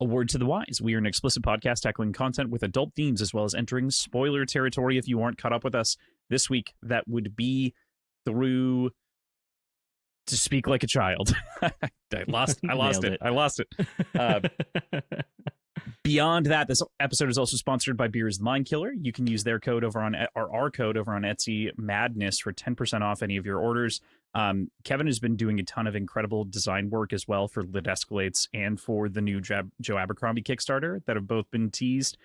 A word to the wise. We are an explicit podcast tackling content with adult themes as well as entering spoiler territory. If you aren't caught up with us this week, that would be through To Speak Like a Child. I lost it. I lost it. Beyond that, this episode is also sponsored by Beer is the Mind Killer. You can use their code over on our code over on Etsy, Madness, for 10% off any of your orders. Kevin has been doing a ton of incredible design work as well for Lit Escalates and for the new Joe Abercrombie Kickstarter that have both been teased,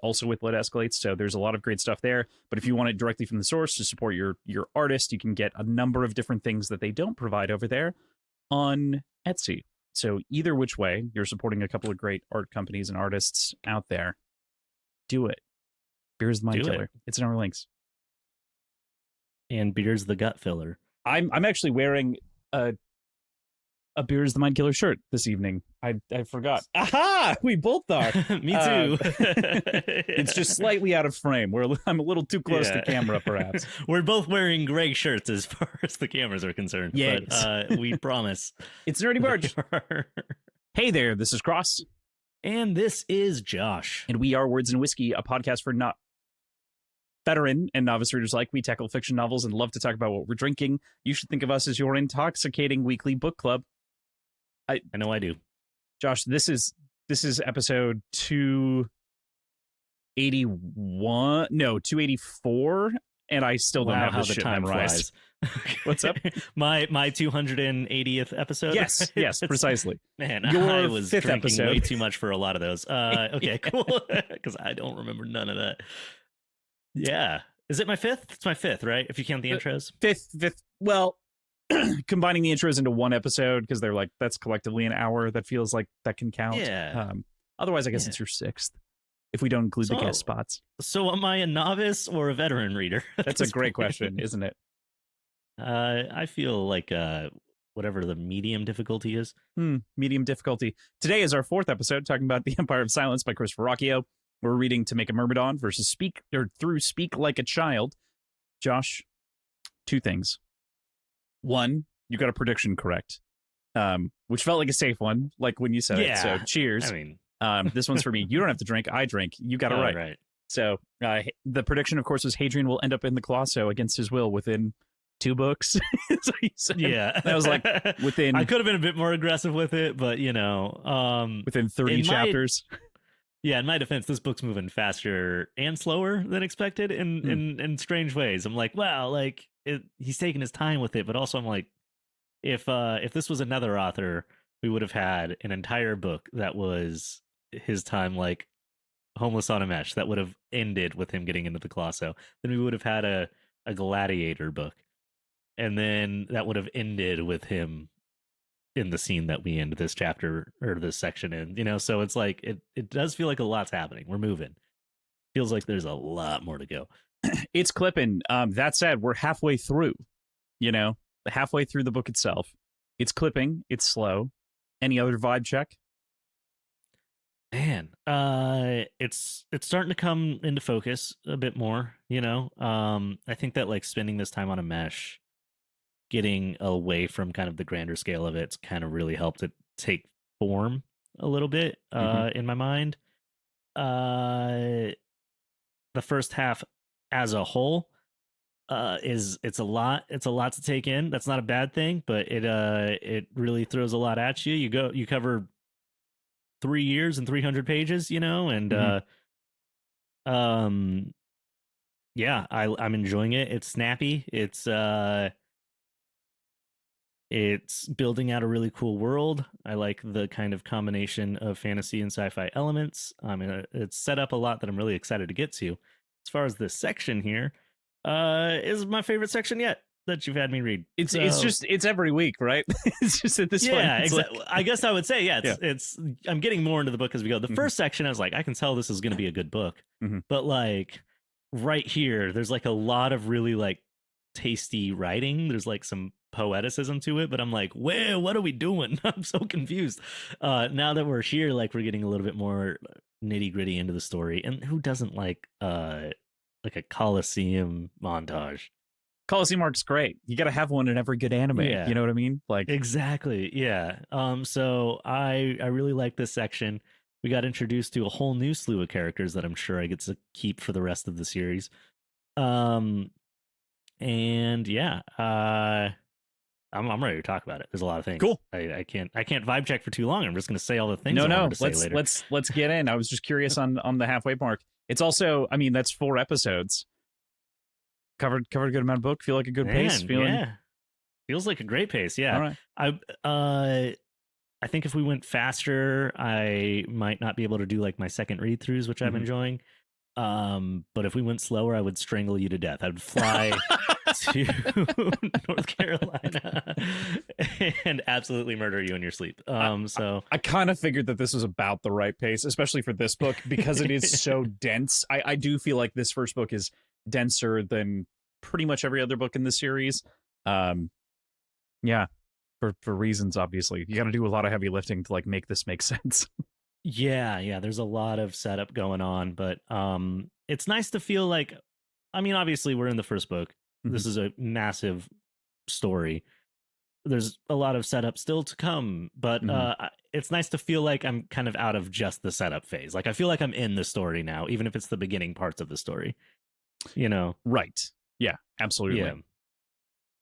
also with Lit Escalates. So there's a lot of great stuff there. But if you want it directly from the source to support your artist, you can get a number of different things that they don't provide over there on Etsy. So either which way, you're supporting a couple of great art companies and artists out there. Do it. Beer's the Mind Killer. It's in our links. And Beer's the Gut Filler. I'm actually wearing a Beer's the Mind Killer shirt this evening. I forgot. Aha! We both are. Me too. It's just slightly out of frame. I'm a little too close to camera, perhaps. We're both wearing gray shirts as far as the cameras are concerned. Yes. But we promise. It's Nerdy Barge. Hey there, this is Kross. And this is Josh. And we are Words and Whiskey, a podcast for not veteran and novice readers alike. We tackle fiction novels and love to talk about what we're drinking. You should think of us as your intoxicating weekly book club. I know I do. Josh, this is episode 281. No, 284. And I still don't have how this the shit time memorized. What's up? my 280th episode. Yes, precisely. Man, your I was fifth drinking episode. way too much for a lot of those. Okay, cool. Because I don't remember none of that. Yeah, is it my fifth? It's my fifth, right? If you count the intros. Fifth. Well, combining the intros into one episode because they're like that's collectively an hour. That feels like that can count. Yeah. Otherwise, I guess it's your sixth if we don't include the guest spots. So, am I a novice or a veteran reader? That's a great question, isn't it? I feel like whatever the medium difficulty is. Medium difficulty. Today is our fourth episode talking about The Empire of Silence by Christopher Rocchio. We're reading To Make a Myrmidon versus Speak Like a Child. Josh, two things. One, you got a prediction correct, which felt like a safe one, like when you said it. So cheers. I mean, this one's for me. You don't have to drink. I drink. You got it right. Right. So the prediction, of course, was Hadrian will end up in the Colloso against his will within 2 books. So he said. Yeah. That was like within. I could have been a bit more aggressive with it, but within 30 chapters. Yeah, in my defense, this book's moving faster and slower than expected in strange ways. I'm like, wow, like he's taking his time with it, but also I'm like, if this was another author, we would have had an entire book that was his time, like Homeless on a Mesh, that would have ended with him getting into the Colloso. Then we would have had a Gladiator book, and then that would have ended with him in the scene that we end this chapter or this section in, so it's like it does feel like a lot's happening. We're moving. Feels like there's a lot more to go. It's clipping. That said, we're halfway through, halfway through the book itself. It's clipping. It's slow. Any other vibe check? Man, it's starting to come into focus a bit more, I think that like spending this time on a mesh, getting away from kind of the grander scale of it's kind of really helped it take form a little bit in my mind. The first half as a whole it's a lot to take in. That's not a bad thing, but it really throws a lot at you. You cover 3 years and 300 pages, and yeah, I'm enjoying it. It's snappy. It's building out a really cool world. I like the kind of combination of fantasy and sci-fi elements. It's set up a lot that I'm really excited to get to. As far as this section here, is my favorite section yet that you've had me read. It's every week, right? It's just at this point. Yeah, exactly. I guess I would say, it's I'm getting more into the book as we go. The first section, I was like, I can tell this is going to be a good book. But like right here, there's like a lot of really like tasty writing. There's like some poeticism to it, but I'm like, where, what are we doing? I'm so confused. Now that we're here, like we're getting a little bit more nitty gritty into the story. And who doesn't like a Colosseum montage? Colosseum arc's great. You got to have one in every good anime. Yeah. You know what I mean? Like, Exactly. Yeah. So I really like this section. We got introduced to a whole new slew of characters that I'm sure I get to keep for the rest of the series. And yeah, I'm ready to talk about it. There's a lot of things. Cool. I can't vibe check for too long. I'm just going to say all the things. No. To say later. Let's get in. I was just curious on the halfway mark. It's also, I mean, that's 4 episodes. Covered a good amount of book. Feel like a good pace. Yeah. Feels like a great pace. Yeah. All right. I think if we went faster, I might not be able to do like my second read throughs, which I'm enjoying. But if we went slower, I would strangle you to death. I would fly to North Carolina and absolutely murder you in your sleep. So I kind of figured that this was about the right pace, especially for this book, because it is so dense. I do feel like this first book is denser than pretty much every other book in the series. Yeah, for reasons, obviously. You got to do a lot of heavy lifting to like make this make sense. Yeah, there's a lot of setup going on, but it's nice to feel like, I mean, obviously we're in the first book. This is a massive story. There's a lot of setup still to come, but it's nice to feel like I'm kind of out of just the setup phase. Like I feel like I'm in the story now, even if it's the beginning parts of the story. You know? Right. Yeah, absolutely. Yeah.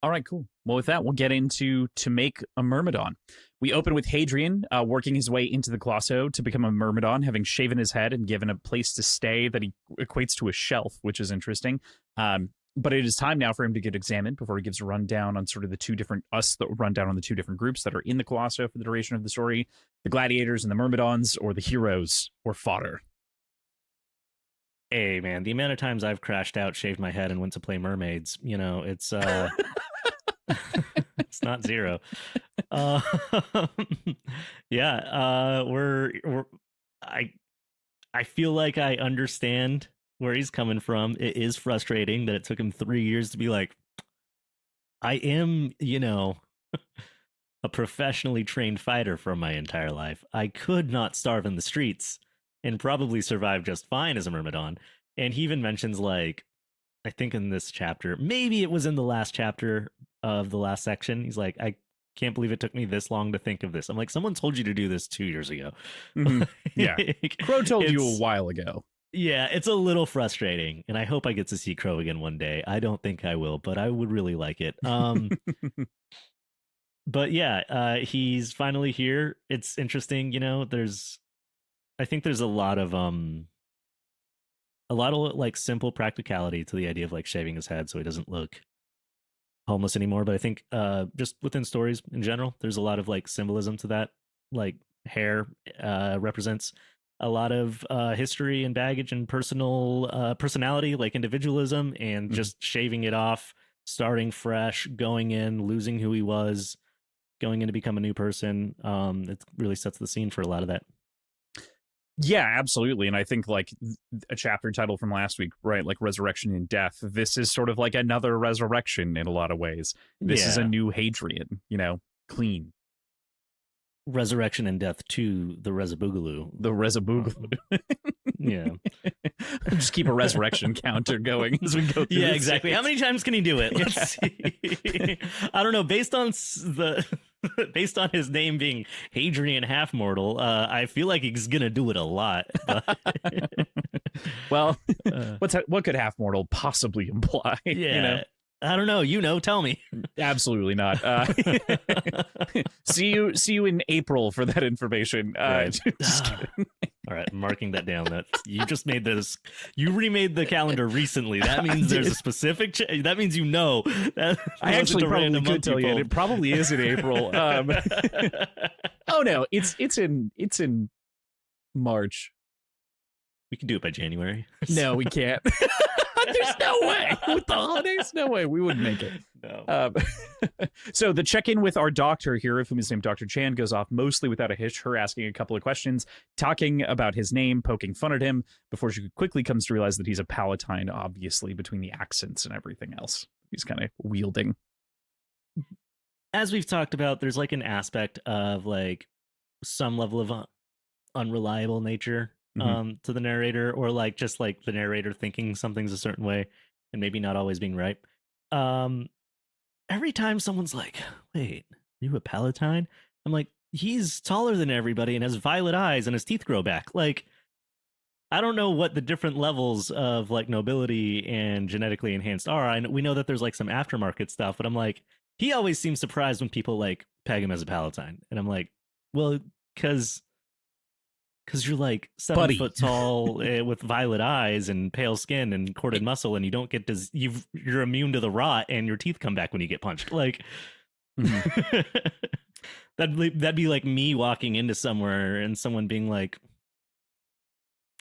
All right, cool. Well, with that, we'll get into To Make a Myrmidon. We open with Hadrian working his way into the Colloso to become a Myrmidon, having shaven his head and given a place to stay that he equates to a shelf, which is interesting. But it is time now for him to get examined before he gives a rundown on sort of the two different groups that are in the Colloso for the duration of the story: the gladiators and the Myrmidons, or the heroes or fodder. Hey, man, the amount of times I've crashed out, shaved my head, and went to play mermaids, you know, it's it's not zero. I feel like I understand where he's coming from. It is frustrating that it took him 3 years to be like, I am, you know, a professionally trained fighter for my entire life. I could not starve in the streets and probably survive just fine as a Myrmidon. And he even mentions, like, I think in this chapter, maybe it was in the last chapter of the last section, he's like, I can't believe it took me this long to think of this. I'm like, someone told you to do this 2 years ago. Yeah. Crow told you a while ago. Yeah, it's a little frustrating, and I hope I get to see Crow again one day. I don't think I will, but I would really like it. But yeah, he's finally here. It's interesting, you know, I think there's a lot of like simple practicality to the idea of like shaving his head so he doesn't look homeless anymore. But I think just within stories in general, there's a lot of like symbolism to that. Like hair represents a lot of history and baggage and personality, like individualism, and just shaving it off, starting fresh, going in, losing who he was, going in to become a new person. It really sets the scene for a lot of that. Yeah, absolutely. And I think like a chapter title from last week, right? Like Resurrection and Death. This is sort of like another resurrection in a lot of ways. This is a new Hadrian, you know, clean. Resurrection and Death to the Rezaboogaloo. The Rezaboogaloo. Yeah. Just keep a resurrection counter going as we go through. Yeah, exactly. How many times can he do it? Let's see. I don't know. Based on his name being Hadrian Half Mortal, I feel like he's gonna do it a lot. But... Well, what could Half Mortal possibly imply? Yeah. You know? I don't know. You know, tell me. Absolutely not. See you in April for that information. Right. All right, I'm marking that down. That you just made this. You remade the calendar recently. That means there's a specific. That means you know. That I actually probably could tell you. And it probably is in April. Oh no, it's in March. We can do it by January. No, we can't. There's no way. With the holidays, no way. We wouldn't make it. No. So the check-in with our doctor here, of whom is named Dr. Chan, goes off mostly without a hitch, her asking a couple of questions, talking about his name, poking fun at him, before she quickly comes to realize that he's a Palatine, obviously, between the accents and everything else he's kind of wielding. As we've talked about, there's like an aspect of like some level of unreliable nature to the narrator, or like just like the narrator thinking something's a certain way and maybe not always being right. um, every time someone's like, "Wait, are you a Palatine?" I'm like, he's taller than everybody and has violet eyes and his teeth grow back. Like, I don't know what the different levels of like nobility and genetically enhanced are. We know that there's like some aftermarket stuff, but I'm like, he always seems surprised when people like peg him as a Palatine, and I'm like, well, because you're like 7 foot tall with violet eyes and pale skin and corded muscle, and you don't get you're immune to the rot, and your teeth come back when you get punched. Like, that'd be like me walking into somewhere and someone being like,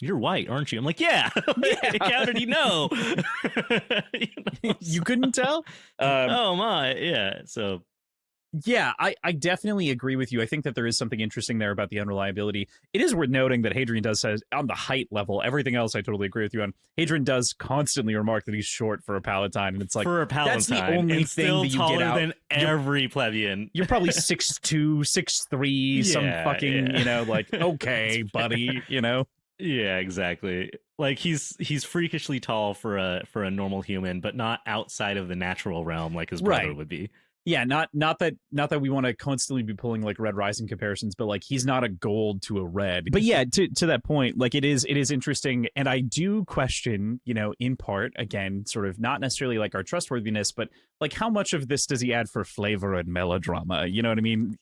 "You're white, aren't you?" I'm like, yeah. How did he know? You couldn't tell? Oh my, yeah. So yeah, I definitely agree with you. I think that there is something interesting there about the unreliability. It is worth noting that Hadrian does say on the height level, everything else I totally agree with you on. Hadrian does constantly remark that he's short for a Palatine, and it's like, for a Palatine, that's the only thing that you get out. Than every plebeian. You're probably 6'2", 6'3", some fucking, like, okay, buddy, Yeah, exactly. Like he's freakishly tall for a normal human, but not outside of the natural realm like his brother would be. Yeah, not that we want to constantly be pulling like Red Rising comparisons, but like he's not a gold to a red. But yeah, to that point, like it is interesting, and I do question, in part, again, sort of not necessarily like our trustworthiness, but like how much of this does he add for flavor and melodrama? You know what I mean?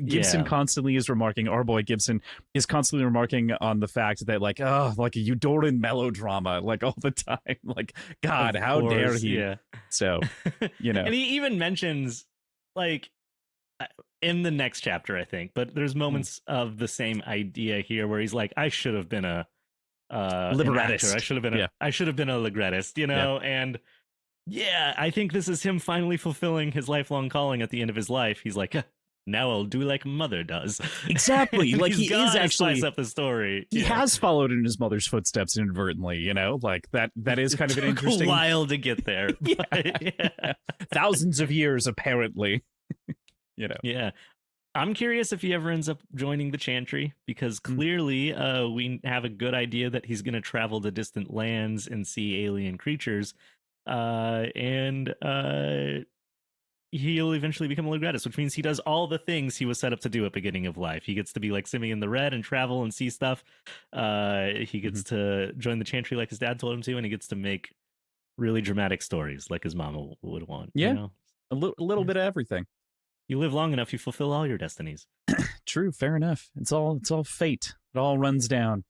Gibson constantly is remarking, our boy Gibson is constantly remarking on the fact that like, oh, like a Eudorian melodrama, like all the time. Like, God, how dare he? Yeah. So, And he even mentions, like, in the next chapter, I think, but there's moments of the same idea here where he's like, I should have been a librettist. I should have been a librettist, and yeah, I think this is him finally fulfilling his lifelong calling at the end of his life. He's like, now I'll do like mother does. Exactly. Like he is actually spice up the story. He has followed in his mother's footsteps inadvertently, like that is kind of an interesting a while to get there. Yeah. Thousands of years, apparently. Yeah. I'm curious if he ever ends up joining the Chantry, because clearly we have a good idea that he's going to travel to distant lands and see alien creatures. And he'll eventually become a librettist, which means he does all the things he was set up to do at beginning of life. He gets to be like Simeon the Red and travel and see stuff. He gets to join the Chantry like his dad told him to, and he gets to make really dramatic stories like his mama would want. Yeah, a little bit of everything. You live long enough, you fulfill all your destinies. True, fair enough. It's all fate. It all runs down.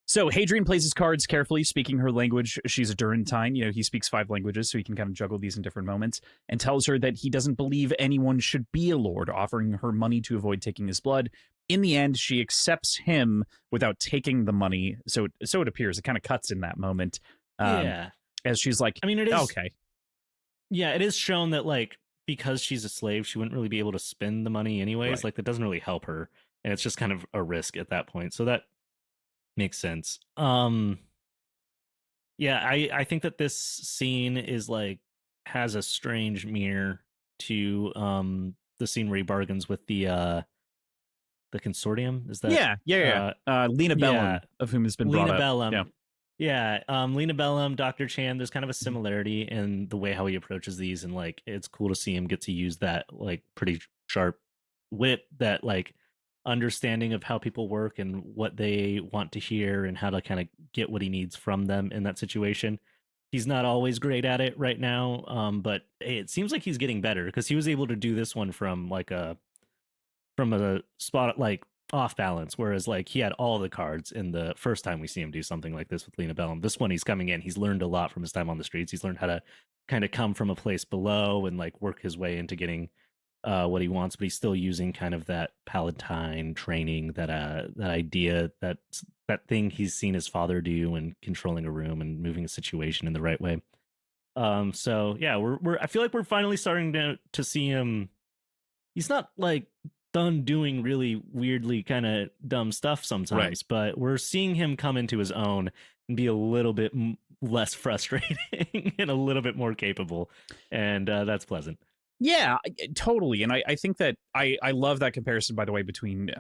So Hadrian plays his cards carefully, speaking her language. She's a Durantine. He speaks 5 languages, so he can kind of juggle these in different moments, and tells her that he doesn't believe anyone should be a lord, offering her money to avoid taking his blood. In the end, she accepts him without taking the money. So it appears. It kind of cuts in that moment. As she's like, I mean, it is okay. Yeah, it is shown that like, because she's a slave, she wouldn't really be able to spend the money anyways. Right. Like that doesn't really help her, and it's just kind of a risk at that point. So that makes sense. Yeah, I think that this scene is like has a strange mirror to the scene where he bargains with the consortium. Is that Lena Bellum, of whom has been brought Lena up. Bellum. Yeah, Lena Bellum, Dr. Chan, there's kind of a similarity in the way how he approaches these, and like it's cool to see him get to use that like pretty sharp wit, that like understanding of how people work and what they want to hear and how to kind of get what he needs from them in that situation. He's not always great at it right now, but it seems like he's getting better, because he was able to do this one from a spot like off balance, whereas like he had all the cards in the first time we see him do something like this with Lena Bellum. This one, he's coming in, he's learned a lot from his time on the streets. He's learned how to kind of come from a place below and like work his way into getting what he wants, but he's still using kind of that Palatine training, that idea, that thing he's seen his father do, and controlling a room and moving a situation in the right way. So yeah, I feel like we're finally starting to see him. He's not like done doing really weirdly kind of dumb stuff sometimes, but we're seeing him come into his own and be a little bit less frustrating and a little bit more capable, and that's pleasant. Yeah, totally. And I think that I love that comparison, by the way, between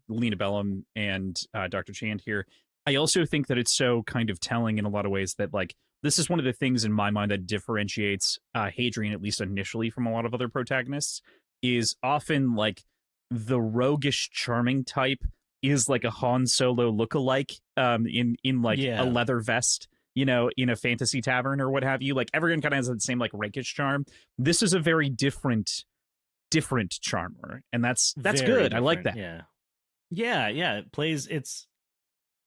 Lena Bellum and Dr. Chand here. I also think that it's so kind of telling in a lot of ways that like this is one of the things in my mind that differentiates Hadrian, at least initially, from a lot of other protagonists, is often like the roguish, charming type is like a Han Solo lookalike in like a leather vest, you know, in a fantasy tavern or what have you. Like everyone kind of has the same like rakish charm. This is a very different charmer, and that's very good. Different. I like that. Yeah. It plays.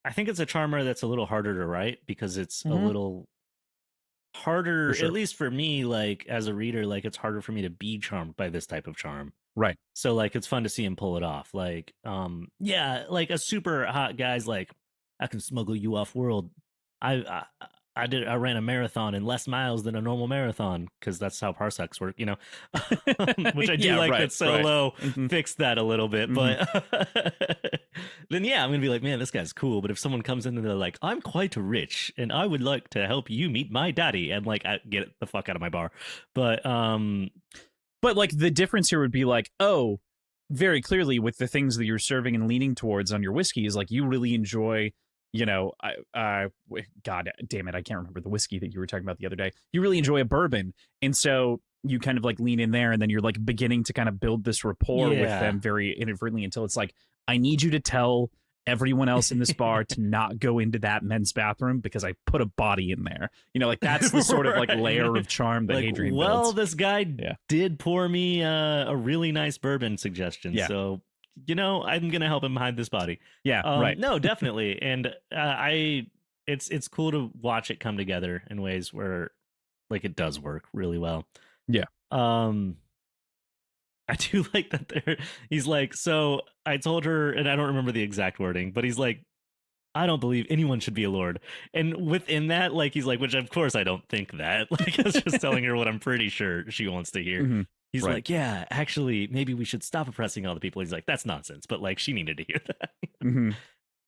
I think it's a charmer that's a little harder to write because it's a little harder, at least for me, like as a reader, like it's harder for me to be charmed by this type of charm. Right. So like it's fun to see him pull it off. Like like a super hot guy's like, I can smuggle you off world. I ran a marathon in less miles than a normal marathon because that's how parsecs work, you know. Which I do like that Solo fixed that a little bit, but then I'm gonna be like, man, this guy's cool. But if someone comes in and they're like, I'm quite rich and I would like to help you meet my daddy, and like, I get the fuck out of my bar. But like the difference here would be like, oh, very clearly with the things that you're serving and leaning towards on your whiskey is like you really enjoy. You know, God damn it, I can't remember the whiskey that you were talking about the other day. You really enjoy a bourbon, and so you kind of like lean in there, and then you're like beginning to kind of build this rapport with them very inadvertently until it's like, I need you to tell everyone else in this bar to not go into that men's bathroom because I put a body in there. You know, like that's the sort of like layer of charm that like, Hadrian builds. This guy did pour me a really nice bourbon suggestion, so. You know, I'm gonna help him hide this body. Right. No, definitely, and it's cool to watch it come together in ways where, like, it does work really well. Yeah. I do like that. He's like, so I told her, and I don't remember the exact wording, but he's like, I don't believe anyone should be a lord. And within that, like, he's like, which of course I don't think that. Like, I was just telling her what I'm pretty sure she wants to hear. He's like, yeah, actually, maybe we should stop oppressing all the people. He's like, that's nonsense. But like, she needed to hear that.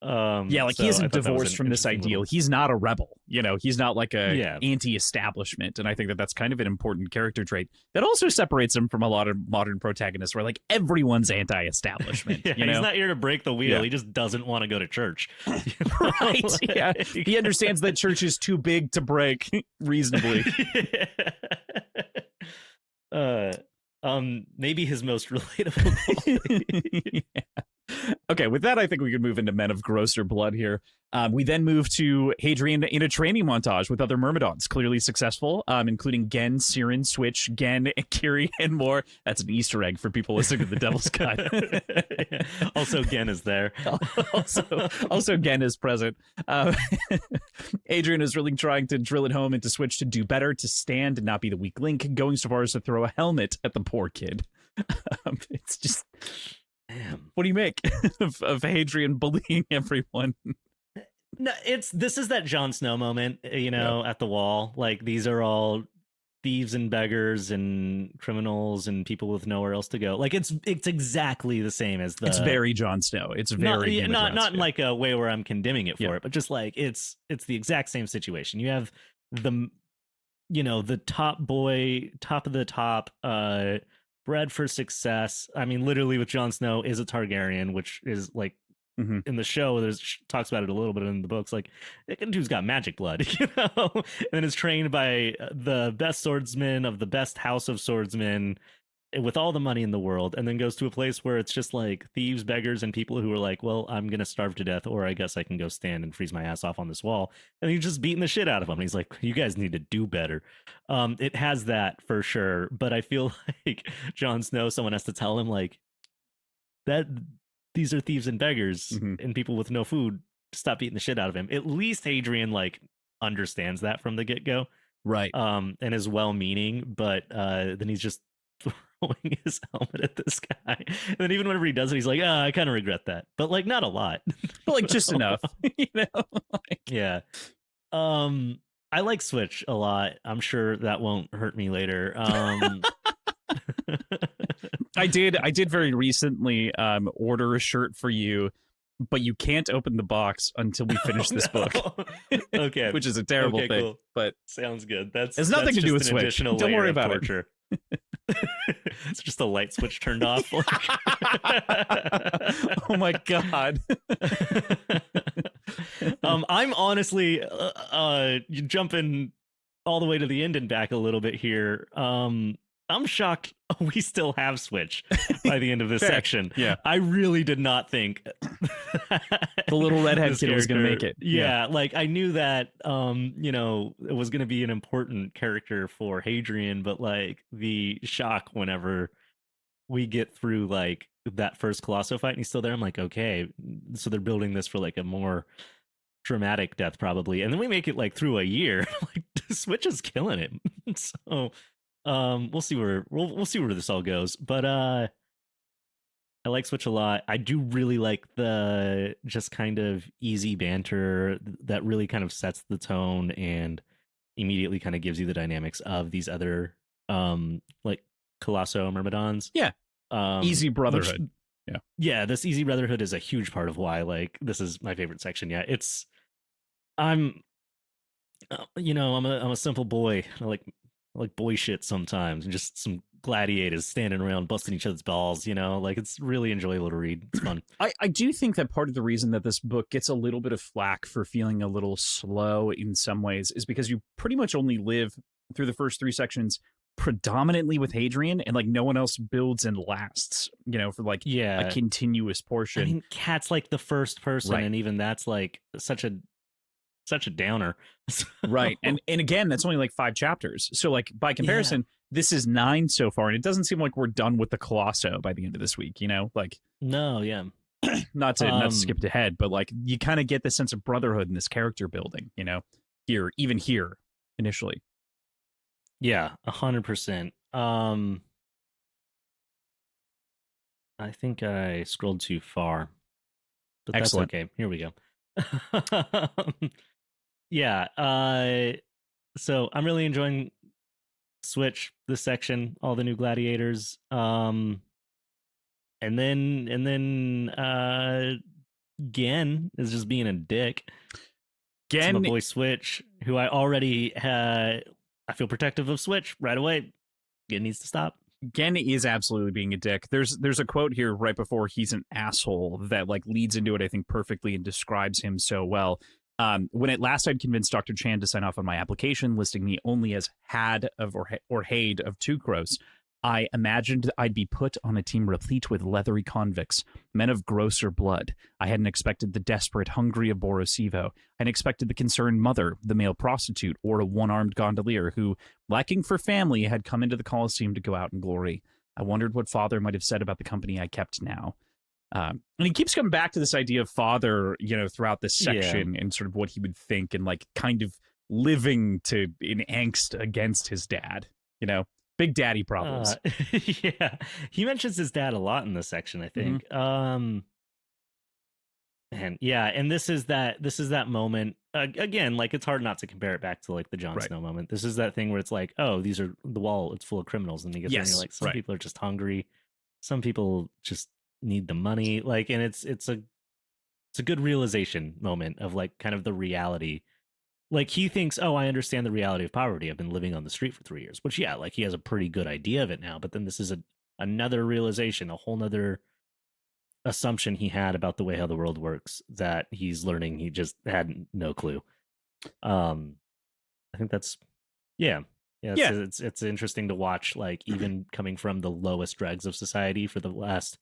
Like he isn't divorced from this ideal. He's not a rebel. You know, he's not like a anti-establishment. And I think that that's kind of an important character trait that also separates him from a lot of modern protagonists where like everyone's anti-establishment. You know? He's not here to break the wheel. He just doesn't want to go to church. Right. Yeah. He understands that church is too big to break reasonably. Maybe his most relatable. Okay, with that, I think we could move into Men of Grosser Blood here. We then move to Hadrian in a training montage with other Myrmidons, clearly successful, including Gen, Cielcin, Switch, Gen, Kiri, and more. That's an Easter egg for people listening to The Devil's Cut. Also, Gen is there. also, Gen is present. Hadrian is really trying to drill it home into Switch to do better, to stand and not be the weak link, going so far as to throw a helmet at the poor kid. It's just... Damn. What do you make of Hadrian bullying everyone? No, this is that Jon Snow moment, you know, at the wall. Like, these are all thieves and beggars and criminals and people with nowhere else to go. Like, it's exactly the same as the. It's very Jon Snow. It's very not in like a way where I'm condemning it for it, but just like it's the exact same situation. You have the top boy, top of the top, bred for success. I mean, literally with Jon Snow is a Targaryen, which is like in the show, there's talks about it a little bit in the books. Like, that dude's got magic blood, you know, and then is trained by the best swordsman of the best house of swordsmen with all the money in the world, and then goes to a place where it's just like thieves, beggars, and people who are like, well, I'm gonna starve to death, or I guess I can go stand and freeze my ass off on this wall. And he's just beating the shit out of them. And he's like, you guys need to do better. It has that for sure, but I feel like Jon Snow, someone has to tell him like that these are thieves and beggars and people with no food. Stop beating the shit out of him. At least Hadrian like understands that from the get-go, right? And is well-meaning, but then he's just throwing his helmet at this guy, and then even whenever he does it, he's like, I kind of regret that, but like not a lot, but like just enough. You know? I like Switch a lot. I'm sure that won't hurt me later. I did very recently order a shirt for you, but you can't open the box until we finish this book. Okay, which is a terrible thing. Cool. But sounds good. It's nothing to do with Switch. Don't worry about it. It's just a light switch turned off. Oh my god. I'm honestly jumping all the way to the end and back a little bit here. I'm shocked we still have Switch by the end of this Fair. section. Yeah. I really did not think The little redhead this kid was going to make character- it. Yeah, like I knew that it was going to be an important character for Hadrian, but like the shock whenever we get through like that first Colloso fight and he's still there, I'm like, okay, so they're building this for like a more dramatic death probably, and then we make it like through a year. Like Switch is killing it. So we'll see where we'll see where this all goes, but I like Switch a lot. I do really like the just kind of easy banter that really kind of sets the tone and immediately kind of gives you the dynamics of these other like Colosso Myrmidons. Yeah. Easy Which- brotherhood. yeah, this easy brotherhood is a huge part of why like this is my favorite section. Yeah, I'm I'm a simple boy. I like boy shit sometimes, and just some gladiators standing around busting each other's balls. Like it's really enjoyable to read. It's fun. I do think that part of the reason that this book gets a little bit of flack for feeling a little slow in some ways is because you pretty much only live through the first 3 sections predominantly with Hadrian, and like no one else builds and lasts, for like Yeah, a continuous portion. I mean, Cat's like the first person, Right. and even that's like such a downer. Right. And again, that's only like 5 chapters. So like by comparison, this is 9 so far, and it doesn't seem like we're done with the Colosso by the end of this week, like No, yeah. not to skip ahead, but like you kind of get this sense of brotherhood in this character building, here initially. Yeah, 100%. I think I scrolled too far, but Excellent. that's okay. Here we go. Yeah. So I'm really enjoying Switch this section, all the new gladiators. And then Gen is just being a dick. Gen, my boy Switch, who I already I feel protective of Switch right away. Gen needs to stop. Gen is absolutely being a dick. There's a quote here right before he's an asshole that like leads into it, I think, perfectly and describes him so well. When at last I'd convinced Dr. Chan to sign off on my application, listing me only as Had of or Haid of 2 Kross, I imagined I'd be put on a team replete with leathery convicts, men of grosser blood. I hadn't expected the desperate, hungry Aborosivo. I hadn't expected the concerned mother, the male prostitute, or a one-armed gondolier who, lacking for family, had come into the Colosseum to go out in glory. I wondered what father might have said about the company I kept now. And he keeps coming back to this idea of father, throughout this section and sort of what he would think and like kind of living in angst against his dad, big daddy problems. Yeah, he mentions his dad a lot in this section, I think. And yeah, and this is that moment again. Like it's hard not to compare it back to like the Jon Snow moment. This is that thing where it's like, oh, these are the wall. It's full of criminals, and you get there and you're like, some people are just hungry, some people just need the money. Like, and it's a good realization moment of like kind of the reality. Like he thinks, oh, I understand the reality of poverty. I've been living on the street for 3 years, which yeah, like he has a pretty good idea of it now. But then this is another realization, a whole nother assumption he had about the way how the world works that he's learning. He just had no clue. I think that's it's interesting to watch, like even coming from the lowest dregs of society for the last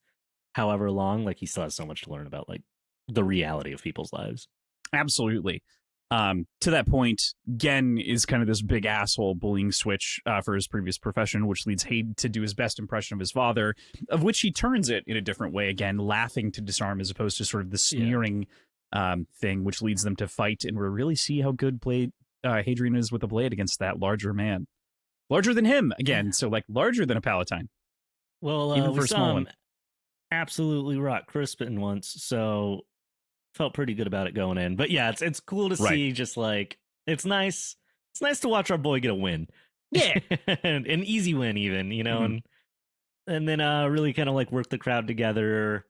however long, like he still has so much to learn about like the reality of people's lives. Absolutely. To that point, Gen is kind of this big asshole bullying Switch for his previous profession, which leads Haid to do his best impression of his father, of which he turns it in a different way, again, laughing to disarm as opposed to sort of the sneering thing, which leads them to fight. And we really see how good Hadrian is with a blade against that larger man. Larger than him, again, so like larger than a Palatine. Well, even for we a small saw him one. absolutely rock Crispin once, so felt pretty good about it going in. But yeah, it's cool to see. Just like it's nice to watch our boy get a win. Yeah. An easy win even, and then really kind of like work the crowd together,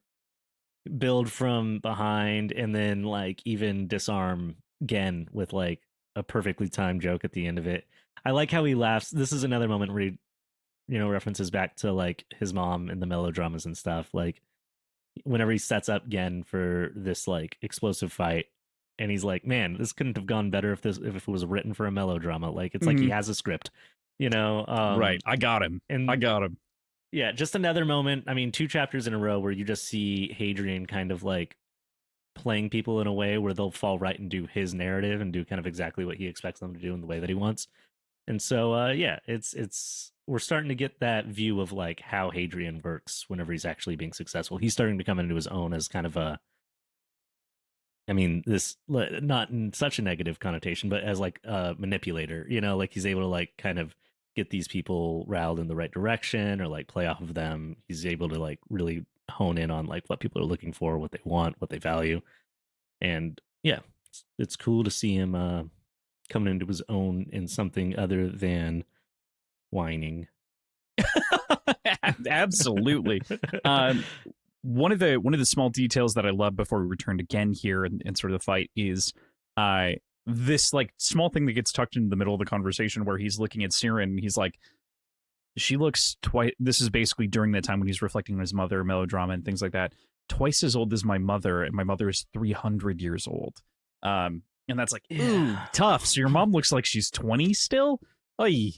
build from behind, and then like even disarm Gen with like a perfectly timed joke at the end of it. I like how he laughs. This is another moment where he references back to like his mom and the melodramas and stuff. Like whenever he sets up Gen for this like explosive fight, and he's like, man, this couldn't have gone better if it was written for a melodrama. Like it's like he has a script, you know. Right. I got him. And I got him. yeah, just another moment. I mean, 2 chapters in a row where you just see Hadrian kind of like playing people in a way where they'll fall right and do his narrative and do kind of exactly what he expects them to do in the way that he wants. And so yeah, it's we're starting to get that view of like how Hadrian works whenever he's actually being successful. He's starting to come into his own as kind of a, I mean, this not in such a negative connotation, but as like a manipulator, you know, like he's able to like kind of get these people riled in the right direction or like play off of them. He's able to like really hone in on like what people are looking for, what they want, what they value. And yeah, it's cool to see him coming into his own in something other than whining. Absolutely. One of the small details that I love before we return again here and sort of the fight is this like small thing that gets tucked into the middle of the conversation where he's looking at Cielcin and he's like, she looks twice. This is basically during that time when he's reflecting on his mother, melodrama and things like that. Twice as old as my mother, and my mother is 300 years old. And that's like, ooh, tough. So your mom looks like she's 20 still? Oy.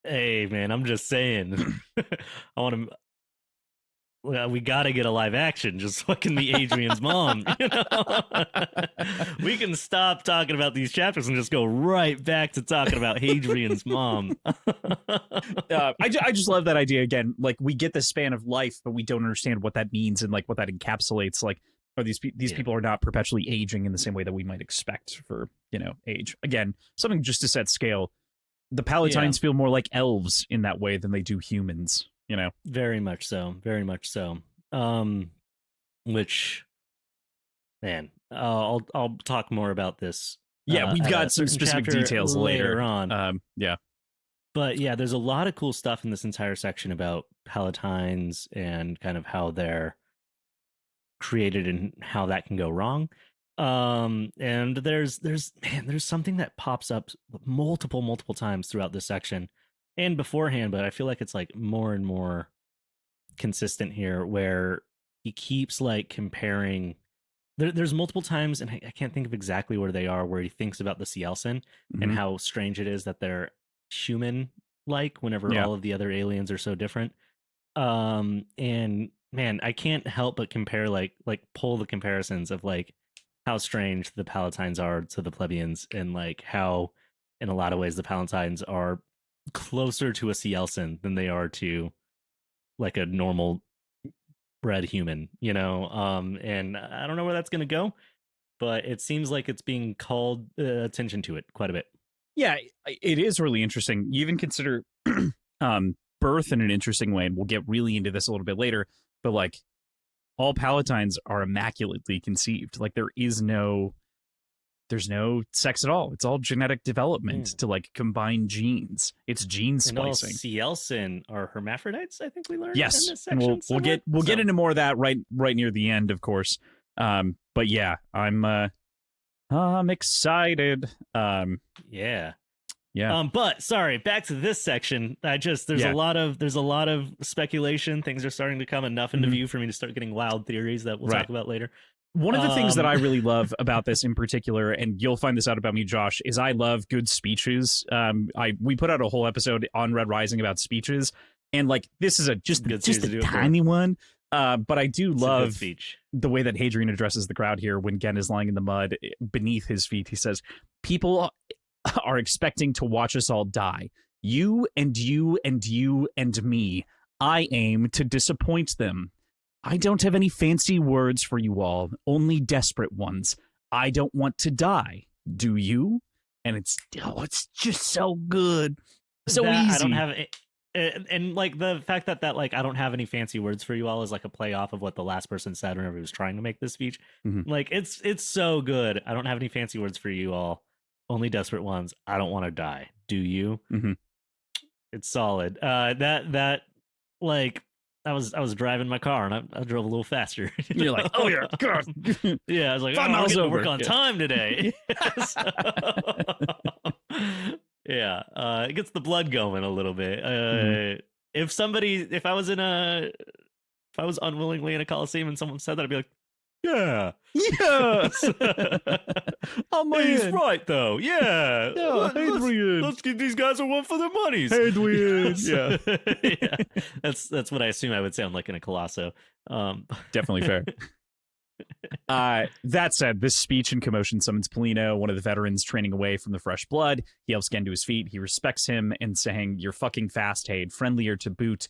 Hey, man, I'm just saying. I want to. Well, we got to get a live action just so I can be Adrian's mom. You know? We can stop talking about these chapters and just go right back to talking about Hadrian's mom. I just love that idea again. Like we get the span of life, but we don't understand what that means and like what that encapsulates. Like, are these people are not perpetually aging in the same way that we might expect for, you know, age. Again, something just to set scale. The Palatines feel more like elves in that way than they do humans. You know, very much so. Which, man, I'll talk more about this. Yeah, we've got some specific details later on. Yeah, but yeah, there's a lot of cool stuff in this entire section about Palatines and kind of how they're created and how that can go wrong. And there's something that pops up multiple times throughout this section and beforehand, but I feel like it's like more and more consistent here where he keeps like comparing. There's multiple times, and I can't think of exactly where they are, where he thinks about the Cielcin and how strange it is that they're human like whenever all of the other aliens are so different. And man, I can't help but compare like pull the comparisons of like how strange the Palatines are to the plebeians, and like how in a lot of ways the Palatines are closer to a Cielcin than they are to like a normal bred human, you know. And I don't know where that's going to go, but it seems like it's being called attention to it quite a bit. Yeah, it is really interesting. You even consider birth in an interesting way, and we'll get really into this a little bit later, but like all Palatines are immaculately conceived. Like there's no sex at all. It's all genetic development to like combine genes. It's gene splicing. And all Cielcin are hermaphrodites, I think we learned. Yes, in this section and we'll get into more of that right near the end, of course. But yeah, I'm excited. Yeah. But sorry, back to this section. There's a lot of speculation. Things are starting to come enough into view for me to start getting wild theories that we'll talk about later. One of the things that I really love about this in particular, and you'll find this out about me, Josh, is I love good speeches. We put out a whole episode on Red Rising about speeches, and like this is just a tiny one. But I do love the way that Hadrian addresses the crowd here when Gen is lying in the mud beneath his feet. He says, "People are expecting to watch us all die. You and you and you and me. I aim to disappoint them. I don't have any fancy words for you all, only desperate ones. I don't want to die. Do you?" And it's just so good. So easy. I don't have and like the fact that like I don't have any fancy words for you all is like a play off of what the last person said whenever he was trying to make this speech. Like it's so good. I don't have any fancy words for you all, only desperate ones. I don't want to die. Do you? It's solid. That like I was driving my car and I drove a little faster. You're like, oh yeah, God. Yeah, I was like, 5 miles over. Work on time today. Yeah, it gets the blood going a little bit. If I was unwillingly in a Coliseum and someone said that, I'd be like, Yeah. Yes. Oh man, he's right though. Yeah. Yeah, Hadrian. Let's give these guys a run for their monies. Hadrian. Yeah, Yeah. That's what I assume I would sound like in a Colloso. definitely fair. That said, this speech and commotion summons Polino, one of the veterans training away from the fresh blood. He helps Gen to his feet. He respects him and saying, "You're fucking fast, Hade. Friendlier to boot."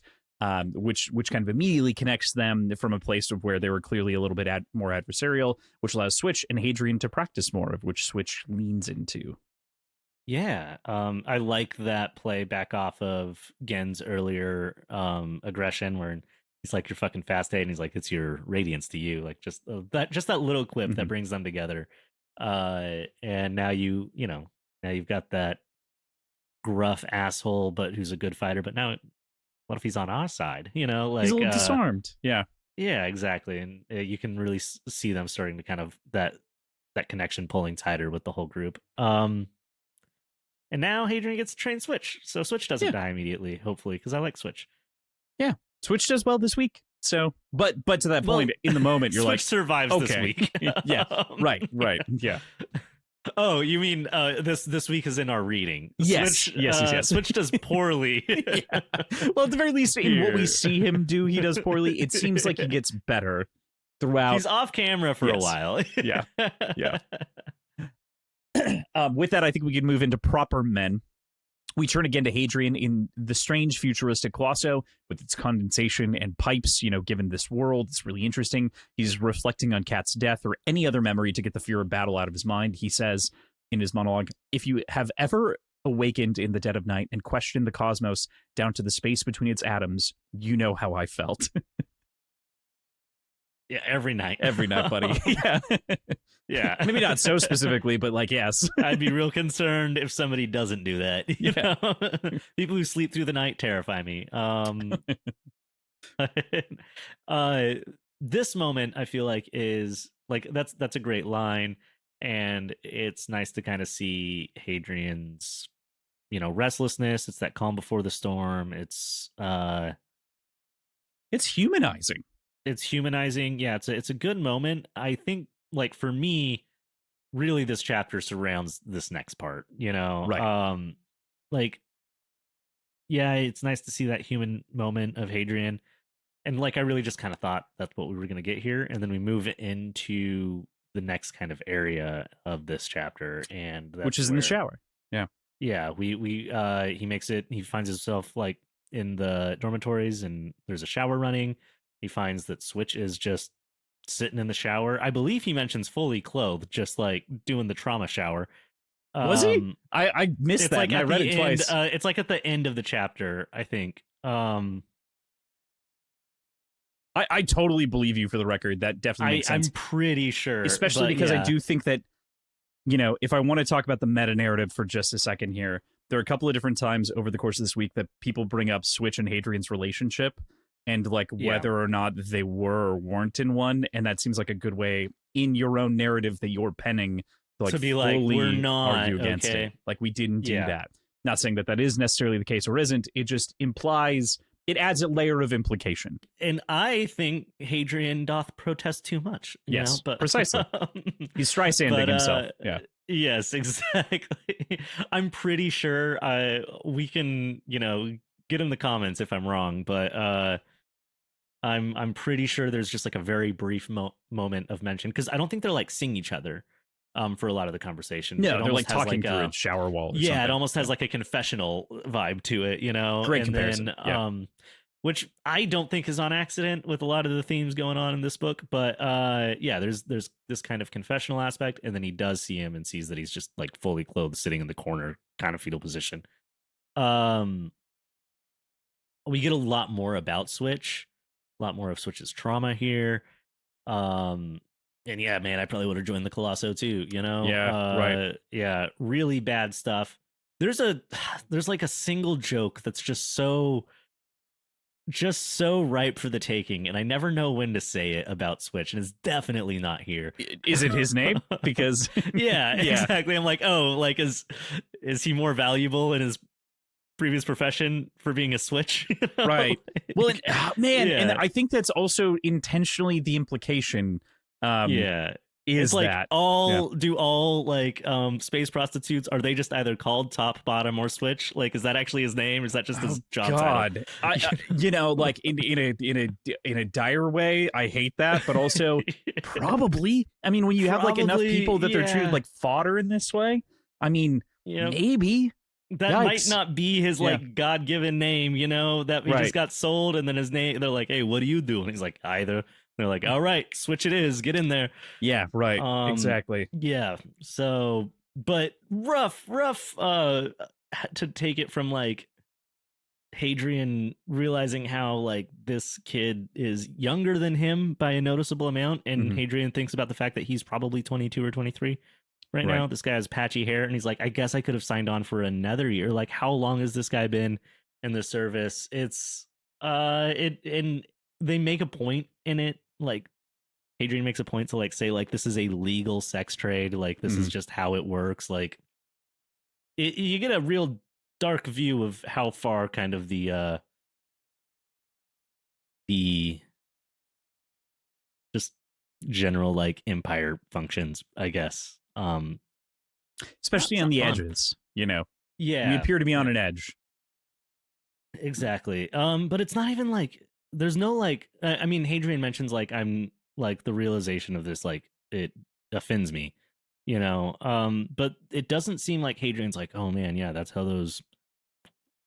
Which kind of immediately connects them from a place of where they were clearly a little bit more adversarial, which allows Switch and Hadrian to practice more, of which Switch leans into. Yeah, I like that play back off of Gen's earlier aggression, where he's like, "You're fucking fast, Hade," and he's like, "It's your radiance to you." Like just that little quip that brings them together. And now now you've got that gruff asshole, but who's a good fighter. But now, what if he's on our side? Like He's a little disarmed. Yeah. Yeah, exactly. And you can really see them starting to kind of that connection pulling tighter with the whole group. And now Hadrian gets to train Switch, so Switch doesn't die immediately, hopefully, because I like Switch. Yeah, Switch does well this week. So, but to that point, in the moment, you're Switch like, survives this week. Yeah, right, yeah. Oh, you mean this week is in our reading? Yes, Switch, yes. Switch does poorly. Yeah. Well, at the very least, in what we see him do, he does poorly. It seems like he gets better throughout. He's off camera for a while. Yeah. With that, I think we can move into proper men. We turn again to Hadrian in the strange futuristic Colloso with its condensation and pipes, given this world. It's really interesting. He's reflecting on Kat's death or any other memory to get the fear of battle out of his mind. He says in his monologue, "If you have ever awakened in the dead of night and questioned the cosmos down to the space between its atoms, you know how I felt." Yeah, every night. Every night, buddy. Yeah. Yeah. Maybe not so specifically, but yes. I'd be real concerned if somebody doesn't do that. You know? People who sleep through the night terrify me. This moment I feel like is like that's a great line, and it's nice to kind of see Hadrian's restlessness. It's that calm before the storm. It's humanizing. It's humanizing. Yeah, it's a good moment. I think, like, for me, really this chapter surrounds this next part, Right. Like, yeah, it's nice to see that human moment of Hadrian. And like I really just kind of thought that's what we were going to get here, and then we move into the next kind of area of this chapter, and that's which is in the shower. Yeah, he finds himself like in the dormitories, and there's a shower running. He finds that Switch is just sitting in the shower. I believe he mentions fully clothed, just like doing the trauma shower. Was he? I missed that. Like I read it twice. It's like at the end of the chapter, I think. I totally believe you, for the record. That definitely makes sense. I'm pretty sure. Especially because I do think that, if I want to talk about the meta narrative for just a second here, there are a couple of different times over the course of this week that people bring up Switch and Hadrian's relationship and like whether or not they were or weren't in one. And that seems like a good way in your own narrative that you're penning to be fully like, we're not argue against it. Like we didn't do that. Not saying that is necessarily the case or isn't. It just implies, it adds a layer of implication. And I think Hadrian doth protest too much. Yes, but precisely. He's Streisanding himself. Yeah. Yes, exactly. I'm pretty sure we can, get in the comments if I'm wrong, but I'm pretty sure there's just like a very brief moment of mention, because I don't think they're like seeing each other for a lot of the conversation. No, they're like talking through a shower wall. Or something. It almost has like a confessional vibe to it, Great comparison. Then, which I don't think is on accident with a lot of the themes going on in this book. But there's this kind of confessional aspect, and then he does see him and sees that he's just like fully clothed, sitting in the corner, kind of fetal position. We get a lot more about Switch, a lot more of Switch's trauma here. And yeah, man, I probably would have joined the Colloso too, Yeah, right. Yeah, really bad stuff. There's like a single joke that's just so ripe for the taking, and I never know when to say it about Switch, and it's definitely not here. Is it his name? Because yeah, exactly. I'm like, oh, like is he more valuable in his previous profession for being a Switch? Right. Well, man, and I think that's also intentionally the implication. Yeah. Is It's like that all like space prostitutes, are they just either called top, bottom, or switch? Like, is that actually his name? Or is that just his job title? like in a dire way, I hate that, but also probably. I mean, when you have like enough people that they're treated like fodder in this way, I mean, maybe that might not be his like God-given name, that he just got sold, and then his name, they're like, hey, what do you do? And he's like, either. They're like, all right, switch it is, get in there. Yeah, right. Exactly. Yeah. So, but rough to take it from like Hadrian realizing how like this kid is younger than him by a noticeable amount, and Hadrian thinks about the fact that he's probably 22 or 23 right now. This guy has patchy hair, and he's like, I guess I could have signed on for another year. Like, how long has this guy been in the service? It's and they make a point in it, like Hadrian makes a point to like say like this is a legal sex trade, like this is just how it works. Like you get a real dark view of how far kind of the just general like empire functions, I guess. Especially on the edges, Yeah, we appear to be on an edge. Exactly. But it's not even like there's no like I mean, Hadrian mentions like I'm like the realization of this, like it offends me, but it doesn't seem like Hadrian's like, oh man, yeah, that's how those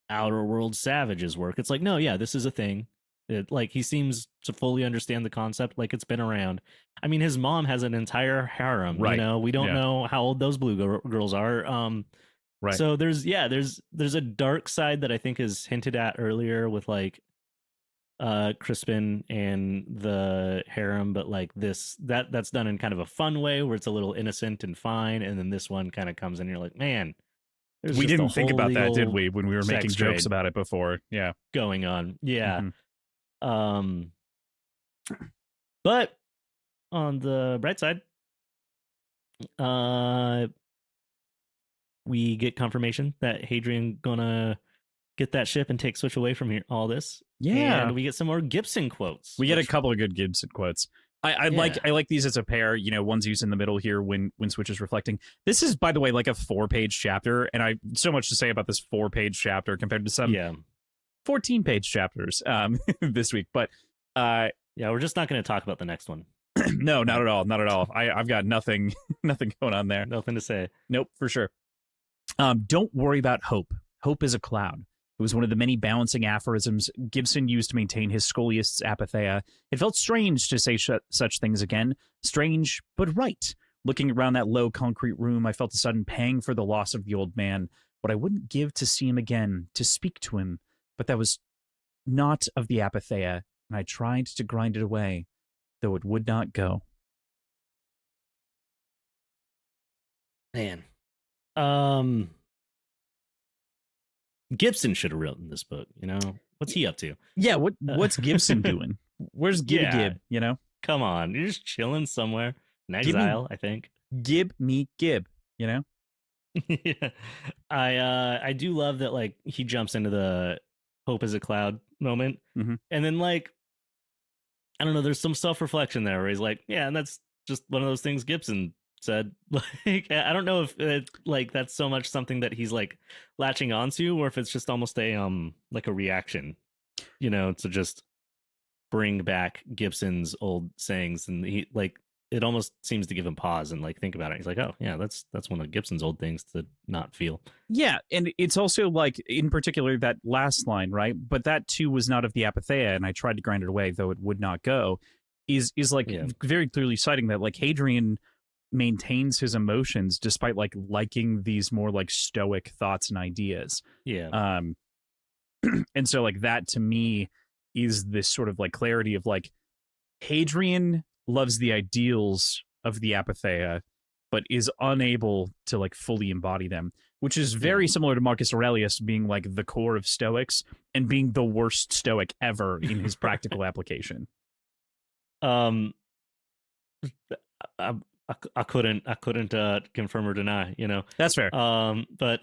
outer world savages work. It's like, no, yeah, this is a thing. Like he seems to fully understand the concept, like it's been around. I mean, his mom has an entire harem, we don't know how old those blue girls are. Right. So there's a dark side that I think is hinted at earlier with like Crispin and the harem, but like that's done in kind of a fun way where it's a little innocent and fine, and then this one kind of comes in and you're like, man, we didn't think about that, did we, when we were making jokes about it before? Yeah, going on. But on the bright side, we get confirmation that Hadrian gonna get that ship and take Switch away from here. All this, and we get some more Gibson quotes. We get a couple of good Gibson quotes. I like these as a pair. One's used in the middle here when Switch is reflecting. This is, by the way, like a 4-page chapter, and I so much to say about this 4-page chapter compared to some 14-page chapters this week. But we're just not going to talk about the next one. No, not at all. Not at all. I've got nothing going on there. Nothing to say. Nope, for sure. Don't worry about hope. Hope is a cloud. It was one of the many balancing aphorisms Gibson used to maintain his scholiast's apatheia. It felt strange to say such things again. Strange, but right. Looking around that low concrete room, I felt a sudden pang for the loss of the old man. What I wouldn't give to see him again, to speak to him. But that was not of the apatheia, and I tried to grind it away, though it would not go. Man. Gibson should have written this book, What's he up to? Yeah, what's Gibson doing? Where's Gibby Gib, Come on, you're just chilling somewhere. In exile, I think. Gib me Gib, Yeah. I do love that, like, he jumps into the hope is a cloud moment. And then, like, I don't know, there's some self-reflection there where he's like, yeah, and that's just one of those things Gibson said. Like, I don't know if like that's so much something that he's like latching onto, or if it's just almost a like a reaction, to just bring back Gibson's old sayings, and he like it almost seems to give him pause and like think about it. He's like, oh yeah, that's one of Gibson's old things to not feel. Yeah, and it's also like in particular that last line, right? But that too was not of the apatheia, and I tried to grind it away, though it would not go. Is like very clearly citing that like Hadrian maintains his emotions despite like liking these more like stoic thoughts and ideas. And so like that to me is this sort of like clarity of like Hadrian loves the ideals of the apatheia but is unable to like fully embody them, which is very similar to Marcus Aurelius being like the core of Stoics and being the worst Stoic ever in his practical application. I couldn't confirm or deny, That's fair. But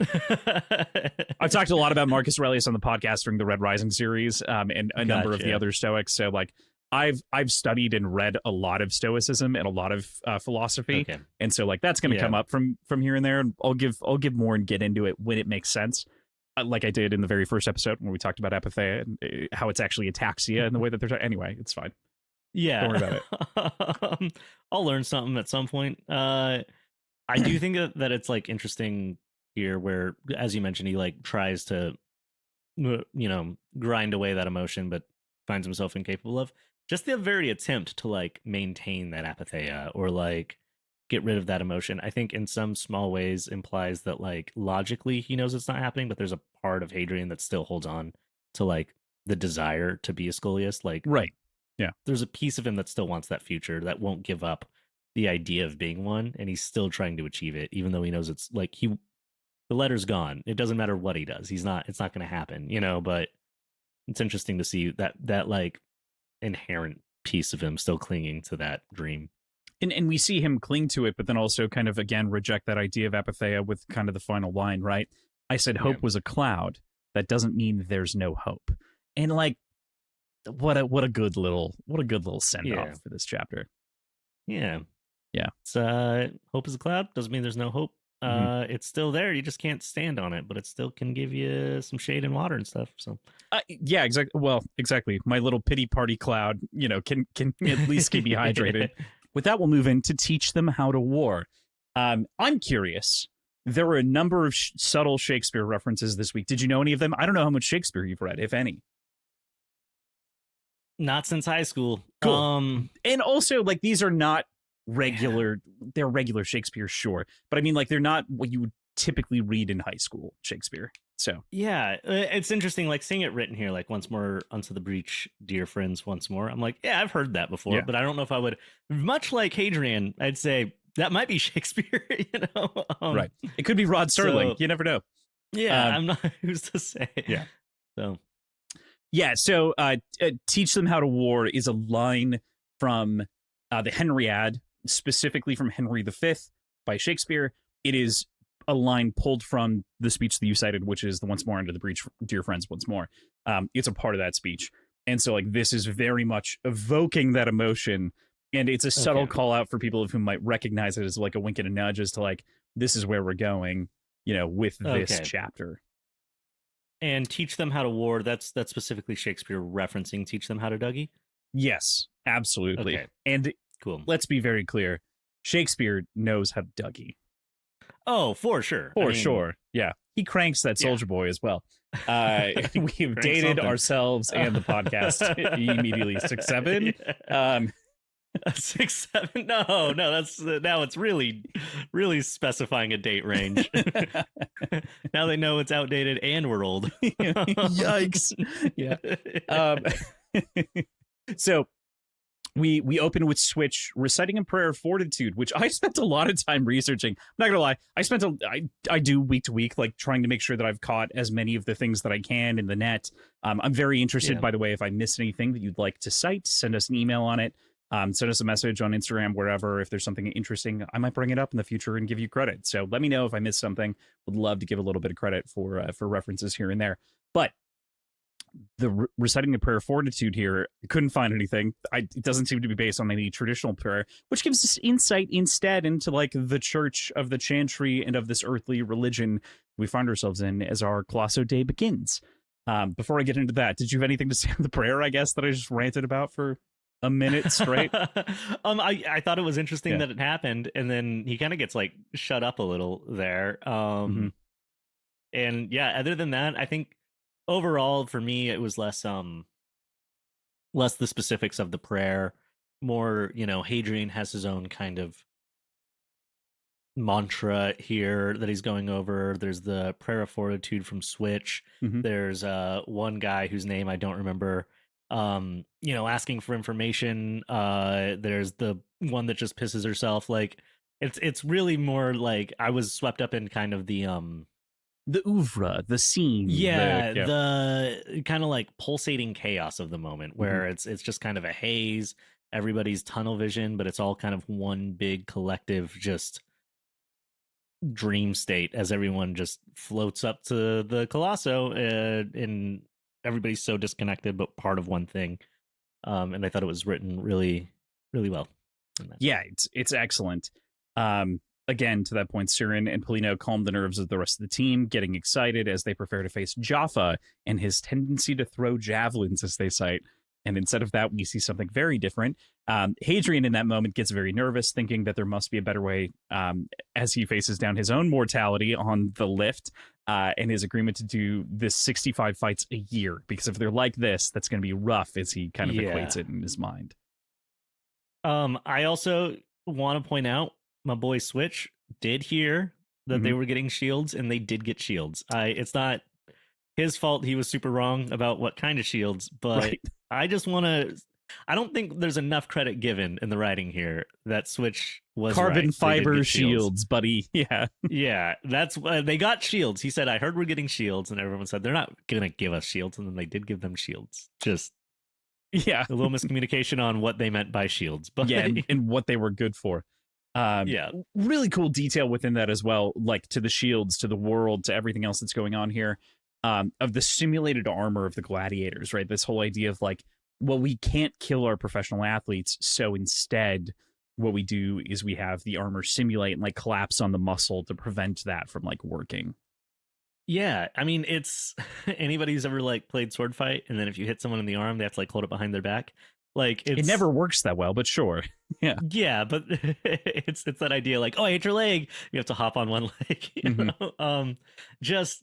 I've talked a lot about Marcus Aurelius on the podcast during the Red Rising series, and a number of the other Stoics. So like I've studied and read a lot of Stoicism and a lot of philosophy, Okay. and so like that's going to come up from here and there, and I'll give more and get into it when it makes sense, like I did in the very first episode when we talked about apatheia and how it's actually ataxia and the way that they're anyway. It's fine. Yeah, Don't worry about it. I'll learn something at some point. I do think that it's like interesting here, where, as you mentioned, he like tries to, grind away that emotion, but finds himself incapable of. Just the very attempt to like maintain that apatheia or like get rid of that emotion, I think in some small ways implies that like logically he knows it's not happening, but there's a part of Hadrian that still holds on to like the desire to be a Scholiast. Like, right. Yeah. There's a piece of him that still wants that future, that won't give up the idea of being one, and he's still trying to achieve it, even though he knows it's like the letter's gone. It doesn't matter what he does. It's not going to happen, but it's interesting to see that like inherent piece of him still clinging to that dream. And we see him cling to it, but then also kind of again reject that idea of apatheia with kind of the final line, right? I said hope was a cloud. That doesn't mean there's no hope. And like, what a good little send off for this chapter. Yeah. Yeah. It's hope is a cloud. Doesn't mean there's no hope. It's still there. You just can't stand on it, but it still can give you some shade and water and stuff. So yeah, exactly. Well, exactly. My little pity party cloud, can at least keep you hydrated. With that, we'll move in to teach them how to war. I'm curious. There were a number of subtle Shakespeare references this week. Did you know any of them? I don't know how much Shakespeare you've read, if any. Not since high school. Cool. And also, like, these are not regular. They're regular Shakespeare, sure, but I mean, like, they're not what you would typically read in high school Shakespeare. So yeah, it's interesting, like seeing it written here, like once more unto the breach, dear friends, once more. I'm like, yeah, I've heard that before, but I don't know if I would. Much like Hadrian, I'd say that might be Shakespeare. Right? It could be Rod Serling. So, you never know. Yeah, I'm not. Who's to say? Yeah. So. Yeah, so teach them how to war is a line from the Henriade, specifically from Henry V by Shakespeare. It is a line pulled from the speech that you cited, which is the once more under the breach, dear friends, once more. It's a part of that speech. And so like this is very much evoking that emotion. And it's a subtle call out for people who might recognize it as like a wink and a nudge as to like, this is where we're going, with this chapter. And teach them how to war. That's specifically Shakespeare referencing teach them how to Dougie? Yes, absolutely. Okay. And cool. Let's be very clear. Shakespeare knows how to Dougie. Oh, for sure. Sure. Yeah. He cranks that Soldier Boy as well. We've dated ourselves and the podcast immediately. 6'7". Yeah. 6'7". No, that's now it's really specifying a date range. Now they know it's outdated and we're old. Yikes. Yeah. So we open with Switch reciting a prayer of fortitude, which I spent a lot of time researching. I'm not gonna lie, I do week to week, like trying to make sure that I've caught as many of the things that I can in the net. I'm very interested, by the way, if I missed anything that you'd like to cite, send us an email on it. Send us a message on Instagram, wherever. If there's something interesting, I might bring it up in the future and give you credit. So let me know if I missed something. Would love to give a little bit of credit for references here and there. But the reciting the prayer of fortitude here, I couldn't find anything. It doesn't seem to be based on any traditional prayer, which gives us insight instead into like the church of the chantry and of this earthly religion we find ourselves in as our Colloso day begins. Before I get into that, did you have anything to say on the prayer, I guess, that I just ranted about for a minute straight? I thought it was interesting that it happened, and then he kind of gets like shut up a little there. And other than that, I think overall for me it was less the specifics of the prayer, more Hadrian has his own kind of mantra here that he's going over. There's the prayer of fortitude from Switch. There's one guy whose name I don't remember, asking for information. There's the one that just pisses herself. Like it's really more like I was swept up in kind of the oeuvre, the scene, the kind of like pulsating chaos of the moment where it's just kind of a haze, everybody's tunnel vision, but it's all kind of one big collective just dream state as everyone just floats up to the Colloso, and everybody's so disconnected but part of one thing. And I thought it was written really, really well. Yeah, it's excellent. Again, to that point, Cielcin and Polino calm the nerves of the rest of the team, getting excited as they prepare to face Jaffa and his tendency to throw javelins, as they cite. And instead of that, we see something very different. Hadrian in that moment gets very nervous, thinking that there must be a better way as he faces down his own mortality on the lift and his agreement to do this 65 fights a year. Because if they're like this, that's going to be rough, as he kind of equates it in his mind. I also want to point out my boy Switch did hear that they were getting shields, and they did get shields. It's not his fault. He was super wrong about what kind of shields, but I just want to. I don't think there's enough credit given in the writing here that Switch was carbon right. fiber shields, buddy. Yeah, yeah, that's they got shields. He said, "I heard we're getting shields," and everyone said they're not gonna give us shields, and then they did give them shields. Just a little miscommunication on what they meant by shields, but and what they were good for. Really cool detail within that as well, like to the shields, to the world, to everything else that's going on here, of the simulated armor of the gladiators, right? This whole idea of like, well, we can't kill our professional athletes, so instead what we do is we have the armor simulate and like collapse on the muscle to prevent that from like working. Yeah, I mean, it's anybody who's ever like played sword fight, and then if you hit someone in the arm, they have to like hold it behind their back. Like it never works that well, but sure. Yeah, but it's that idea like, oh, I hit your leg, you have to hop on one leg, you know? Just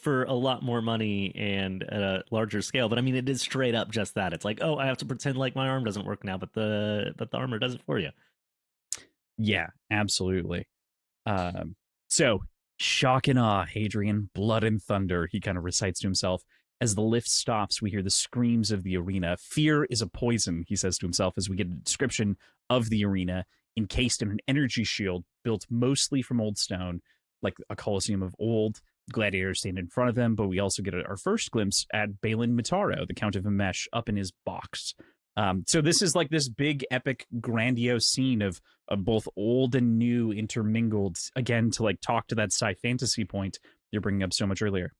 for a lot more money and at a larger scale. But I mean, it is straight up just that. It's like, oh, I have to pretend like my arm doesn't work now, but the armor does it for you. Yeah, absolutely. So shock and awe, Hadrian, blood and thunder, he kind of recites to himself. As the lift stops, we hear the screams of the arena. Fear is a poison, he says to himself, as we get a description of the arena, encased in an energy shield built mostly from old stone, like a Colosseum of old. Gladiators stand in front of them, but we also get our first glimpse at Balin Mataro, the Count of Imesh, up in his box. So this is like this big, epic, grandiose scene of both old and new intermingled, again, to like talk to that sci fantasy point you're bringing up so much earlier.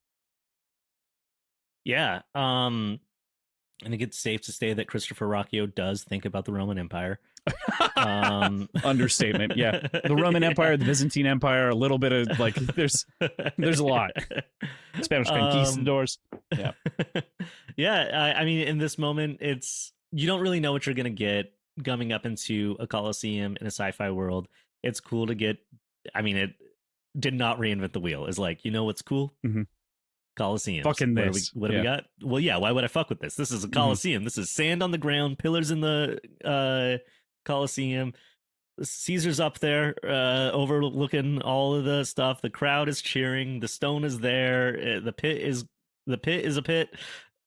Yeah. I think it's safe to say that Christopher Rocchio does think about the Roman Empire. Understatement. Yeah. The Roman Empire, the Byzantine Empire, a little bit of like, there's a lot. Spanish conquistadors. Yeah. Yeah. I mean, in this moment, you don't really know what you're going to get coming up into a Colosseum in a sci-fi world. It's cool to get, I mean, it did not reinvent the wheel. It's like, you know what's cool? Colosseum. Fucking this. What do we got? Well, yeah, why would I fuck with this? This is a Colosseum. This is sand on the ground, pillars in the Colosseum. Caesar's up there overlooking all of the stuff. The crowd is cheering. The stone is there. The pit is a pit.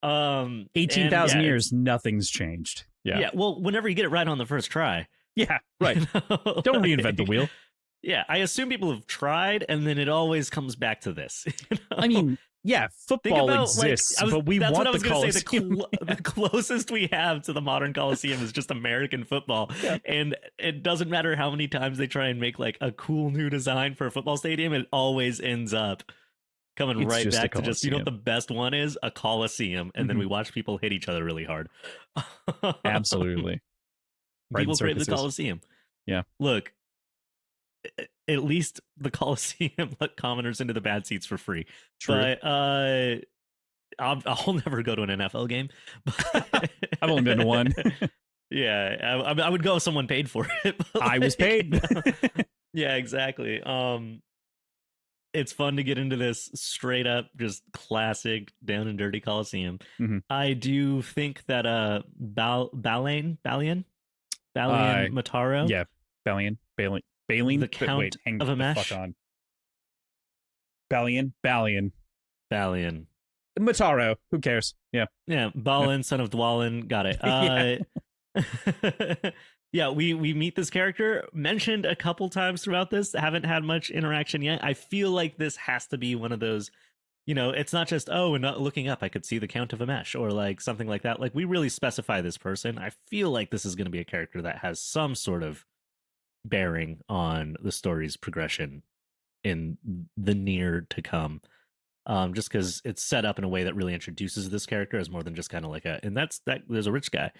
18,000 years, nothing's changed. Yeah. Well, whenever you get it right on the first try. Yeah, right. Don't reinvent the wheel. Yeah, I assume people have tried, and then it always comes back to this. You know? I mean, yeah, football exists, but we want the Colosseum. The closest we have to the modern Colosseum is just American football. Yeah. And it doesn't matter how many times they try and make like a cool new design for a football stadium, it always ends up coming right back to just, you know what the best one is? A Colosseum. And then we watch people hit each other really hard. Absolutely. People crave the Colosseum. Yeah. Look, at least the Colosseum let commoners into the bad seats for free. True. But I'll never go to an NFL game. I've only been to one. Yeah, I would go if someone paid for it. I was paid. Yeah, exactly. It's fun to get into this straight up, just classic down and dirty Colosseum. I do think that Balin Mataro. Yeah, Balin. The Count of Imesh. Balin. Mataro. Who cares? Yeah. Yeah. Balin, son of Dwalin. Got it. Yeah, we meet this character mentioned a couple times throughout this. Haven't had much interaction yet. I feel like this has to be one of those, you know, it's not just, oh, and not looking up, I could see the Count of Imesh or like something like that. Like we really specify this person. I feel like this is going to be a character that has some sort of bearing on the story's progression in the near to come. Just because it's set up in a way that really introduces this character as more than just kind of like and there's a rich guy.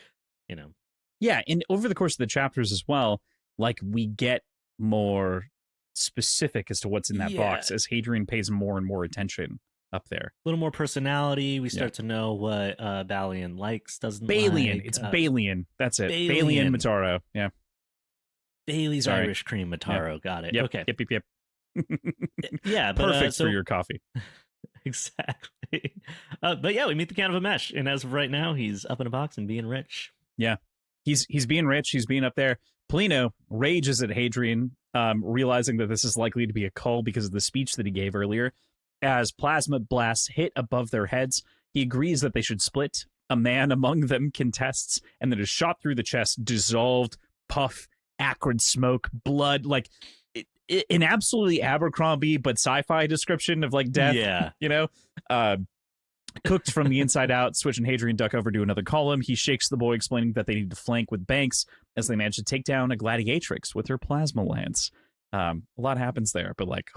you know. Yeah, and over the course of the chapters as well, like we get more specific as to what's in that box as Hadrian pays more and more attention up there. A little more personality. We start to know what Balian likes, doesn't Balian. like. It's Balian. That's it. Balian Mataro. Yeah. Bailey's Irish cream Mataro. Yep. Got it. Yep. Okay. Yep. Yeah. But, perfect for your coffee. Exactly. But yeah, we meet the Count of Amesh, and as of right now, he's up in a box and being rich. Yeah. He's being rich. He's being up there. Polino rages at Hadrian, realizing that this is likely to be a cull because of the speech that he gave earlier. As plasma blasts hit above their heads, he agrees that they should split. A man among them contests, and then is shot through the chest, dissolved, puff, acrid smoke, blood, like an absolutely Abercrombie but sci-fi description of like death. Yeah. You know? Cooked from the inside out. Switch and Hadrian duck over to another column. He shakes the boy, explaining that they need to flank with Banks as they manage to take down a gladiatrix with her plasma lance. A lot happens there, but like,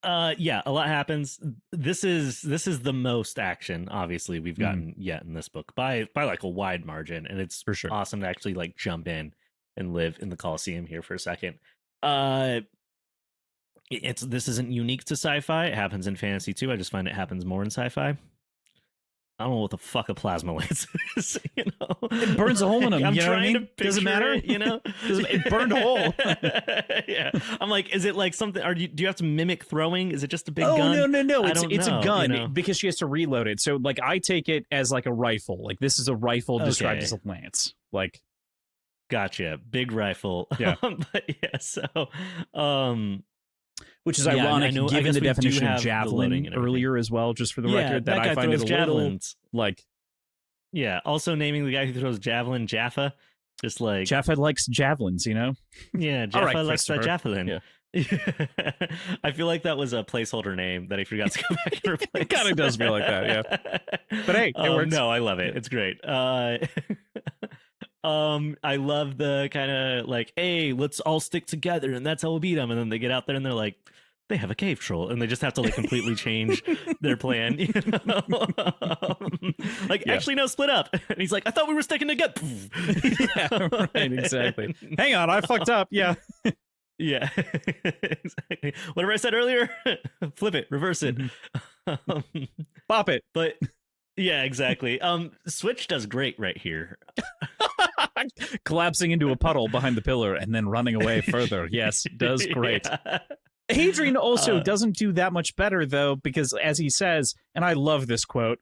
yeah, a lot happens. This is the most action, obviously, we've gotten yet in this book by like a wide margin, and it's for sure awesome to actually like jump in and live in the Colosseum here for a second. This isn't unique to sci-fi. It happens in fantasy too. I just find it happens more in sci-fi. I don't know what the fuck a plasma lance is, you know? It burns a hole in them. I'm you know what I trying mean? to Doesn't matter. it, you know? It burned a hole. Yeah. I'm like, is it like something, do you have to mimic throwing? Is it just a big gun? No. It's a gun because she has to reload it. So like I take it as like a rifle. Like this is a rifle described as a lance. Like gotcha. Big rifle. Yeah. But yeah, so which is ironic, given the definition of javelin earlier as well, just for the record, that I find it a javelins. Little, like... Yeah, also naming the guy who throws javelin Jaffa, just like... Jaffa likes javelins, you know? Yeah, Jaffa likes that javelin. Yeah. I feel like that was a placeholder name that he forgot to go back and replace. It kind of does feel like that, yeah. But hey, it works. No, I love it. It's great. I love the kind of like, hey, let's all stick together and that's how we'll beat them. And then they get out there and they're like, they have a cave troll, and they just have to like completely change their plan. You know? Actually, no, split up. And he's like, I thought we were sticking together. Yeah, right, exactly. Hang on, I fucked up. Yeah. Yeah, exactly. Whatever I said earlier, flip it, reverse it, bop it. But yeah, exactly. Switch does great right here. Collapsing into a puddle behind the pillar and then running away further. Yes, does great. Yeah. Hadrian also doesn't do that much better, though, because as he says, and I love this quote,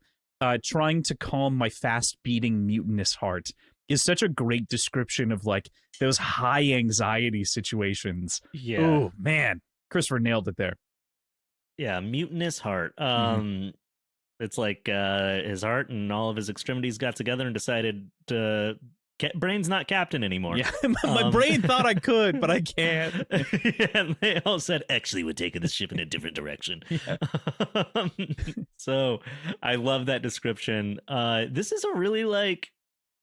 trying to calm my fast-beating mutinous heart is such a great description of like those high anxiety situations. Yeah. Oh, man. Christopher nailed it there. Yeah, mutinous heart. It's like his heart and all of his extremities got together and decided to... brain's not captain anymore. Yeah, my brain thought I could, but I can't. Yeah, and they all said, actually, we're taking the ship in a different direction. Yeah. So I love that description. This is a really like,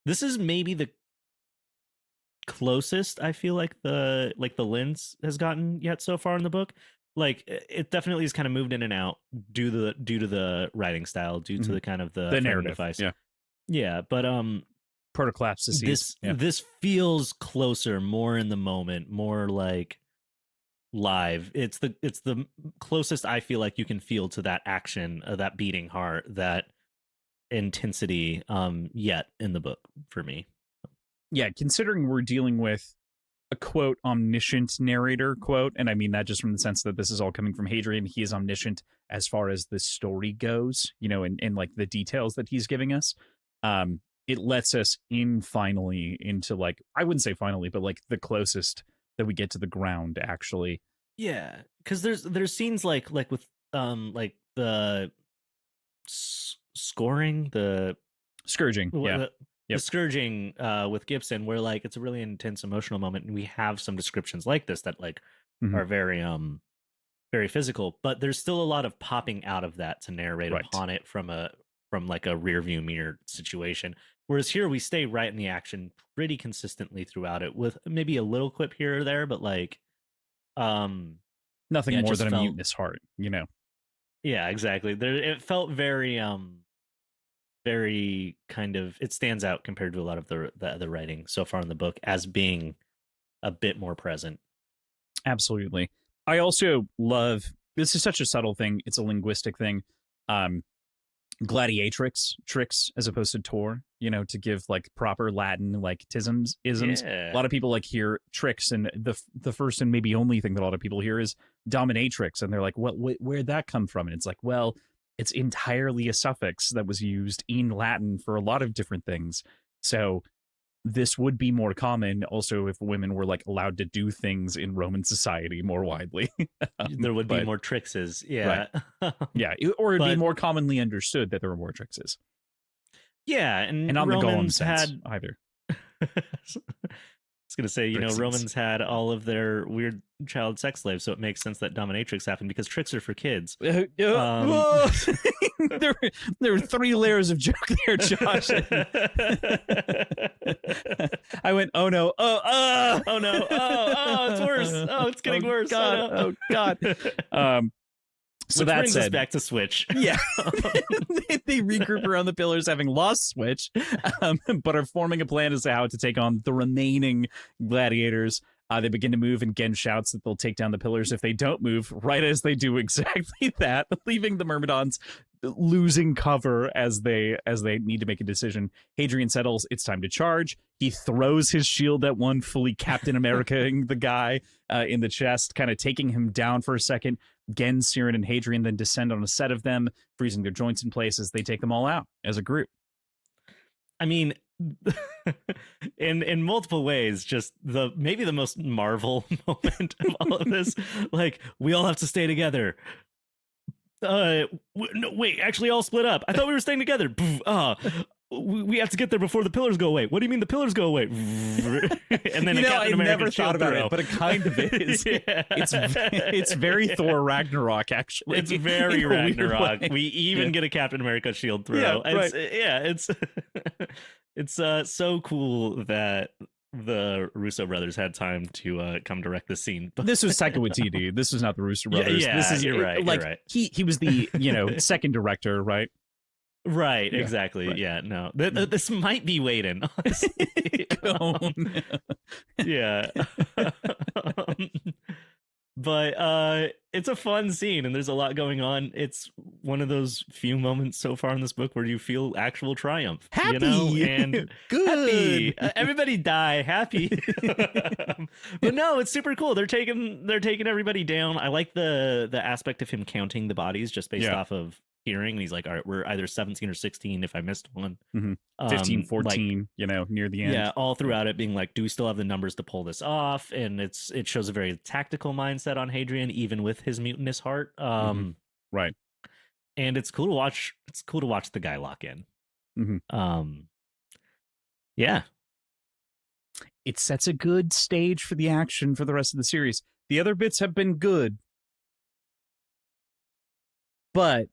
this is maybe the closest I feel like the lens has gotten yet so far in the book. Like it definitely has kind of moved in and out due to the writing style, due to the kind of the narrative device. Yeah, but protocolapsis. This feels closer, more in the moment, more like live. It's the closest I feel like you can feel to that action, that beating heart, that intensity yet in the book for me. Yeah, considering we're dealing with a quote omniscient narrator quote, and I mean that just from the sense that this is all coming from Hadrian. He is omniscient as far as the story goes, you know, and like the details that he's giving us. It lets us in finally into like, I wouldn't say finally, but like the closest that we get to the ground actually. Yeah, because there's scenes like with like the scoring, the scourging, the scourging with Gibson, where like it's a really intense emotional moment, and we have some descriptions like this that like are very very physical, but there's still a lot of popping out of that to narrate upon it from like a rear view mirror situation. Whereas here we stay right in the action pretty consistently throughout it, with maybe a little quip here or there, but like nothing more than a mutinous heart, you know. Yeah, exactly. It felt very very kind of, it stands out compared to a lot of the other writing so far in the book as being a bit more present. Absolutely. I also love, this is such a subtle thing. It's a linguistic thing. Gladiatrix, tricks, as opposed to tor, to give like proper Latin, like isms. Yeah. A lot of people like hear tricks, and the first and maybe only thing that a lot of people hear is dominatrix. And they're like, where'd that come from? And it's like, well, it's entirely a suffix that was used in Latin for a lot of different things. So this would be more common also if women were like allowed to do things in Roman society more widely. There would be more trixes. Yeah. Right. Yeah. Or it'd be more commonly understood that there were more trixes. Yeah. And not Romans in the Golem sense had either. I was going to say, Trixies. Romans had all of their weird child sex slaves, so it makes sense that dominatrix happened because tricks are for kids. There were 3 layers of joke there, Josh. I went, oh no, oh no, oh, it's worse. Oh, it's getting worse. God. Oh, no. God. So which that brings us said, back to Switch. Yeah, they regroup around the pillars, having lost Switch, but are forming a plan as to how to take on the remaining gladiators. They begin to move, and Gen shouts that they'll take down the pillars if they don't move. Right as they do exactly that, leaving the Myrmidons losing cover as they need to make a decision. Hadrian settles it's time to charge. He throws his shield at one, fully Captain America-ing the guy in the chest, kind of taking him down for a second. Gen, Cielcin, and Hadrian then descend on a set of them, freezing their joints in place as they take them all out as a group. I mean, in multiple ways, just maybe the most Marvel moment of all of this. Like, we all have to stay together. No, wait, actually all split up. I thought we were staying together. We have to get there before the pillars go away. What do you mean the pillars go away? And then I never thought about it, but it kind of is. Yeah. It's very Thor Ragnarok, actually. It's very Ragnarok. We even get a Captain America shield throw. Yeah, right. It's so cool that the Russo brothers had time to come direct this scene. But this was Taika Waititi. This was not the Russo brothers. Yeah, this is you're right. Like you're right. he was the second director, right? Right, Yeah, exactly. right. Yeah, no. This might be Whedon, honestly. Yeah. But it's a fun scene, and there's a lot going on. It's one of those few moments so far in this book where you feel actual triumph. Happy! And Good! Happy. Everybody die happy. But no, it's super cool. They're taking everybody down. I like the aspect of him counting the bodies just based off of hearing. And he's like, all right, we're either 17 or 16 if I missed one. Mm-hmm. 15, 14, near the end. Yeah, all throughout it being like, do we still have the numbers to pull this off? And it shows a very tactical mindset on Hadrian, even with his mutinous heart. Right. And it's cool to watch. It's cool to watch the guy lock in. Yeah. It sets a good stage for the action for the rest of the series. The other bits have been good, but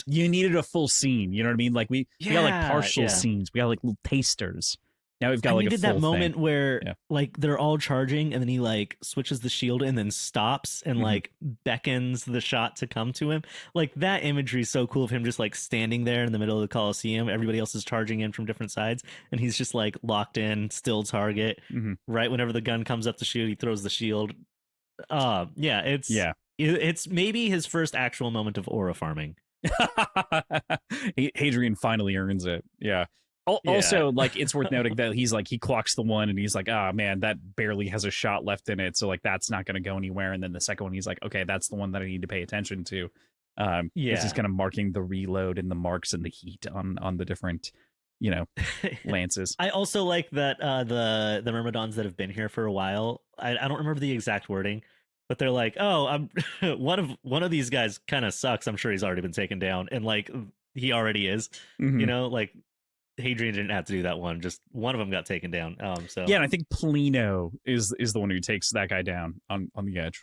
you needed a full scene. You know what I mean? Like we got like partial scenes. We got like little tasters. Now we've got like a full that moment thing. where like they're all charging, and then he like switches the shield and then stops and like beckons the shot to come to him. Like that imagery is so cool of him just like standing there in the middle of the Colosseum. Everybody else is charging in from different sides, and he's just like locked in, still target. Right whenever the gun comes up to shoot, he throws the shield. It's maybe his first actual moment of aura farming. Hadrian finally earns it. Yeah. Also, like, it's worth noting that he clocks the one and he's like, man, that barely has a shot left in it. So like, that's not going to go anywhere. And then the second one, he's like, okay, that's the one that I need to pay attention to. This is kind of marking the reload and the marks and the heat on the different, lances. I also like that the Myrmidons that have been here for a while, I don't remember the exact wording, but they're like, oh, I'm one of these guys kind of sucks. I'm sure he's already been taken down, and like he already is. Like Hadrian didn't have to do that one. Just one of them got taken down. So yeah, and I think Polino is the one who takes that guy down on the edge.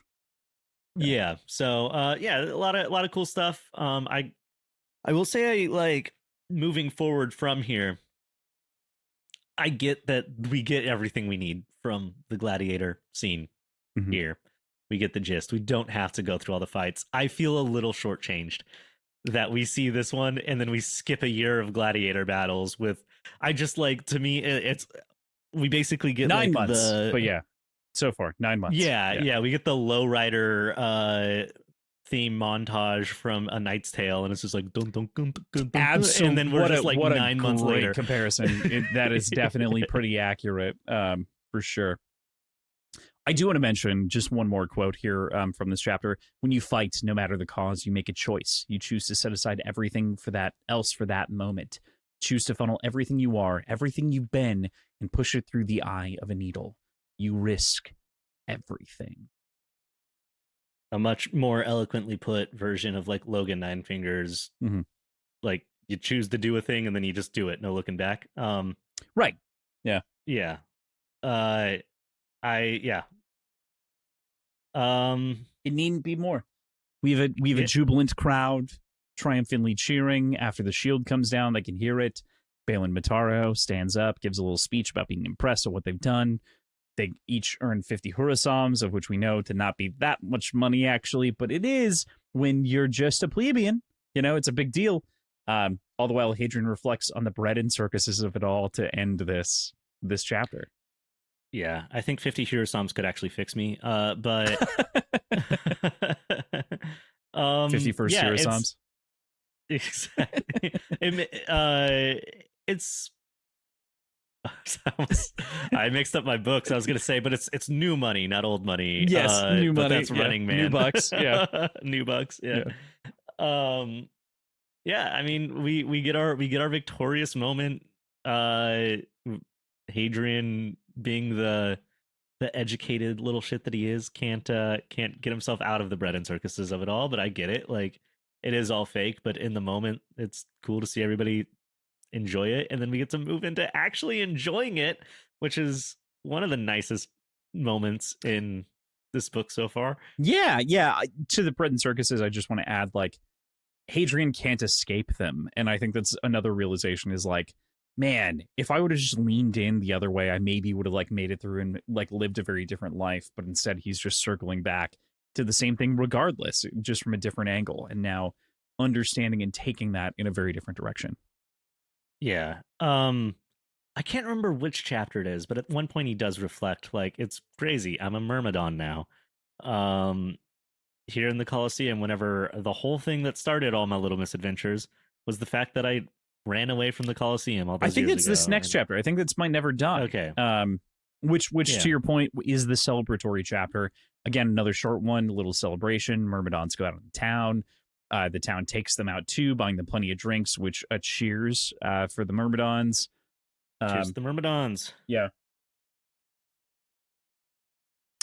Yeah. So a lot of cool stuff. I will say, like, moving forward from here, I get that we get everything we need from the gladiator scene here. We get the gist. We don't have to go through all the fights. I feel a little shortchanged that we see this one and then we skip a year of gladiator battles with, I just like, to me, it's, we basically get 9 like months, but yeah, so far 9 months. Yeah, we get the lowrider theme montage from A Knight's Tale, and it's just like dun, dun, dun, dun, dun, dun, Absolutely. and then we're just like what 9 months later. Comparison. That is definitely pretty accurate, for sure. I do want to mention just one more quote here from this chapter. When you fight, no matter the cause, you make a choice. You choose to set aside everything for that moment. Choose to funnel everything you are, everything you've been, and push it through the eye of a needle. You risk everything. A much more eloquently put version of like Logan Nine Fingers. Mm-hmm. Like you choose to do a thing and then you just do it, no looking back. Right. Yeah. Yeah. Yeah. It needn't be more. We have a jubilant crowd triumphantly cheering after the shield comes down. They can hear it. Balin Mataro stands up, gives a little speech about being impressed at what they've done. They each earn 50 Hurasams, of which we know to not be that much money, actually, but it is when you're just a plebeian. You know, it's a big deal. All the while, Hadrian reflects on the bread and circuses of it all to end this chapter. Yeah, I think 50 Hurasams could actually fix me. But 50 first Hurasams. Exactly. It's I mixed up my books. I was gonna say, but it's new money, not old money. Yes, new money. That's Running Man. New bucks. Yeah, new bucks. Yeah. Yeah. I mean, we get our victorious moment. Hadrian, being the educated little shit that he is, can't get himself out of the bread and circuses of it all. But I get it. Like, it is all fake, but in the moment, it's cool to see everybody enjoy it, and then we get to move into actually enjoying it, which is one of the nicest moments in this book so far. Yeah. To the bread and circuses, I just want to add, like, Hadrian can't escape them, and I think that's another realization is like, man, if I would have just leaned in the other way, I maybe would have like made it through and like lived a very different life. But instead, he's just circling back to the same thing regardless, just from a different angle, and now understanding and taking that in a very different direction. Yeah. I can't remember which chapter it is, but at one point he does reflect, like, it's crazy. I'm a Myrmidon now. Here in the Colosseum, whenever the whole thing that started all my little misadventures was the fact that I ran away from the Colosseum all those years ago. I think it's this next chapter. I think that's my Never Done. Okay. Which to your point is the celebratory chapter. Again, another short one, a little celebration. Myrmidons go out of the town. The town takes them out too, buying them plenty of drinks, which cheers for the Myrmidons. Cheers to the Myrmidons. Yeah.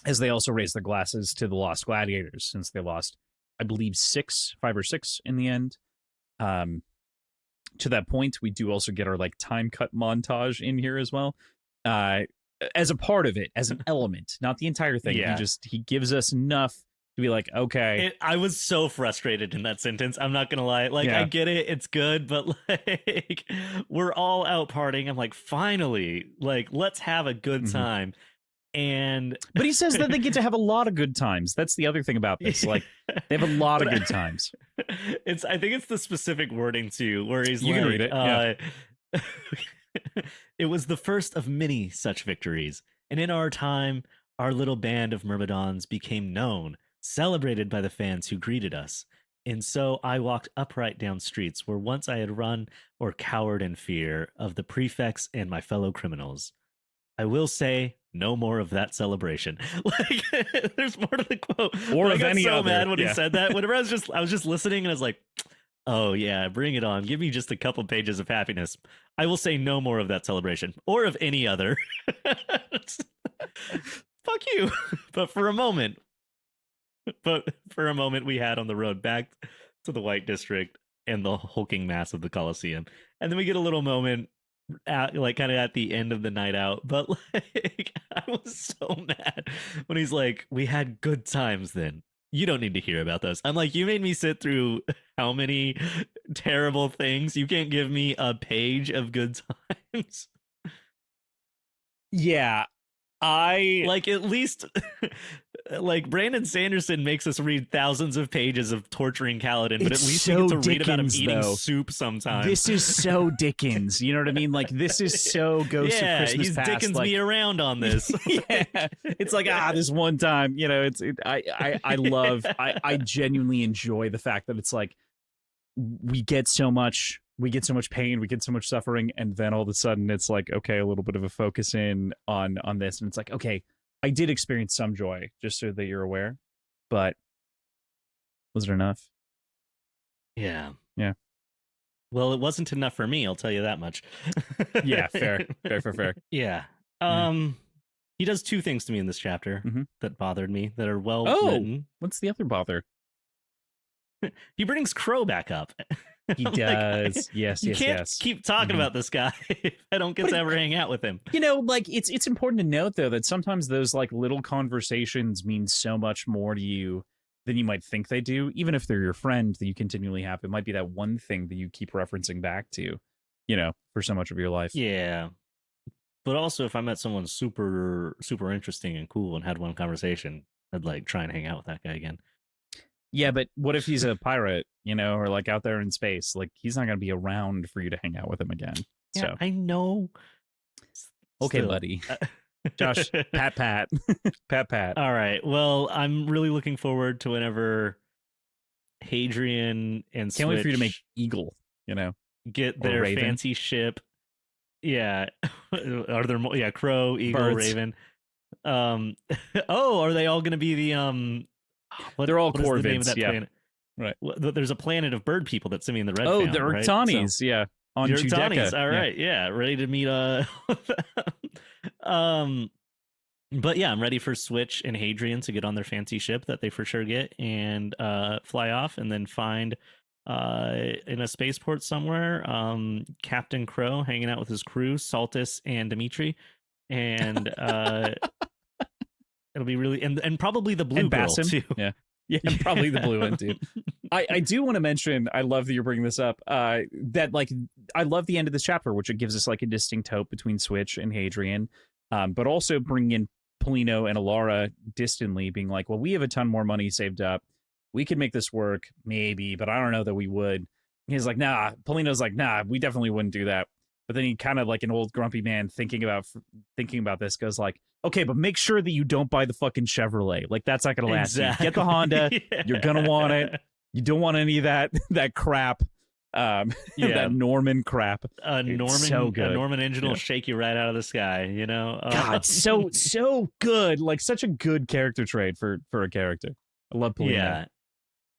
As they also raise their glasses to the lost gladiators, since they lost, I believe, 5 or 6 in the end. To that point, we do also get our like time cut montage in here as well. As a part of it, as an element, not the entire thing. Yeah. He gives us enough to be like, okay. I was so frustrated in that sentence. I'm not gonna lie. Like, yeah. I get it, it's good, but like, we're all out partying. I'm like, finally, like, let's have a good time. But he says that they get to have a lot of good times. That's the other thing about this. Like, they have a lot of good times. I think it's the specific wording too, where he's you like, can read it. Yeah. It was the first of many such victories, and in our time, our little band of Myrmidons became known, celebrated by the fans who greeted us. And so I walked upright down streets where once I had run or cowered in fear of the prefects and my fellow criminals. I will say, no more of that celebration. Like, there's more to the quote. Or I got any so other. mad when he said that. Whenever I was just listening, and I was like, oh yeah, bring it on. Give me just a couple pages of happiness. I will say no more of that celebration or of any other. Fuck you. But for a moment we had on the road back to the White District and the hulking mass of the Colosseum. And then we get a little moment like kind of at the end of the night out, but like, I was so mad when he's like, we had good times then. You don't need to hear about those. I'm like, you made me sit through how many terrible things? You can't give me a page of good times. Yeah. I like, at least like Brandon Sanderson makes us read thousands of pages of torturing Kaladin, but at It's least so we get to read about him Dickens, eating though. soup sometimes. This is so Dickens. You know what I mean? Like, this is so Ghost of Christmas he's Past. Dickens like, me around on this. yeah, it's like this one time. You know, I genuinely enjoy the fact that it's like we get so much pain, we get so much suffering, and then all of a sudden it's like, okay, a little bit of a focus in on this, and it's like, okay, I did experience some joy, just so that you're aware, but was it enough? Yeah. Yeah. Well, it wasn't enough for me, I'll tell you that much. Yeah, fair. Yeah. He does two things to me in this chapter that bothered me, that are well written. What's the other bother? He brings Crow back up. He does. Yes. You can't keep talking about this guy if I don't get to ever hang out with him. You know, like, it's important to note, though, that sometimes those like little conversations mean so much more to you than you might think they do. Even if they're your friend that you continually have, it might be that one thing that you keep referencing back to, you know, for so much of your life. Yeah. But also, if I met someone super, super interesting and cool and had one conversation, I'd like try and hang out with that guy again. Yeah, but what if he's a pirate, you know, or like out there in space? Like, he's not going to be around for you to hang out with him again. Yeah, so I know. Okay, Still. buddy. Josh, pat. All right. Well, I'm really looking forward to whenever Hadrian and Can't wait for you to Switch make Eagle, you know, get or their Raven. fancy ship. Yeah. Are there more? Yeah, Crow, Eagle, Birds. Raven. Are they all going to be the they're all what is the name of Corvids, that yeah. planet? Right. Well, there's a planet of bird people that Simeon the Red Oh, found, the right? Urtanis, yeah. On The Judecca. Urtanis, all right, yeah, ready to meet but yeah, I'm ready for Switch and Hadrian to get on their fancy ship that they for sure get and fly off and then find in a spaceport somewhere Captain Crow hanging out with his crew, Saltus and Dimitri, and it'll be really and probably the blue And girl Basim. too. Yeah, probably the blue one too. I do want to mention, I love that you're bringing this up, that like I love the end of this chapter, which it gives us like a distinct hope between Switch and Hadrian, but also bringing in Polino and Alara distantly, being like, well, we have a ton more money saved up. We could make this work, maybe, but I don't know that we would. And he's like, nah. Polino's like, nah, we definitely wouldn't do that. But then he kind of like an old grumpy man thinking about this goes like, okay, but make sure that you don't buy the fucking Chevrolet. Like, that's not going to last you. Get the Honda. Yeah. You're going to want it. You don't want any of that crap. That Norman crap. A Norman engine will Yeah. shake you right out of the sky, you know? God, so good. Like, such a good character trait for a character. I love Polino.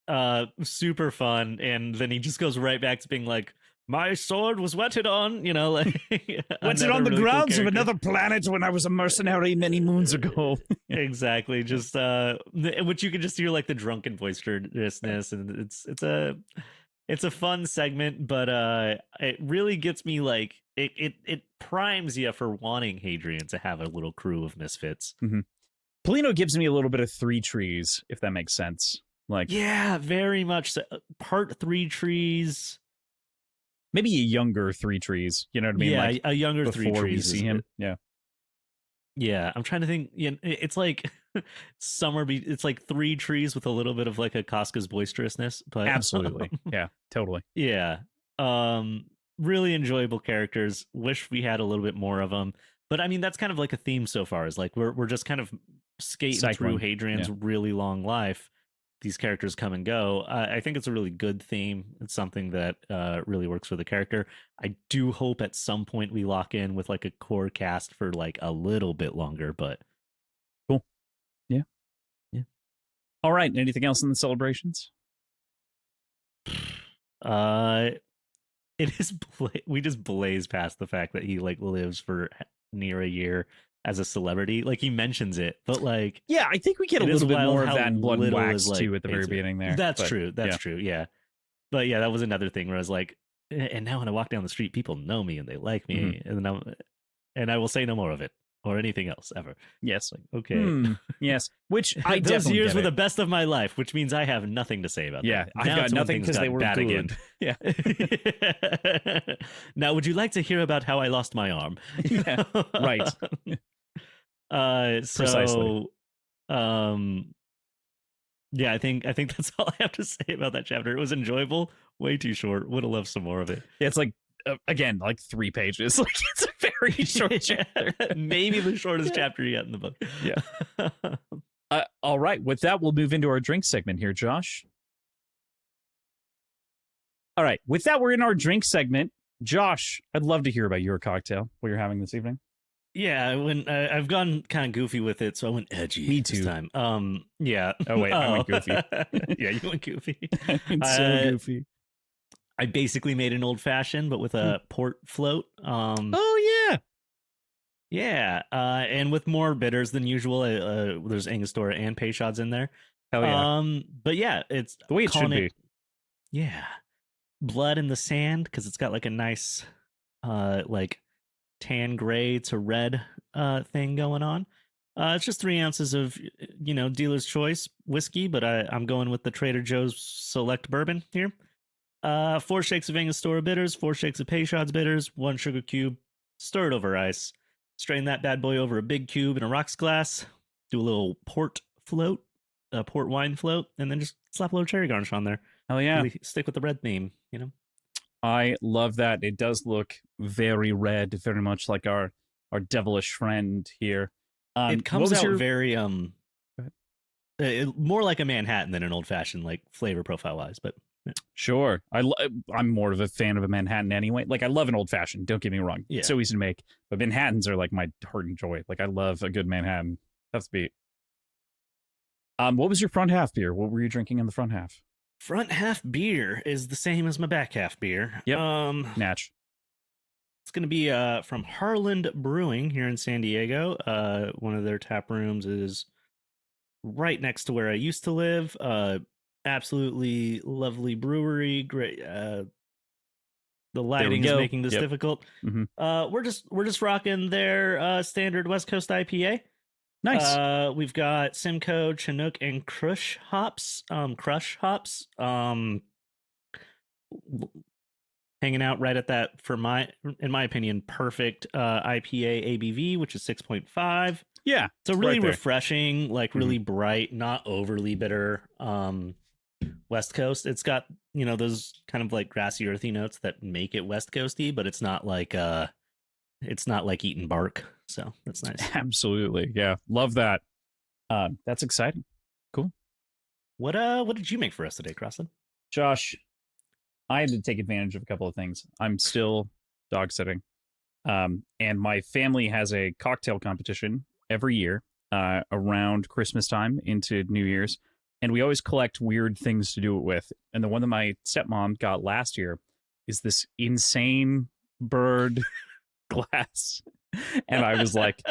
Yeah. Super fun. And then he just goes right back to being like, my sword was whetted on, you know, like Whetted on the really grounds cool of another planet when I was a mercenary many moons ago. Exactly. Just which you can just hear like the drunken boisterousness, and it's a fun segment, but it really gets me like it primes you for wanting Hadrian to have a little crew of misfits. Mm-hmm. Polino gives me a little bit of Three Trees, if that makes sense. Like, yeah, very much so. Part Three Trees. Maybe a younger Three Trees, you know what I mean? Yeah, like a younger Three before Trees. we see him. Yeah. Yeah, I'm trying to think. Yeah, it's like it's like Three Trees with a little bit of like a Casca's boisterousness, but Absolutely. Yeah, totally. Yeah. Really enjoyable characters. Wish we had a little bit more of them. But I mean, that's kind of like a theme so far, is like we're just kind of skating through Hadrian's really long life. These characters come and go. I think it's a really good theme. It's something that really works for the character. I do hope at some point we lock in with like a core cast for like a little bit longer, but cool. Yeah. All right. Anything else in the celebrations? It is we just blaze past the fact that he like lives for near a year as a celebrity. Like, he mentions it, but like, yeah, I think we get a little bit more of that in Blood and Wax like, too at the very beginning there. That's true. Yeah. But yeah, that was another thing where I was like, and now when I walk down the street, people know me and they like me, and I will say no more of it or anything else ever. Yes. Like, okay. Yes. Which I those definitely years get were it. the best of my life, which means I have nothing to say about Yeah, them. I've Now got it's when nothing things because they got were bad good. again. Yeah. Now, would you like to hear about how I lost my arm? Yeah. Right. So Precisely. Yeah, I think that's all I have to say about that chapter. It was enjoyable, way too short. Would have loved some more of it. Yeah, it's like again, like 3 pages. Like it's a very short chapter. Maybe the shortest chapter you got in the book. Yeah. All right. With that, we'll move into our drink segment here, Josh. All right. With that, we're in our drink segment. Josh, I'd love to hear about your cocktail, what you're having this evening. Yeah, when I've gone kind of goofy with it, so I went edgy. Me too. This time. Yeah. Oh wait, I went goofy. Yeah, you went goofy. I'm so goofy. I basically made an old fashioned, but with a port float. Oh yeah. Yeah, and with more bitters than usual. There's Angostura and Peychaud's in there. Hell yeah. But yeah, it's the way it should be. Yeah, blood in the sand, because it's got like a nice, like tan gray to red thing going on. It's just 3 ounces of dealer's choice whiskey, but I'm going with the Trader Joe's Select Bourbon here. 4 shakes of Angostura bitters, 4 shakes of Peychaud's bitters, 1 sugar cube. Stir it over ice. Strain that bad boy over a big cube in a rocks glass. Do a little port float, a port wine float, and then just slap a little cherry garnish on there. Hell yeah! Really stick with the red theme, I love that. It does look very red, very much like our devilish friend here. It comes out very more like a Manhattan than an old fashioned, like flavor profile wise, but. Yeah. Sure. I'm more of a fan of a Manhattan anyway. Like I love an old fashioned, don't get me wrong. Yeah. It's so easy to make. But Manhattans are like my heart and joy. Like I love a good Manhattan. That's the beat. What was your front half beer? What were you drinking in the front half? Front half beer is the same as my back half beer. Yep. Natch. It's gonna be from Harland Brewing here in San Diego. One of their tap rooms is right next to where I used to live. Absolutely lovely brewery. Great. The lighting is making this difficult. Mm-hmm. We're just rocking their standard West Coast IPA. Nice. We've got Simcoe, Chinook, and Crush hops. Hanging out right at that, in my opinion, perfect IPA ABV, which is 6.5. Yeah, so really refreshing, like really bright, not overly bitter. West Coast. It's got those kind of like grassy, earthy notes that make it West Coasty, but it's not like eating bark. So that's nice. Absolutely, yeah, love that. That's exciting. Cool. What did you make for us today, Crosslin? Josh, I had to take advantage of a couple of things. I'm still dog sitting, and my family has a cocktail competition every year around Christmas time into New Year's. And we always collect weird things to do it with. And the one that my stepmom got last year is this insane bird glass. And I was like,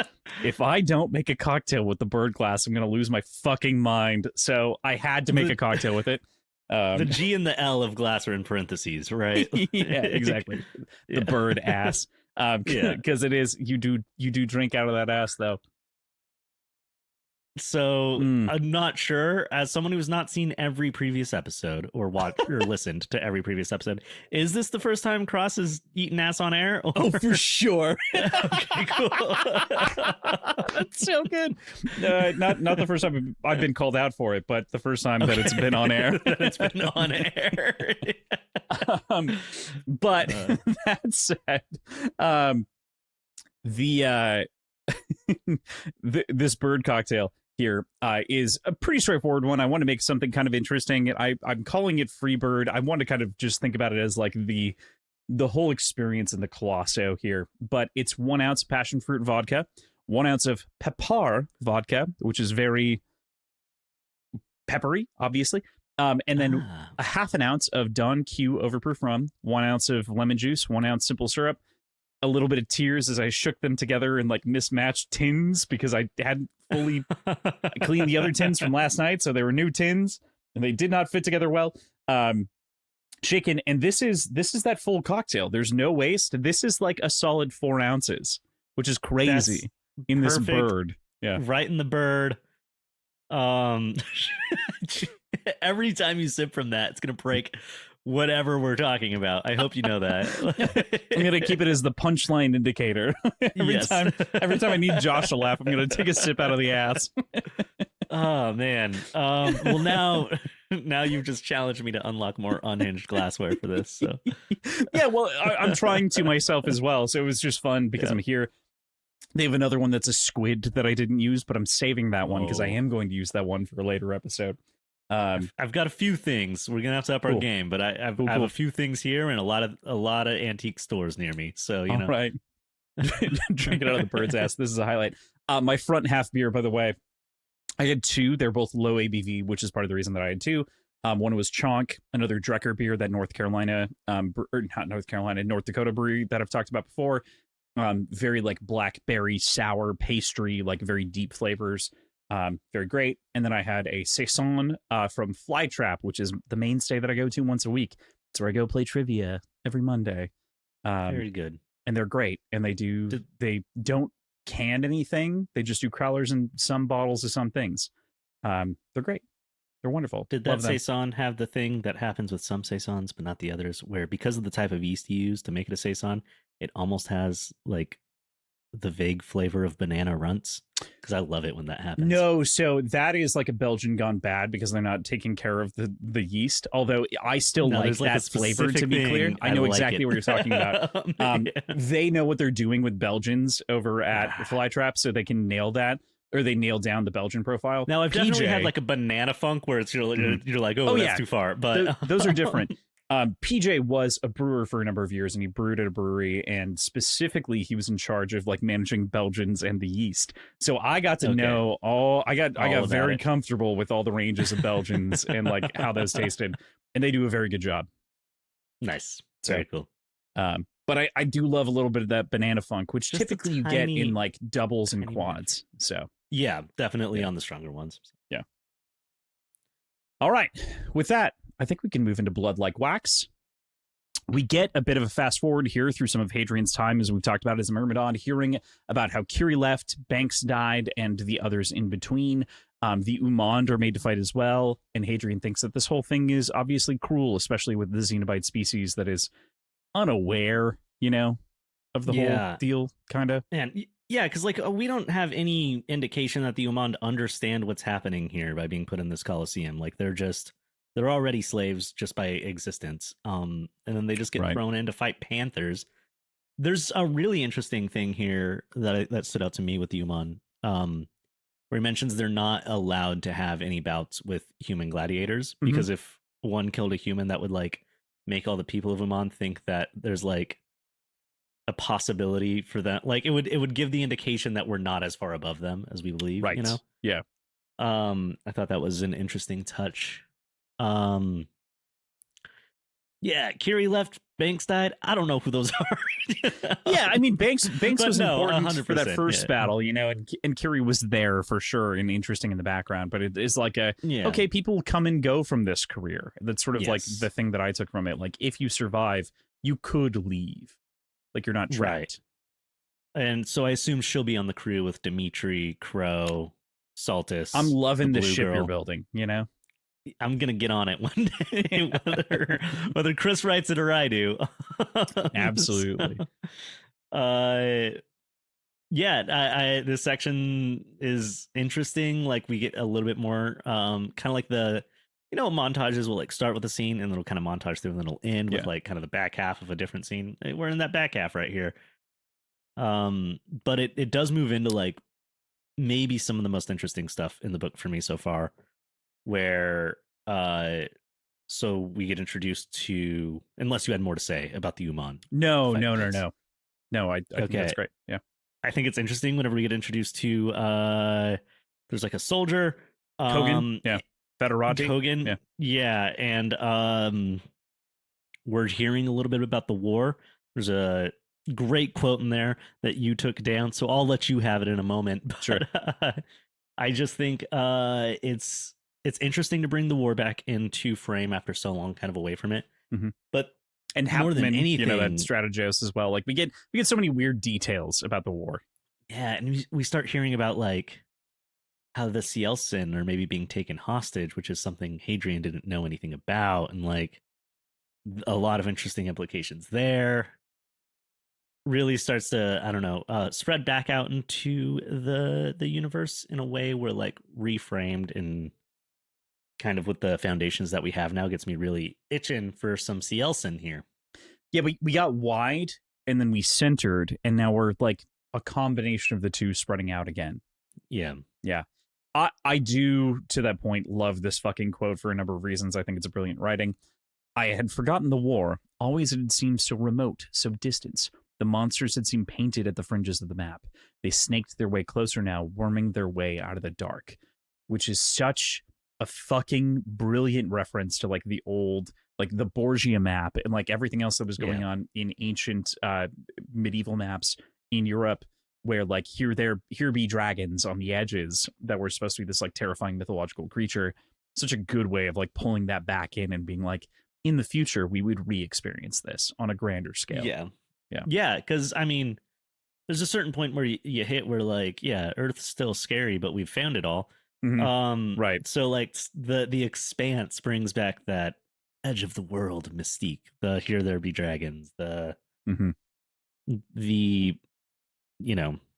if I don't make a cocktail with the bird glass, I'm going to lose my fucking mind. So I had to make a cocktail with it. The G and the L of glass are in parentheses, right? Yeah, exactly. The bird ass. Because it is, you do drink out of that ass, though. So I'm not sure, as someone who's not seen every previous episode or watched or listened to every previous episode, is this the first time Kross has eaten ass on air? Or... Oh, for sure. Okay, cool. That's so good. Not the first time I've been called out for it, but the first time that it's been on air. It's been on air. But that said, this bird cocktail here is a pretty straightforward one. I want to make something kind of interesting. I'm calling it Freebird. I want to kind of just think about it as like the whole experience in the Colloso here. But it's 1 ounce passion fruit vodka, 1 ounce of pepper vodka, which is very peppery, obviously. And then a half an ounce of Don Q overproof rum, 1 ounce of lemon juice, 1 ounce simple syrup, a little bit of tears as I shook them together in like mismatched tins because I hadn't fully cleaned the other tins from last night. So they were new tins and they did not fit together well. Shaken. And this is that full cocktail. There's no waste. This is like a solid 4 ounces, which is crazy. That's in perfect. This bird. Yeah. Right in the bird. Every time you sip from that, it's going to break whatever we're talking about. I hope you know that. I'm going to keep it as the punchline indicator. Every time I need Josh to laugh, I'm going to take a sip out of the ass. Oh man. Well now now you've just challenged me to unlock more unhinged glassware for this. So Yeah, well, I'm trying to myself as well, so it was just fun because yeah. I'm here. They have another one that's a squid that I didn't use, but I'm saving that one because I Whoa. am going to use that one for a later episode. I've got a few things. We're gonna have to up our Cool. game, but Cool, I have a cool. few things here and a lot of antique stores near me. So you All know. right. Drink it out of the bird's ass. This is a highlight. My front half beer, by the way, I had two. They're both low ABV, which is part of the reason that I had two. One was Chonk, another Drecker beer that North Carolina, or not North Carolina, North Dakota brewery that I've talked about before. Very like blackberry sour pastry, like very deep flavors. Very great. And then I had a Saison from Flytrap, which is the mainstay that I go to once a week. It's where I go play trivia every Monday. Very good. And they're great. And they don't can anything. They just do crowlers and some bottles of some things. They're great. They're wonderful. Did that saison have the thing that happens with some saisons, but not the others, where because of the type of yeast you use to make it a saison, it almost has like the vague flavor of banana runts? Because I love it when that happens. No, so that is like a Belgian gone bad because they're not taking care of the yeast. Although I still like that flavor, to be clear. I know exactly what you're talking about. They know what they're doing with Belgians over at Flytrap, so they can nail that. Or they nail down the Belgian profile. Now, I've definitely had like a banana funk where it's you're like, oh, that's too far. But those are different. PJ was a brewer for a number of years, and he brewed at a brewery, and specifically he was in charge of like managing Belgians and the yeast. So I got to know I got very comfortable with all the ranges of Belgians and like how those tasted, and they do a very good job. Nice. Very cool. But I do love a little bit of that banana funk, which just typically you get in like doubles and quads. So yeah, definitely on the stronger ones. Yeah. All right. With that, I think we can move into Blood Like Wax. We get a bit of a fast forward here through some of Hadrian's time, as we've talked about as Myrmidon, hearing about how Curie left, Banks died, and the others in between. The Umand are made to fight as well, and Hadrian thinks that this whole thing is obviously cruel, especially with the Xenobite species that is unaware, of the whole deal, kind of. And yeah, because like we don't have any indication that the Umand understand what's happening here by being put in this Colosseum. Like they're already slaves just by existence. And then they just get thrown in to fight panthers. There's a really interesting thing here that stood out to me with the Umand, where he mentions they're not allowed to have any bouts with human gladiators because if one killed a human, that would like make all the people of Umand think that there's like a possibility for that. Like it would give the indication that we're not as far above them as we believe. Right. Yeah. I thought that was an interesting touch. Yeah, Curie left, Banks died. I don't know who those are. Yeah, I mean Banks was important 100%, for that first battle, and Curie was there for sure and interesting in the background, but it is like okay, people come and go from this career. That's sort of like the thing that I took from it. Like if you survive, you could leave. Like you're not trapped. Right. And so I assume she'll be on the crew with Dimitri, Crow, Saltus. I'm loving the ship you're building, I'm gonna get on it one day, whether Chris writes it or I do. Absolutely. Yeah, this section is interesting. Like we get a little bit more, kind of like the, montages will like start with a scene and then it'll kind of montage through and then it'll end with like kind of the back half of a different scene. We're in that back half right here. But it does move into like maybe some of the most interesting stuff in the book for me so far, where so we get introduced to, unless you had more to say about the Umand. No, I think that's great. Yeah, I think it's interesting whenever we get introduced to there's like a soldier, Kogan, Federati, Kogan, and we're hearing a little bit about the war. There's a great quote in there that you took down, so I'll let you have it in a moment. But, sure. I just think it's interesting to bring the war back into frame after so long, kind of away from it. But and more than anything, that strategos as well. Like we get so many weird details about the war. Yeah, and we start hearing about like how the Cielcin are maybe being taken hostage, which is something Hadrian didn't know anything about, and like a lot of interesting implications there. really starts to, I don't know, spread back out into the universe in a way where like reframed and kind of with the foundations that we have now gets me really itching for some Cielcin here. Yeah, we got wide and then we centered, and now we're like a combination of the two spreading out again. Yeah. Yeah. I do, to that point, love this fucking quote for a number of reasons. I think it's a brilliant writing. I had forgotten the war. Always it had seemed so remote, so distant. The monsters had seemed painted at the fringes of the map. They snaked their way closer now, worming their way out of the dark, which is such a fucking brilliant reference to like the old, like the Borgia map and like everything else that was going on in ancient medieval maps in Europe, where like here be dragons on the edges that were supposed to be this like terrifying mythological creature. Such a good way of like pulling that back in and being like, in the future we would re-experience this on a grander scale. Yeah, because I mean, there's a certain point where you hit where like, yeah, Earth's still scary, but we've found it all. Right. So like the expanse brings back that edge of the world mystique, the here there be dragons, the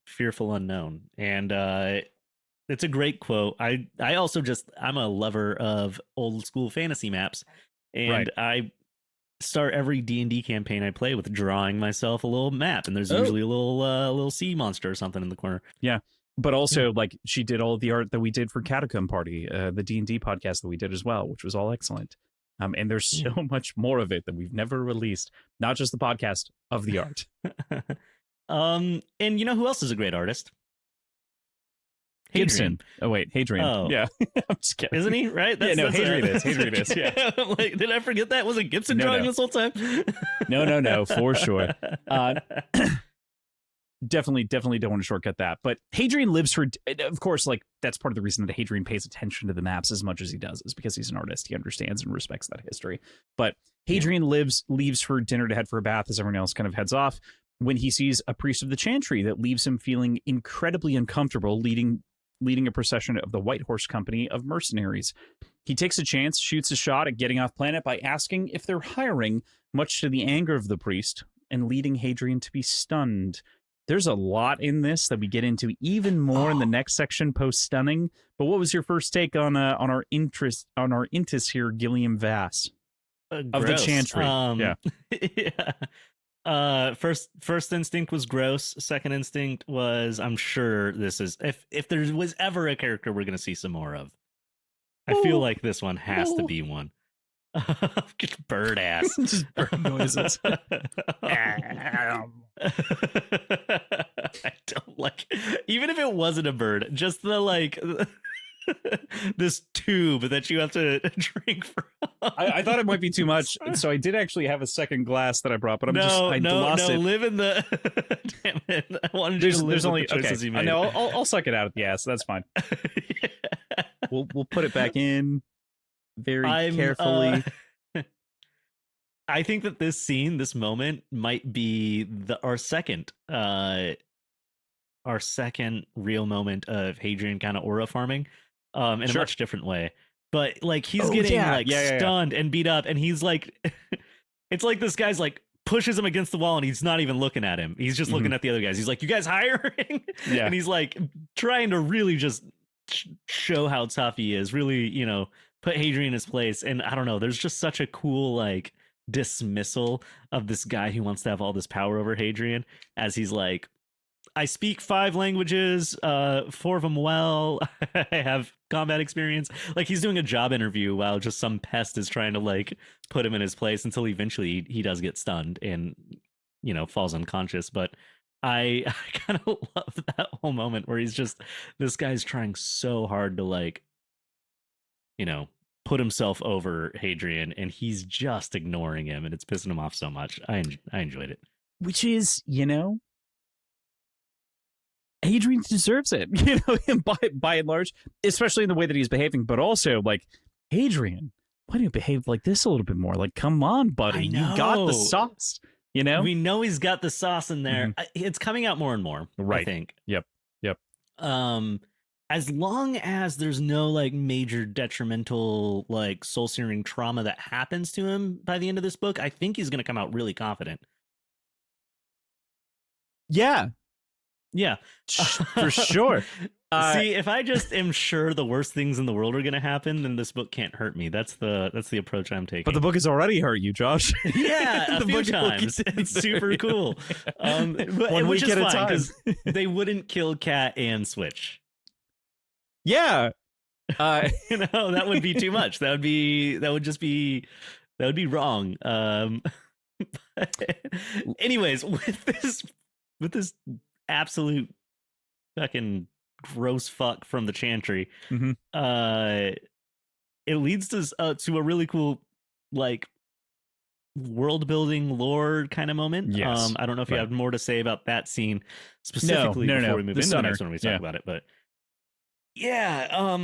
fearful unknown. And it's a great quote. I also I'm a lover of old school fantasy maps, and I start every D&D campaign I play with drawing myself a little map, and there's usually a little sea monster or something in the corner. Yeah. But also, like, she did all of the art that we did for Catacomb Party, the D&D podcast that we did as well, which was all excellent. And there's so much more of it that we've never released, not just the podcast, of the art. And you know who else is a great artist? Gibson. Oh, wait, Hadrian. Oh. Yeah. I'm just kidding. Isn't he? Right? Hadrian is. Yeah. Like, did I forget that? Was it Gibson drawing this whole time? No, for sure. Definitely don't want to shortcut that. But Hadrian lives for, of course, like that's part of the reason that Hadrian pays attention to the maps as much as he does, is because he's an artist. He understands and respects that history. But Hadrian leaves for dinner to head for a bath as everyone else kind of heads off, when he sees a priest of the Chantry that leaves him feeling incredibly uncomfortable leading a procession of the White Horse Company of mercenaries. He takes a chance, shoots a shot at getting off planet by asking if they're hiring, much to the anger of the priest, and leading Hadrian to be stunned. There's a lot in this that we get into even more in the next section post stunning. But what was your first take on our intis here, Gilliam Vass of the Chantry? Yeah. First instinct was gross. Second instinct was, I'm sure this is, if there was ever a character we're gonna see some more of, I feel like this one has to be one. Just bird ass. Just bird noises. I don't like, even if it wasn't a bird, just the like this tube that you have to drink from. I thought it might be too much, so I did actually have a second glass that I brought, but I lost it. Live in the damn it. I wanted you to live with the choices you made. No, I'll suck it out at the ass. That's fine. Yeah. We'll put it back in very carefully. I think that this moment might be our second real moment of Hadrian kind of aura farming, in a much different way. But like he's getting stunned and beat up, and he's like, it's like this guy's like pushes him against the wall, and he's not even looking at him. He's just looking at the other guys. He's like, "You guys hiring?" And he's like trying to really just show how tough he is. Really, put Hadrian in his place. And I don't know. There's just such a cool like dismissal of this guy who wants to have all this power over Hadrian, as he's like, I speak 5 languages, 4 of them well. I have combat experience. Like he's doing a job interview while just some pest is trying to like put him in his place, until eventually he does get stunned and falls unconscious. But I kind of love that whole moment where he's just, this guy's trying so hard to like put himself over Hadrian, and he's just ignoring him, and it's pissing him off so much. I enjoyed it. Which is, Hadrian deserves it, by and large, especially in the way that he's behaving, but also like, Hadrian, why don't you behave like this a little bit more? Like, come on, buddy, you got the sauce, We know he's got the sauce in there. It's coming out more and more, right? I think. Yep. As long as there's no like major detrimental like soul-searing trauma that happens to him by the end of this book, I think he's going to come out really confident. Yeah, Yeah. for sure. See, if I just am sure the worst things in the world are going to happen, then this book can't hurt me. That's the approach I'm taking. But the book has already hurt you, Josh. Yeah, a few times. It's super cool. One week at a time. Because they wouldn't kill Cat and Switch. Yeah. That would be too much. That would be wrong. Anyways, with this absolute fucking gross fuck from the Chantry, mm-hmm. It leads us to a really cool like world building lore kind of moment. Yes. I don't know if you have more to say about that scene specifically before we move into the next one we talk about it, but yeah.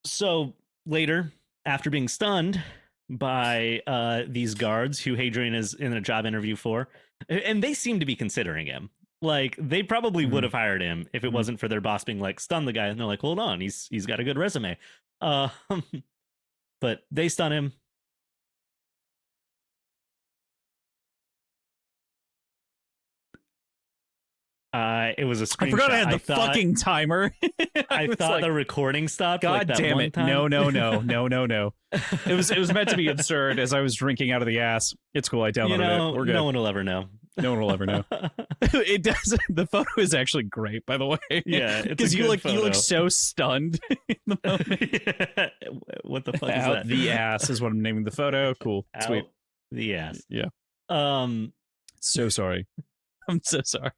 So later, after being stunned by these guards who Hadrian is in a job interview for, and they seem to be considering him. Like, they probably would have hired him if it wasn't for their boss being like, stun the guy, and they're like, hold on, he's got a good resume. But they stun him. It was a screenshot. I forgot I had the fucking timer. I thought like, the recording stopped. God like damn it! No. It was meant to be absurd as I was drinking out of the ass. It's cool. I downloaded it. We're good. No one will ever know. No one will ever know. It does. The photo is actually great, by the way. Yeah, because you look so stunned in the moment. Yeah. What the fuck is Out that? The ass is what I'm naming the photo. Cool. Out Sweet. The ass. Yeah. So sorry. I'm so sorry.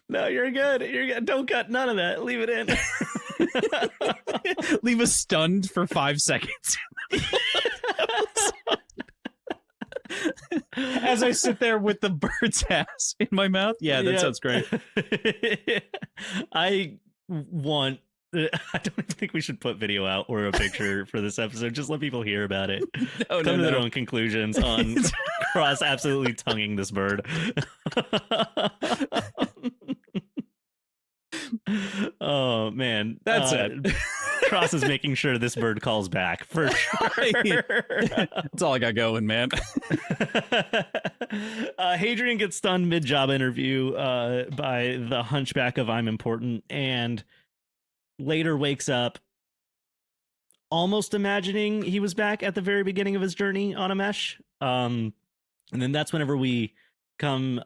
No, you're good. You're good. Don't cut none of that. Leave it in. Leave us stunned for 5 seconds. As I sit there with the bird's ass in my mouth. Yeah, that sounds great. I don't even think we should put video out or a picture for this episode. Just let people hear about it. Come to their own conclusions on Kross absolutely tonguing this bird. Oh man, that's it. Kross is making sure this bird calls back for sure. That's all I got going, man. Hadrian gets stunned mid-job interview by the hunchback of I'm Important, and later wakes up almost imagining he was back at the very beginning of his journey on a mesh. And then that's whenever we come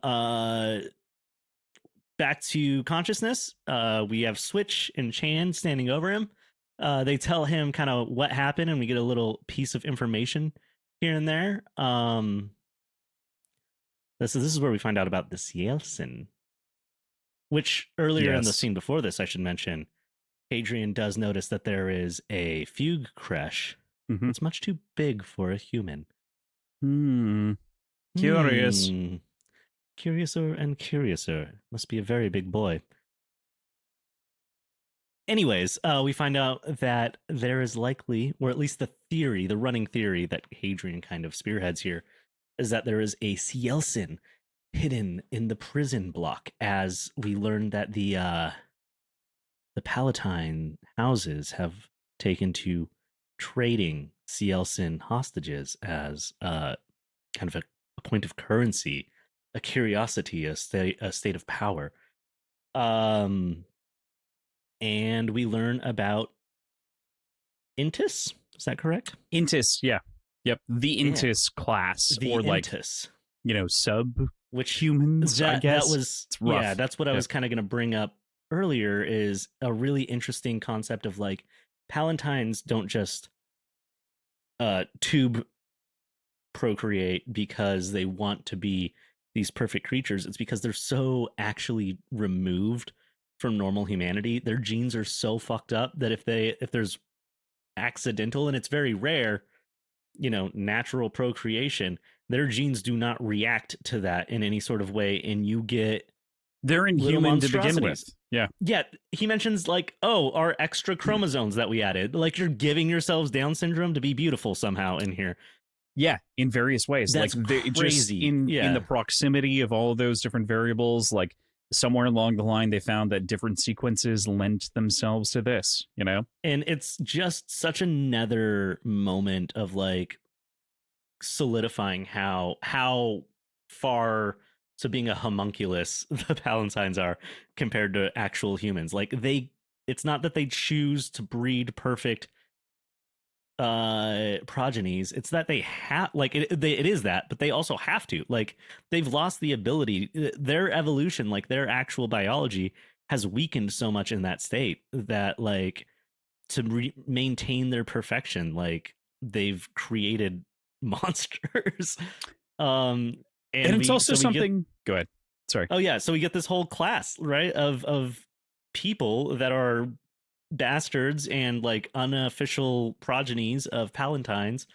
back to consciousness. We have Switch and Chan standing over him. They tell him kind of what happened, and we get a little piece of information here and there. This is where we find out about the Cielcin, which earlier in the scene before this, I should mention, Hadrian does notice that there is a fugue creche. Mm-hmm. It's much too big for a human. Curious. Curiouser and curiouser. Must be a very big boy. Anyways, we find out that there is likely, or at least the running theory that Hadrian kind of spearheads here, is that there is a Cielcin hidden in the prison block, as we learned that the Palatine houses have taken to trading Cielcin hostages as kind of a point of currency, a curiosity, a state of power. And we learn about Intis. Is that correct? Intis, yeah. Yep. The Intis class. The or Intis. Like, sub-humans, I guess. That's what I was kind of going to bring up earlier, is a really interesting concept of like Palatines don't just tube procreate because they want to be these perfect creatures. It's because they're so actually removed from normal humanity. Their genes are so fucked up that if there's accidental, and it's very rare, natural procreation, their genes do not react to that in any sort of way, and you get they're inhuman to begin with. Yeah. He mentions like, our extra chromosomes that we added, like you're giving yourselves Down syndrome to be beautiful somehow in here. Yeah, in various ways. That's like crazy. In the proximity of all of those different variables, like somewhere along the line, they found that different sequences lent themselves to this, And it's just such another moment of like solidifying how far So being a homunculus, the Palatines are compared to actual humans. Like it's not that they choose to breed perfect progenies, it's that they have like it is that, but they also have to, like, they've lost the ability, their evolution, like their actual biology has weakened so much in that state that, like, to maintain their perfection, like, they've created monsters. um And and it's we also so we get something. Go ahead. Sorry. oh yeah, so we get this whole class, right, of people that are bastards and like unofficial progenies of Palatines,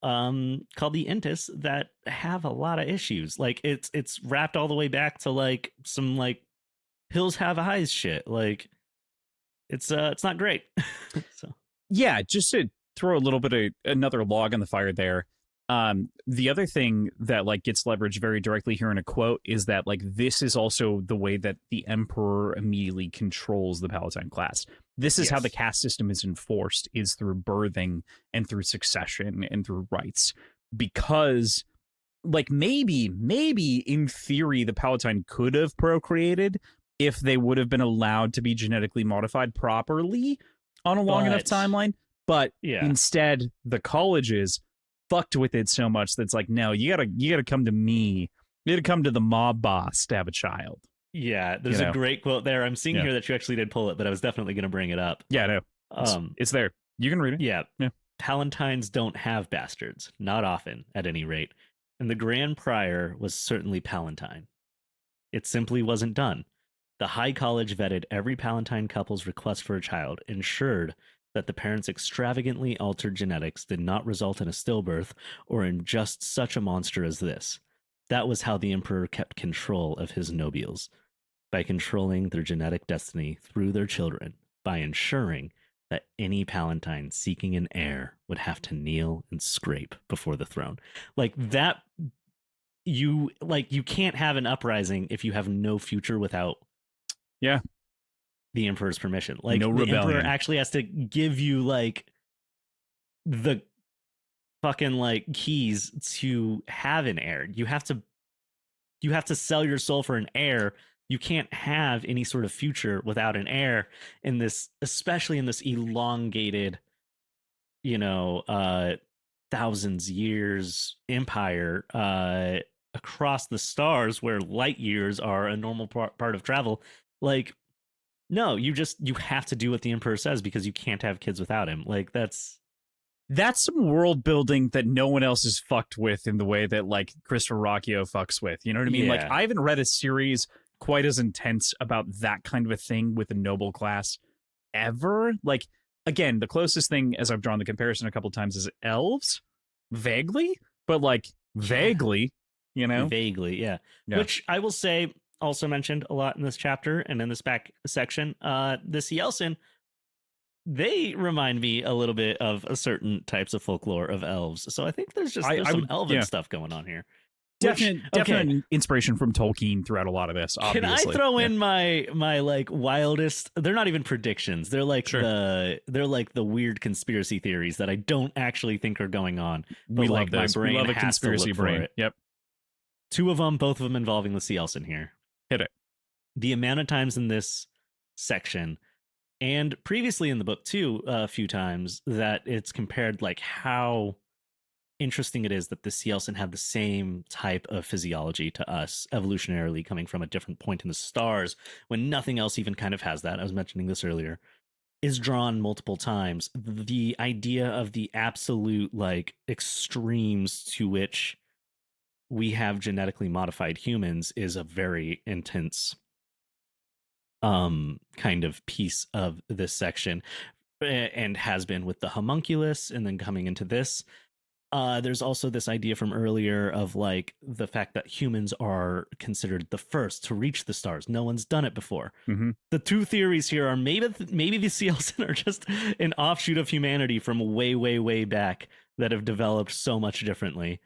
called the Intis, that have a lot of issues. Like it's wrapped all the way back to like some like hills have eyes shit. Like it's not great. So Yeah, just to throw a little bit of another log on the fire there. The other thing that like gets leveraged very directly here in a quote is that like this is also the way that the emperor immediately controls the Palatine class. This is how the yes. caste system is enforced, is through birthing and through succession and through rights. Because like maybe in theory the Palatine could have procreated if they would have been allowed to be genetically modified properly on a long enough But timeline. But yeah, instead, the colleges fucked with it so much that's like, no, you gotta come to me. You gotta come to the mob boss to have a child. yeah, there's You a know? great quote there. I'm seeing Yeah. here that you actually did pull it, but I was definitely going to bring it up. Yeah, no. It's there. You can read it. Yeah. Yeah. Palatines don't have bastards, not often, at any rate. And the Grand Prior was certainly Palatine. It simply wasn't done. The High College vetted every Palatine couple's request for a child, ensured that the parents' extravagantly altered genetics did not result in a stillbirth or in just such a monster as this. That was how the Emperor kept control of his nobles, by controlling their genetic destiny through their children, by ensuring that any Palatine seeking an heir would have to kneel and scrape before the throne. Like that, you can't have an uprising if you have no future without Yeah. the emperor's permission. Like No the rebellion. emperor actually has to give you like the fucking like keys to have an heir. You have to sell your soul for an heir. You can't have any sort of future without an heir in this, especially in this elongated, thousands years empire, across the stars where light years are a normal part of travel. Like, no, you have to do what the emperor says because you can't have kids without him. Like that's some world building that no one else is fucked with in the way that like Christopher Rocchio fucks with. You know what I mean? Yeah. Like I haven't read a series quite as intense about that kind of a thing with the noble class ever. Like again, the closest thing as I've drawn the comparison a couple times is elves, vaguely, but like vaguely, vaguely, yeah. Which I will say also mentioned a lot in this chapter and in this back section. The Cielcin, they remind me a little bit of a certain types of folklore of elves. So I think there's some elven stuff going on here. Definite inspiration from Tolkien throughout a lot of this. Obviously. Can I throw in my like wildest? They're not even predictions. They're like the weird conspiracy theories that I don't actually think are going on. But we like love this. My brain we love a has conspiracy to look for brain. it. Yep. Two of them, both of them involving the Cielcin here. Hit it. The amount of times in this section, and previously in the book too, a few times, that it's compared like how interesting it is that the Cielcin have the same type of physiology to us, evolutionarily coming from a different point in the stars, when nothing else even kind of has that. I was mentioning this earlier, is drawn multiple times. The idea of the absolute like extremes to which we have genetically modified humans is a very intense kind of piece of this section, and has been with the homunculus, and then coming into this. There's also this idea from earlier of like the fact that humans are considered the first to reach the stars. No one's done it before. Mm-hmm. The two theories here are maybe the Cielcin are just an offshoot of humanity from way, way, way back that have developed so much differently.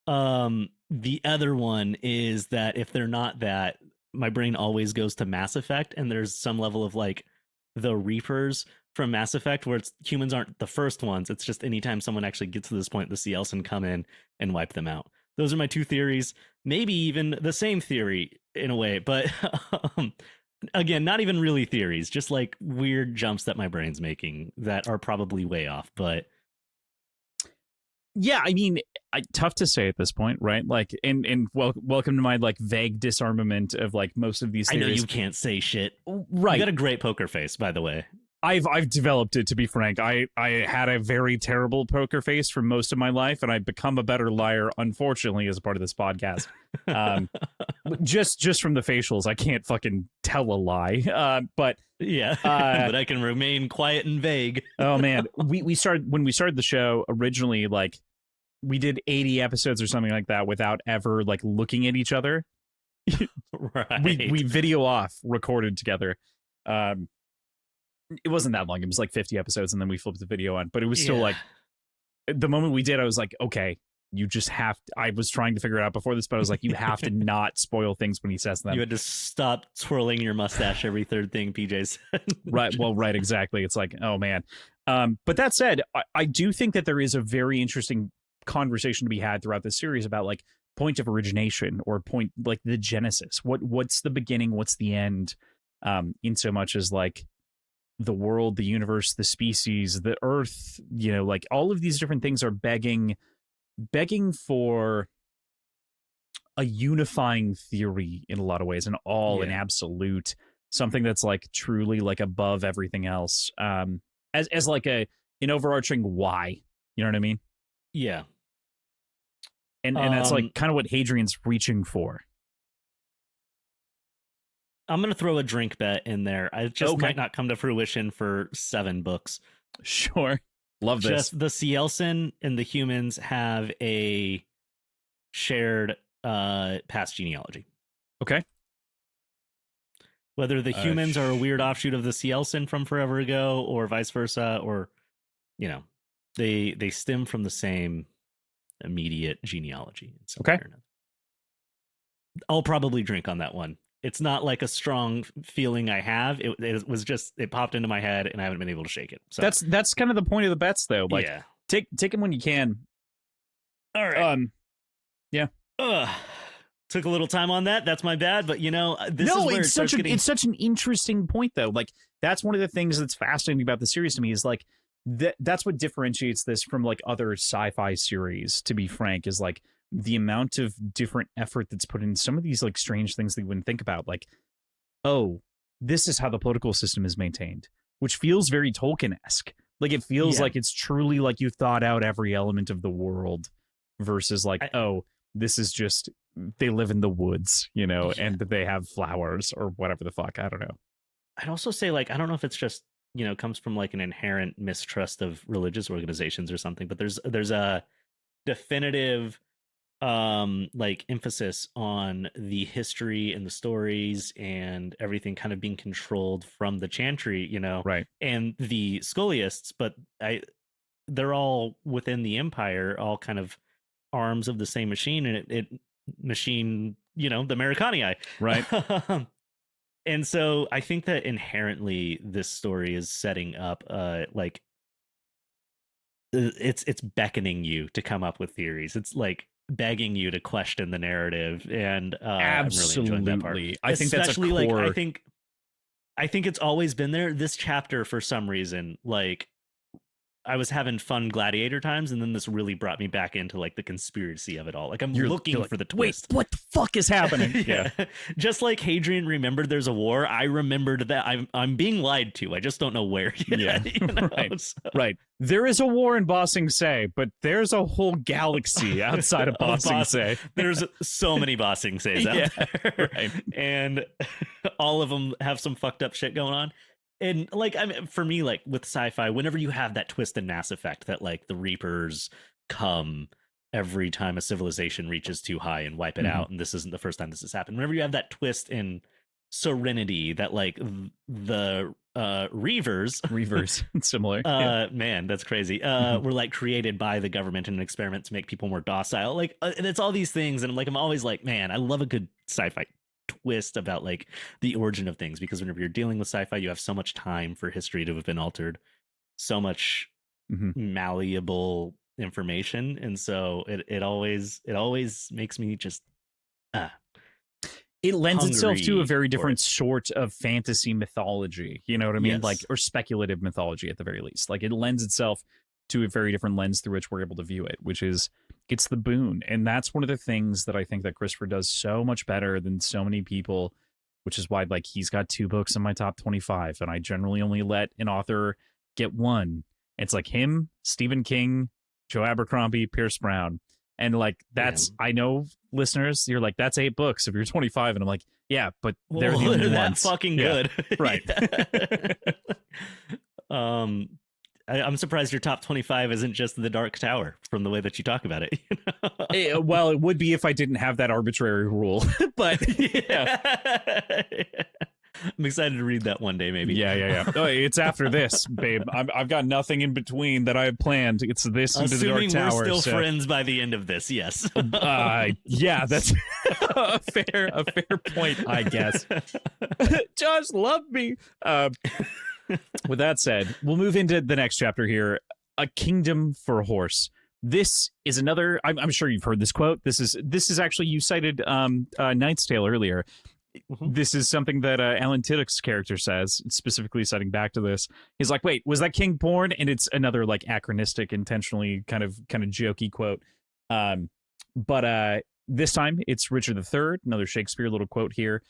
The other one is that if they're not that, my brain always goes to Mass Effect, and there's some level of like the Reapers from Mass Effect where humans aren't the first ones. It's just anytime someone actually gets to this point, the Cielcin come in and wipe them out. those are my two theories. Maybe even the same theory in a way, but again, not even really theories, just like weird jumps that my brain's making that are probably way off. But yeah, I mean, tough to say at this point, right? Like, welcome to my like vague disarmament of like most of these theories. I know you can't say shit. Right. You got a great poker face, by the way. I've developed it, to be frank. I had a very terrible poker face for most of my life, and I've become a better liar, unfortunately, as a part of this podcast. Just from the facials, I can't fucking tell a lie. But yeah, but I can remain quiet and vague. Oh man, we started when we started the show originally. Like, we did 80 episodes or something like that without ever like looking at each other. Right. We video off recorded together. It wasn't that long. It was like 50 episodes, and then we flipped the video on. But it was still like, the moment we did, I was like, okay, you just have to, I was trying to figure it out before this, but I was like, you have to not spoil things when he says them. You had to stop twirling your mustache every third thing PJ said. Right. Well, right. Exactly. It's like, oh man. But that said, I do think that there is a very interesting conversation to be had throughout this series about like point of origination, or point, like the genesis. What's the beginning? What's the end? In so much as like the world, the universe, the species, the earth, you know, like all of these different things are begging for a unifying theory in a lot of ways, and all an absolute, something that's like truly like above everything else, as like an overarching why, you know what I mean? Yeah. And that's like kind of what Hadrian's reaching for. I'm going to throw a drink bet in there. I just might not come to fruition for 7 books. Sure. Love this. Just the Cielcin and the humans have a shared past genealogy. Okay. Whether the humans are a weird offshoot of the Cielcin from forever ago, or vice versa, or, you know, they stem from the same immediate genealogy. Okay. I'll probably drink on that one. It's not like a strong feeling I have. It was just, it popped into my head and I haven't been able to shake it. So that's kind of the point of the bets, though. Like, take them when you can. All right. Yeah. Took a little time on that. That's my bad. But you know, it's such an interesting point, though. Like, that's one of the things that's fascinating about the series to me, is like that's what differentiates this from like other sci-fi series, to be frank, is like the amount of different effort that's put in some of these like strange things that you wouldn't think about. Like, oh, this is how the political system is maintained, which feels very Tolkien-esque. Like, it feels like it's truly like you thought out every element of the world, versus like, oh, this is just, they live in the woods, you know, and they have flowers or whatever the fuck. I don't know. I'd also say, like, I don't know if it's just, you know, comes from like an inherent mistrust of religious organizations or something, but there's a definitive like emphasis on the history and the stories and everything kind of being controlled from the chantry, you know, right? And the scholiasts, but they're all within the empire, all kind of arms of the same machine, and it machine, you know, the Americanii, right? And so I think that inherently this story is setting up like it's beckoning you to come up with theories. It's like begging you to question the narrative, and absolutely, I'm really enjoying that part. I think that's a core... like I think it's always been there. This chapter, for some reason, like, I was having fun gladiator times, and then this really brought me back into like the conspiracy of it all. Like, you're looking for the twist. Wait, what the fuck is happening? Yeah. Just like Hadrian remembered there's a war, I remembered that I'm being lied to. I just don't know where yet. Yeah. You know? Right. So... Right. There is a war in Ba Sing Se, but there's a whole galaxy outside of Ba Sing Se. There's so many Ba Sing Ses out there. Right. And all of them have some fucked up shit going on. And like, I mean, for me, like with sci-fi, whenever you have that twist in Mass Effect that like the Reapers come every time a civilization reaches too high and wipe it out, and this isn't the first time this has happened. Whenever you have that twist in Serenity that like the Reavers, similar, man, that's crazy. Were like created by the government in an experiment to make people more docile. Like, and it's all these things, and I'm always like, man, I love a good sci-fi twist about like the origin of things, because whenever you're dealing with sci-fi, you have so much time for history to have been altered, so much malleable information, and so it always makes me just it lends itself to a hungry very for different it. sort of fantasy mythology. You know what I mean? Like, Yes. or speculative mythology at the very least. Like, it lends itself to a very different lens through which we're able to view it, which is it's the boon. And that's one of the things that I think that Christopher does so much better than so many people, which is why, like, he's got 2 books in my top 25, and I generally only let an author get one. It's like him, Stephen King, Joe Abercrombie, Pierce Brown. And like, that's, I know listeners, you're like, that's 8 books if you're 25. And I'm like, yeah, but they're the only that ones. fucking Yeah, good. right. I'm surprised your top 25 isn't just The Dark Tower from the way that you talk about it. Well, it would be if I didn't have that arbitrary rule, but yeah. I'm excited to read that one day, maybe. Yeah. Oh, it's after this, babe. I've got nothing in between that I have planned. It's this into the Dark Tower. Assuming we're still friends by the end of this, yes. Yeah, that's a fair point, I guess. Just love me. With that said, we'll move into the next chapter here. A Kingdom for a Horse. This is another. I'm sure you've heard this quote. This is actually, you cited Knight's Tale earlier. Mm-hmm. This is something that Alan Tiddick's character says, specifically citing back to this. He's like, wait, was that king born? And it's another like anachronistic, intentionally kind of jokey quote. But this time it's Richard III, another Shakespeare little quote here,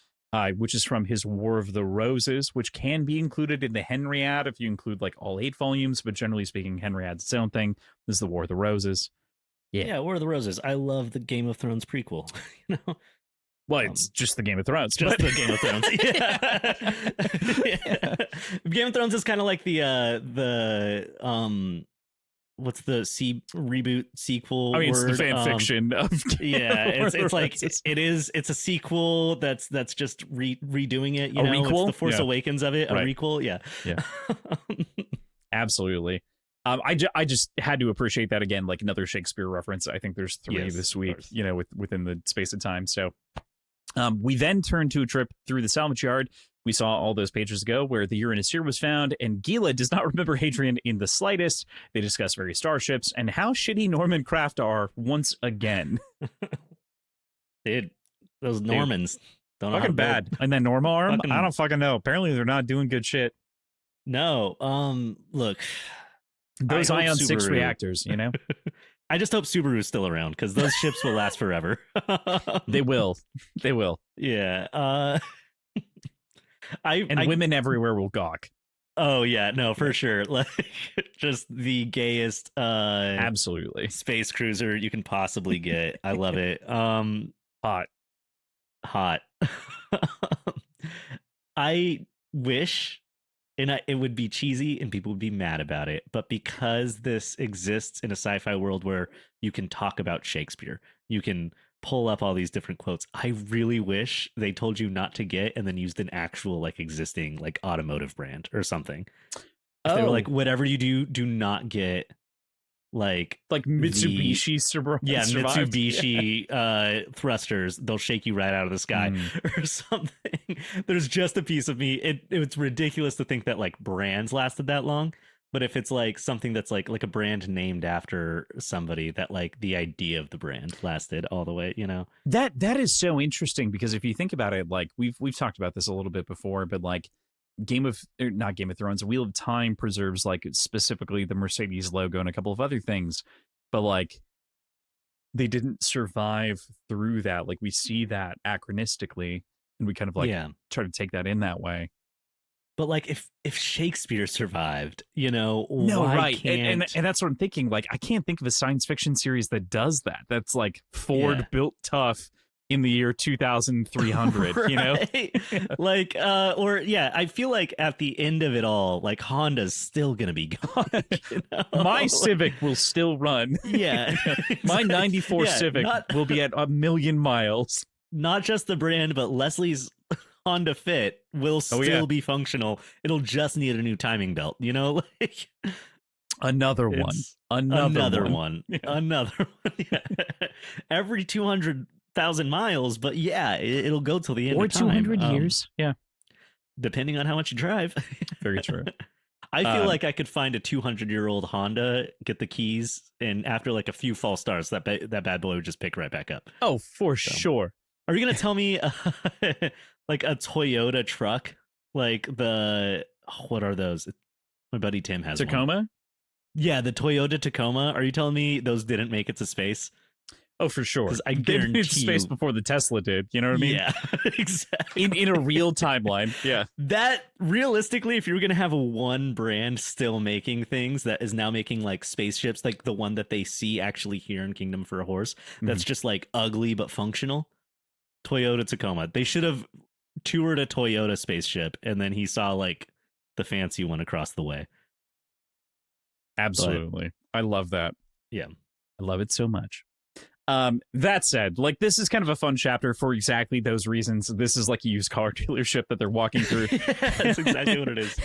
which is from his War of the Roses, which can be included in the Henriade if you include like all 8 volumes. But generally speaking, Henriade's its own thing. This is the War of the Roses. Yeah, War of the Roses. I love the Game of Thrones prequel. You know. Well, it's just the Game of Thrones. Just the Game of Thrones. Yeah. Game of Thrones is kind of like the what's the reboot sequel? I mean, word? It's the fan fiction of it's like it's a sequel that's just redoing it. You know, requel? It's the Force Awakens of it. Right. A requel, yeah. Absolutely. I just had to appreciate that again, like another Shakespeare reference. I think there's 3 this week, you know, within the space of time. So we then turned to a trip through the salvage yard. We saw all those pages ago where the Uranus was found, and Gila does not remember Hadrian in the slightest. They discuss various starships and how shitty Norman craft are once again. Dude, those Normans don't know fucking bad. And then Norma arm, I don't fucking know. Apparently they're not doing good shit. No, look, those Ion 6 reactors, you know. I just hope Subaru's still around because those ships will last forever. They will. Yeah. Women everywhere will gawk. Oh yeah, no, for sure. Like just the gayest absolutely space cruiser you can possibly get. I love it. Hot. I wish, and it would be cheesy and people would be mad about it, but because this exists in a sci-fi world where you can talk about Shakespeare, you can pull up all these different quotes. I really wish they told you not to get and then used an actual like existing like automotive brand or something. They were like, whatever you do not get like Mitsubishi Mitsubishi thrusters. They'll shake you right out of the sky or something. There's just a piece of me. It's ridiculous to think that like brands lasted that long, but if it's like something that's like a brand named after somebody, that like the idea of the brand lasted all the way, you know. That is so interesting because if you think about it, like we've talked about this a little bit before, but like not Game of Thrones, Wheel of Time preserves like specifically the Mercedes logo and a couple of other things, but like they didn't survive through that. Like we see that anachronistically and we kind of like try to take that in that way. But like if Shakespeare survived, you know, no, why right. Can't... And that's what I'm thinking. Like I can't think of a science fiction series that does that. That's like Ford built tough in the year 2300, right. You know? Like, I feel like at the end of it all, like Honda's still going to be gone. You know? My Civic will still run. Yeah. My 94 Civic will be at 1,000,000 miles. Not just the brand, but Leslie's Honda Fit will still be functional. It'll just need a new timing belt, you know? Like Another one. Yeah. Every 200,000 miles, but it'll go till the end or of time. 200 years. Yeah. Depending on how much you drive. Very true. I feel like I could find a 200-year-old Honda, get the keys, and after like a few false starts, that bad boy would just pick right back up. Oh, for sure. Are you gonna tell me like a Toyota truck, like what are those? My buddy Tim has Tacoma? one. Yeah, the Toyota Tacoma. Are you telling me those didn't make it to space? Oh, for sure. Because I they guarantee made space before the Tesla did. You know what I mean? Yeah, exactly. In a real timeline. Yeah. That realistically, if you were gonna have one brand still making things that is now making like spaceships, like the one that they see actually here in Kingdom for a Horse, that's just like ugly but functional. Toyota Tacoma. They should have toured a Toyota spaceship, and then he saw like the fancy one across the way. Absolutely. I love that. Yeah. I love it so much. That said, like, this is kind of a fun chapter for exactly those reasons. This is like a used car dealership that they're walking through. That's exactly what it is.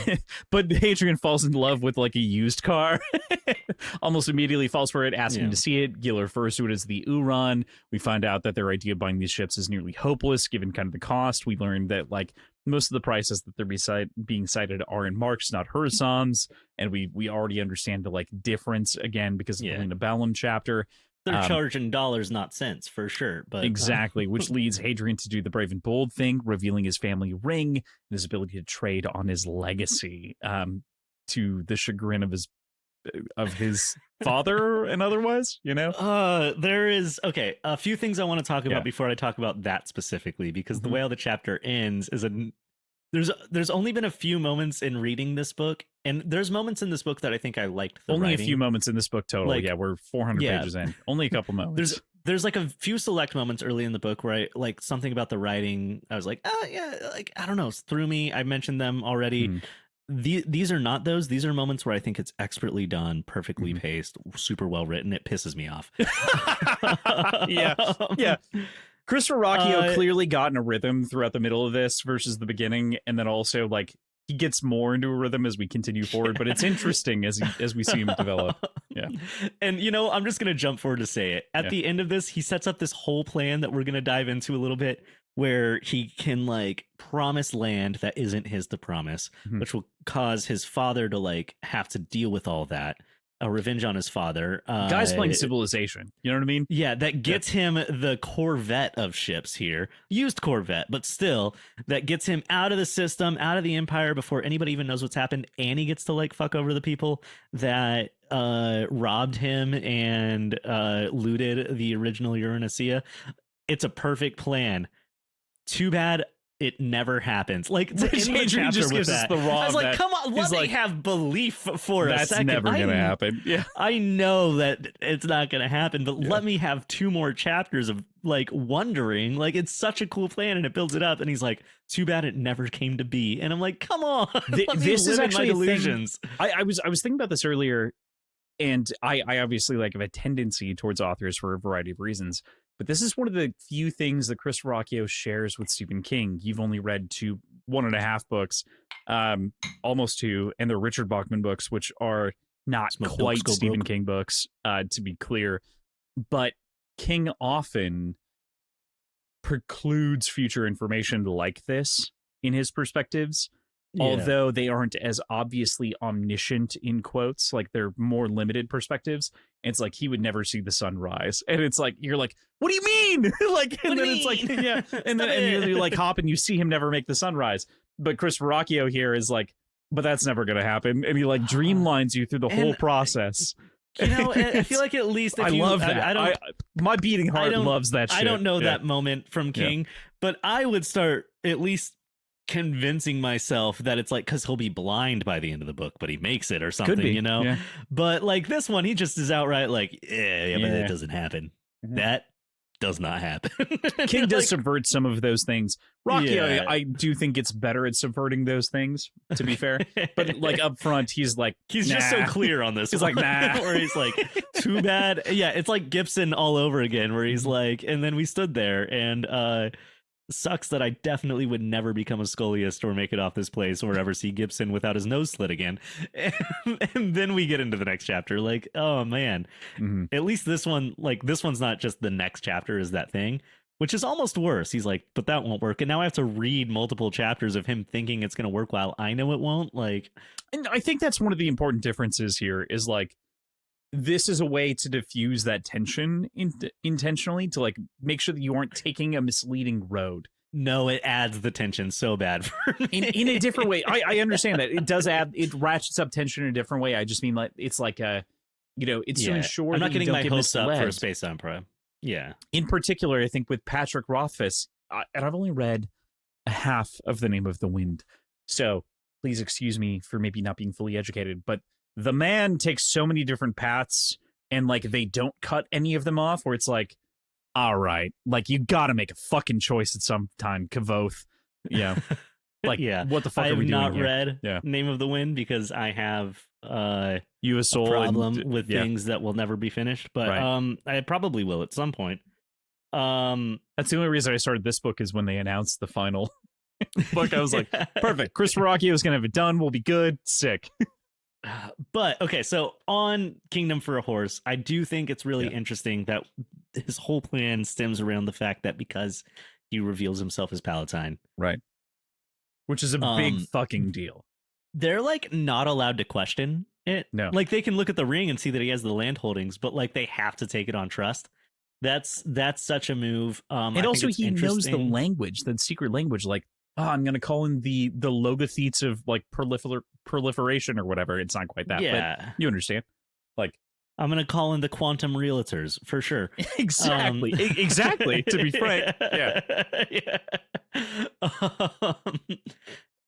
But Hadrian falls in love with like a used car, almost immediately falls for it, asking to see it. Gil refers to it as the Uran. We find out that their idea of buying these ships is nearly hopeless given kind of the cost. We learned that like most of the prices that they're being cited are in marks, not Hursams, and we already understand the like difference again because of the Linabellum chapter. They're charging dollars, not cents, for sure. But exactly, which leads Hadrian to do the brave and bold thing, revealing his family ring and his ability to trade on his legacy, to the chagrin of his father and otherwise, you know? There is a few things I want to talk about before I talk about that specifically, because the way how the chapter ends is there's only been a few moments in reading this book, and there's moments in this book that I think I liked. Only a few moments in this book total. Like, we're 400 pages in. Only a couple moments. There's like a few select moments early in the book where I like something about the writing. I was like, like I don't know, it threw me. I mentioned them already. These are not those. These are moments where I think it's expertly done, perfectly paced, super well written. It pisses me off. Yeah. Chris Verrocchio clearly got in a rhythm throughout the middle of this versus the beginning, and then also like he gets more into a rhythm as we continue forward. But it's interesting as we see him develop. Yeah, and I'm just gonna jump forward to say it. At the end of this, he sets up this whole plan that we're gonna dive into a little bit, where he can like promise land that isn't his to promise, which will cause his father to like have to deal with all that. A revenge on his father. Guy's playing Civilization. You know what I mean? Yeah, that gets him the Corvette of ships here. Used Corvette, but still, that gets him out of the system, out of the Empire before anybody even knows what's happened. And he gets to like fuck over the people that robbed him and looted the original Uranusea. It's a perfect plan. Too bad it never happens. Like, Hadrian just gives us the raw. I was like, come on, let me have belief for a second. That's never gonna happen. Yeah, I know that it's not gonna happen, but let me have 2 more chapters of like wondering. Like, it's such a cool plan, and it builds it up. And he's like, too bad it never came to be. And I'm like, come on, this is actually my delusions. I was thinking about this earlier, and I obviously like have a tendency towards authors for a variety of reasons. But this is one of the few things that Chris Verrocchio shares with Stephen King. You've only read 1.5 books, almost 2, and they're Richard Bachman books, which are not quite Stephen King books, to be clear. But King often precludes future information like this in his perspectives, although they aren't as obviously omniscient in quotes. Like, they're more limited perspectives. It's like he would never see the sun rise, and it's like you're like, what do you mean? Like, and then it's like, and then you like hop and you see him never make the sunrise. But Chris Verrocchio here is like, but that's never gonna happen, and he like dreamlines you through the whole process. I feel like at least if I love that. My beating heart loves that shit. I don't know that moment from King, but I would start at least convincing myself that it's like, because he'll be blind by the end of the book, but he makes it or something, but like this one, he just is outright like, but that doesn't happen. That does not happen. King does subvert some of those things. Verrocchio, I do think it's better at subverting those things, to be fair, but like up front he's just so clear on this. He's like, nah. Where he's like, too bad. It's like Gibson all over again, where he's like, and then we stood there, and sucks that I definitely would never become a scholiast or make it off this place or ever see Gibson without his nose slit again. And then we get into the next chapter. Like, oh man, at least this one, like this one's not just the next chapter is that thing, which is almost worse. He's like, but that won't work. And now I have to read multiple chapters of him thinking it's going to work while I know it won't. Like, and I think that's one of the important differences here is like, this is a way to diffuse that tension intentionally to like make sure that you aren't taking a misleading road. No, it adds the tension so bad for me. In a different way. I understand that it does add, it ratchets up tension in a different way. I just mean like it's like a, you know, it's to ensure I'm not that getting you my don't get hopes up misled. for Space Opera. Yeah. In particular, I think with Patrick Rothfuss, and I've only read a half of The Name of the Wind, so please excuse me for maybe not being fully educated, but the man takes so many different paths and like they don't cut any of them off where it's like, all right, like you got to make a fucking choice at some time, Kavoth. Yeah. Like, what the fuck I are we doing have not here? read Name of the Wind because I have You a soul problem and, with things that will never be finished, but I probably will at some point. That's the only reason I started this book is when they announced the final book. I was like, perfect. Chris Verrocchio is gonna have it done. We'll be good. Sick. But okay, so on Kingdom for a Horse, I do think it's really interesting that his whole plan stems around the fact that because he reveals himself as Palatine, right? Which is a big fucking deal. They're like not allowed to question it. No, like they can look at the ring and see that he has the land holdings, but like they have to take it on trust. That's such a move. And also he knows the language, the secret language. Like, oh, I'm gonna call in the logothetes of like proliferation or whatever. It's not quite that, but you understand. Like, I'm gonna call in the quantum realtors for sure. Exactly, exactly. To be frank, yeah.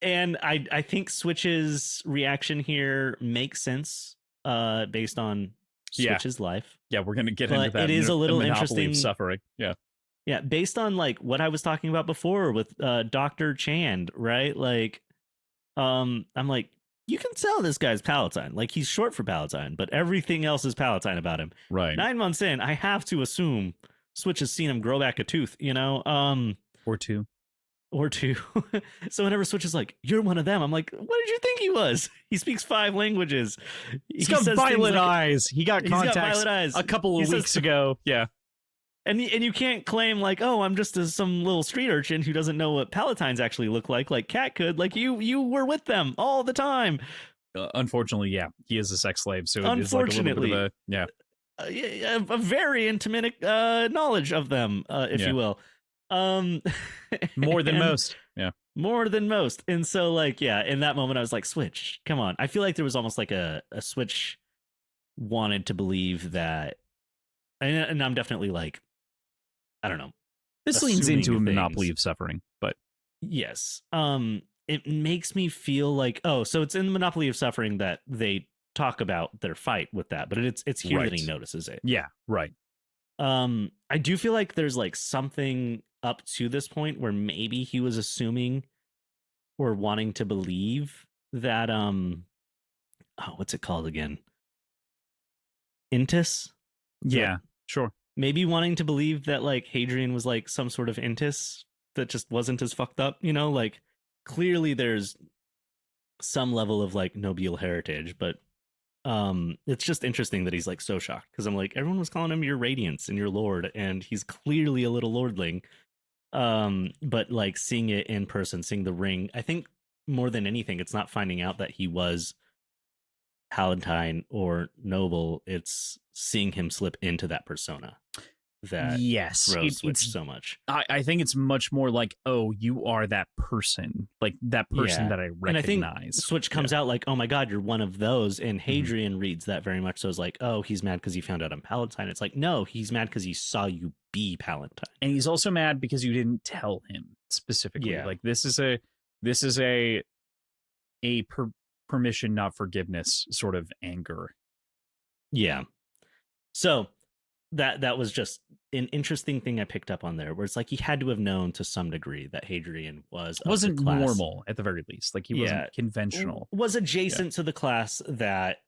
And I think Switch's reaction here makes sense based on Switch's life. Yeah, we're gonna get into that. It is a little interesting suffering. Yeah, based on like what I was talking about before with Dr. Chand, right? Like, I'm like, you can tell this guy's Palatine. Like, he's short for Palatine, but everything else is Palatine about him. Right. 9 months in, I have to assume Switch has seen him grow back a tooth, you know? Or two. So whenever Switch is like, you're one of them, I'm like, what did you think he was? He speaks 5 languages. He's got violet eyes. He got contacts a couple of weeks ago. Yeah. And you can't claim like, oh, I'm just some little street urchin who doesn't know what Palatines actually look like Cat could. Like you were with them all the time. Unfortunately, yeah, he is a sex slave, so it is like a little bit of a very intimate knowledge of them, if you will. More than most. Yeah. More than most. And so like, yeah, in that moment I was like, Switch, come on. I feel like there was almost like a Switch wanted to believe that, and I'm definitely like, I don't know. This leans into a monopoly of suffering, but yes. It makes me feel like, oh, so it's in the Monopoly of Suffering that they talk about their fight with that, but it's here that he notices it. Yeah, right. I do feel like there's like something up to this point where maybe he was assuming or wanting to believe that what's it called again? Intis? Yeah, sure. Maybe wanting to believe that like Hadrian was like some sort of Intis that just wasn't as fucked up, you know, like clearly there's some level of like nobile heritage, but it's just interesting that he's like so shocked because I'm like, everyone was calling him your radiance and your lord, and he's clearly a little lordling. But like seeing it in person, seeing the ring, I think more than anything, it's not finding out that he was Palatine or noble, it's seeing him slip into that persona that Switch so much. I think it's much more like, oh, you are that person, like that person that I recognize. And I think Switch comes out like, oh my god, you're one of those, and Hadrian reads that very much so. It's like, oh, he's mad because he found out I'm Palatine. It's like, no, he's mad because he saw you be Palatine, and he's also mad because you didn't tell him specifically. Like this is a permission, not forgiveness sort of anger. Yeah. So that was just an interesting thing I picked up on there, where it's like he had to have known to some degree that Hadrian wasn't normal at the very least. Like he wasn't conventional, was adjacent to the class that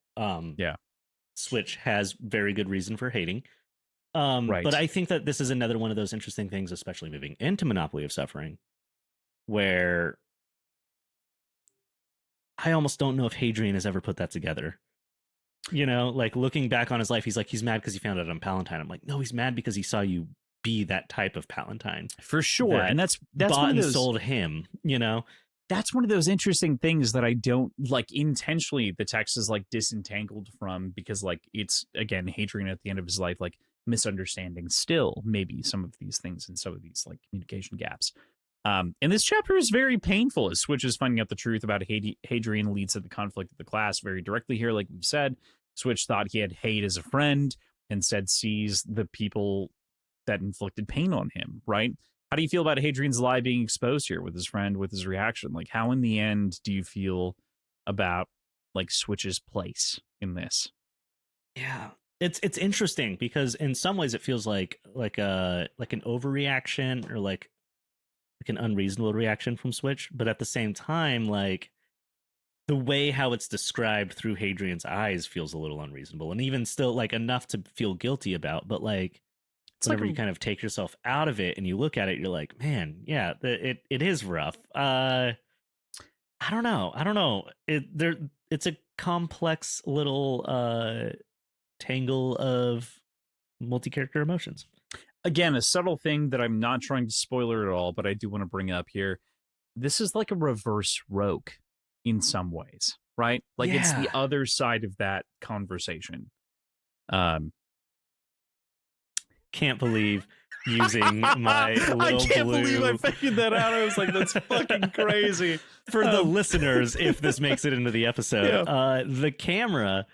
Switch has very good reason for hating. Right. But I think that this is another one of those interesting things, especially moving into Monopoly of Suffering, where I almost don't know if Hadrian has ever put that together. You know, like looking back on his life, he's like, he's mad because he found out I'm Palatine. I'm like, no, he's mad because he saw you be that type of Palatine. For sure. And that's bought one of and those, sold him, you know? That's one of those interesting things that I don't like. Intentionally, the text is like disentangled from, because like it's, again, Hadrian at the end of his life, like misunderstanding still maybe some of these things and some of these like communication gaps. And this chapter is very painful as Switch is finding out the truth about Hadrian leads to the conflict of the class very directly here. Like we've said, Switch thought he had hate as a friend, instead sees the people that inflicted pain on him, right? How do you feel about Hadrian's lie being exposed here with his friend, with his reaction? Like, how in the end do you feel about like Switch's place in this? Yeah, it's interesting because in some ways it feels like an overreaction or like an unreasonable reaction from Switch, but at the same time, like the way how it's described through Hadrian's eyes feels a little unreasonable, and even still like enough to feel guilty about. But like, whenever you kind of take yourself out of it and you look at it, you're like, man, yeah, it is rough. I don't know. It's a complex little tangle of multi-character emotions. Again, a subtle thing that I'm not trying to spoiler at all, but I do want to bring up here. This is like a reverse Rogue in some ways, right? Like it's the other side of that conversation. Can't believe using my little I can't blue... believe I figured that out. I was like, that's fucking crazy. For the listeners, if this makes it into the episode, the camera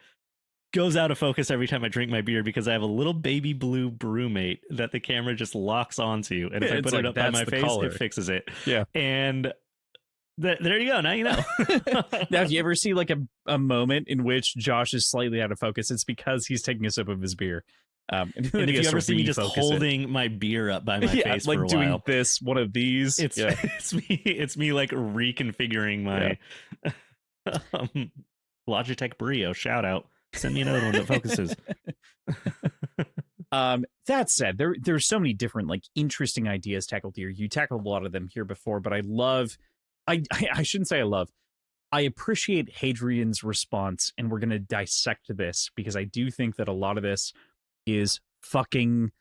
goes out of focus every time I drink my beer because I have a little baby blue brewmate that the camera just locks onto, and if I put it up by my face, it fixes it. Yeah, and there you go. Now you know. Now, if you ever see like a moment in which Josh is slightly out of focus, it's because he's taking a sip of his beer. And if you ever see me just holding my beer up by my face like for a doing while, one of these, it's me like reconfiguring my Logitech Brio. Shout out. Send me another one that focuses. That said, there's so many different like interesting ideas tackled here. You tackled a lot of them here before, but I shouldn't say I appreciate Hadrian's response, and we're going to dissect this because I do think that a lot of this is fucking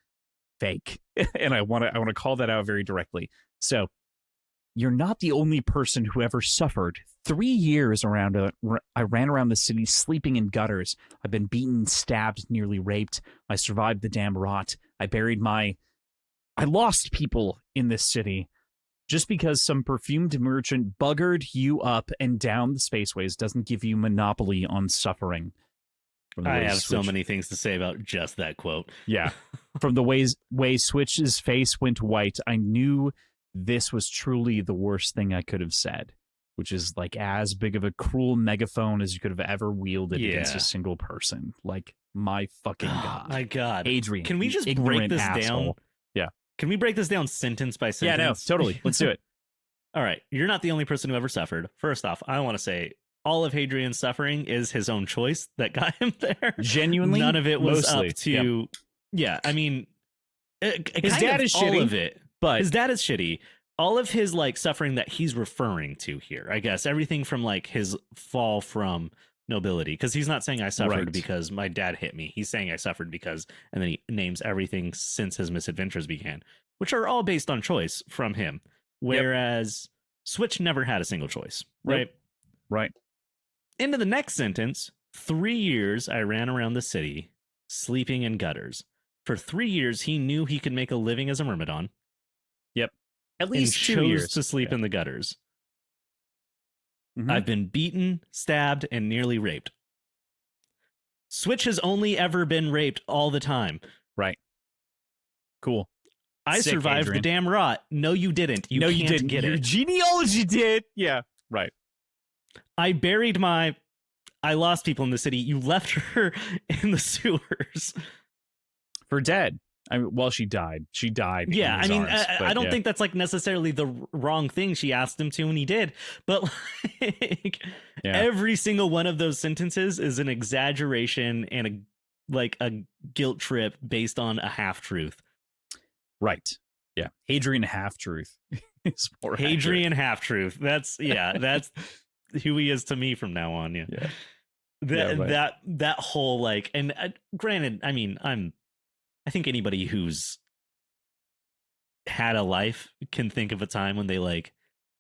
fake. And I want to call that out very directly. So you're not the only person who ever suffered. 3 years I ran around the city sleeping in gutters. I've been beaten, stabbed, nearly raped. I survived the damn rot. I lost people in this city. Just because some perfumed merchant buggered you up and down the spaceways doesn't give you monopoly on suffering. I have so many things to say about just that quote. Yeah. From the way Switch's face went white, I knew this was truly the worst thing I could have said, which is like as big of a cruel megaphone as you could have ever wielded against a single person. Like, my fucking God. My God. Adrian. Can we just break this down? Yeah. Can we break this down sentence by sentence? Yeah, no, totally. Let's do it. All right. You're not the only person who ever suffered. First off, I want to say all of Hadrian's suffering is his own choice that got him there. Genuinely? None of it was mostly. up to... Yeah, I mean... his dad is shitty. All of it. But his dad is shitty. All of his like suffering that he's referring to here, I guess, everything from like his fall from nobility, because he's not saying I suffered because my dad hit me. He's saying I suffered because, and then he names everything since his misadventures began, which are all based on choice from him. Whereas Switch never had a single choice, right? Right. Into the next sentence, 3 years I ran around the city, sleeping in gutters. For 3 years, he knew he could make a living as a Myrmidon. Yep. At least 2 chose years to sleep in the gutters. Mm-hmm. I've been beaten, stabbed, and nearly raped. Switch has only ever been raped all the time. Right. Cool. I survived the damn rot. No, you didn't. You can't get Your it. genealogy did. Yeah. Right. I lost people in the city. You left her in the sewers. For dead. I mean, well, she died. She died. Yeah, I mean, arms, I don't think that's like necessarily the wrong thing. She asked him to, and he did. But like, every single one of those sentences is an exaggeration and a guilt trip based on a half truth. Right. Yeah. Hadrian half truth. Hadrian half truth. That's who he is to me from now on. Yeah. That whole like, and granted, I mean, I think anybody who's had a life can think of a time when they like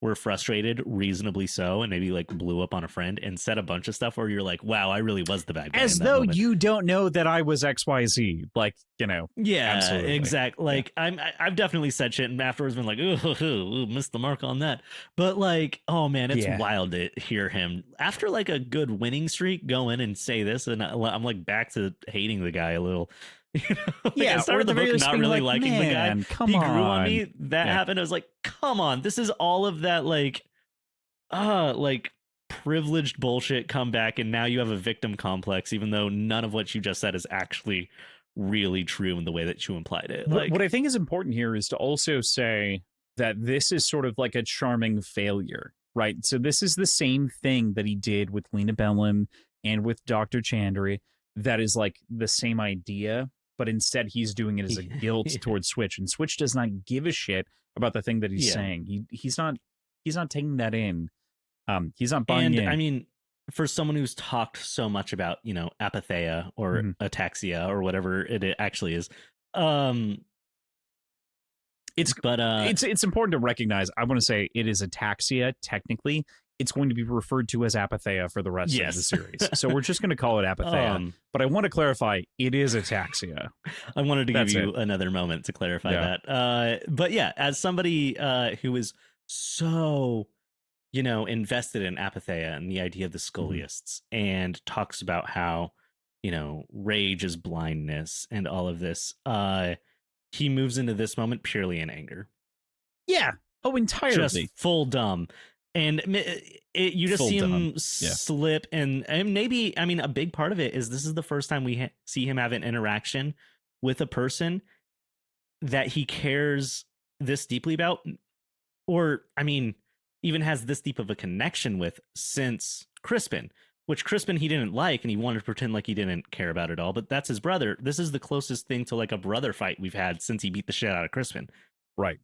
were frustrated, reasonably so, and maybe like blew up on a friend and said a bunch of stuff where you're like, wow, I really was the bad guy As in that though moment. you don't know that I was XYZ. Like, Yeah, absolutely. exactly. Like I've definitely said shit and afterwards been like, ooh, missed the mark on that. But like, oh man, it's wild to hear him after like a good winning streak go in and say this, and I'm like back to hating the guy a little. Like I started the book not really liking the guy. He grew on me. That happened. I was like, come on, this is all of that like privileged bullshit come back, and now you have a victim complex, even though none of what you just said is actually really true in the way that you implied it. Like, what I think is important here is to also say that this is sort of like a charming failure, right? So this is the same thing that he did with Lena Bellum and with Dr. Chandri. That is like the same idea, but instead he's doing it as a guilt towards Switch, and Switch does not give a shit about the thing that he's saying. He's not taking that in. He's not buying in. I mean, for someone who's talked so much about, apatheia or ataxia or whatever it actually is, it's important to recognize. I want to say it is ataxia. Technically, it's going to be referred to as apatheia for the rest of the series. So we're just going to call it apatheia. But I want to clarify, it is ataxia. I wanted to give you another moment to clarify that. But yeah, as somebody who is so invested in apatheia and the idea of the scholiasts and talks about how, rage is blindness and all of this, he moves into this moment purely in anger. Yeah. Oh, entirely. Just full dumb. And you just see him slip. And maybe, I mean, a big part of it is this is the first time we see him have an interaction with a person that he cares this deeply about. Or, I mean, even has this deep of a connection with since Crispin, which Crispin he didn't like and he wanted to pretend like he didn't care about it all, but that's his brother. This is the closest thing to like a brother fight we've had since he beat the shit out of Crispin. Right.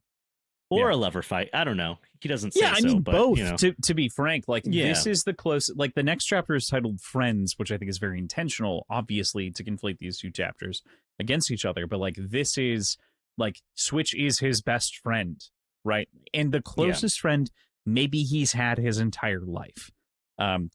Or a lover fight. I don't know. He doesn't say I mean, but, both, to be frank. Like, this is the closest. Like, the next chapter is titled Friends, which I think is very intentional, obviously, to conflate these two chapters against each other. But, like, this is, like, Switch is his best friend, right? And the closest friend maybe he's had his entire life.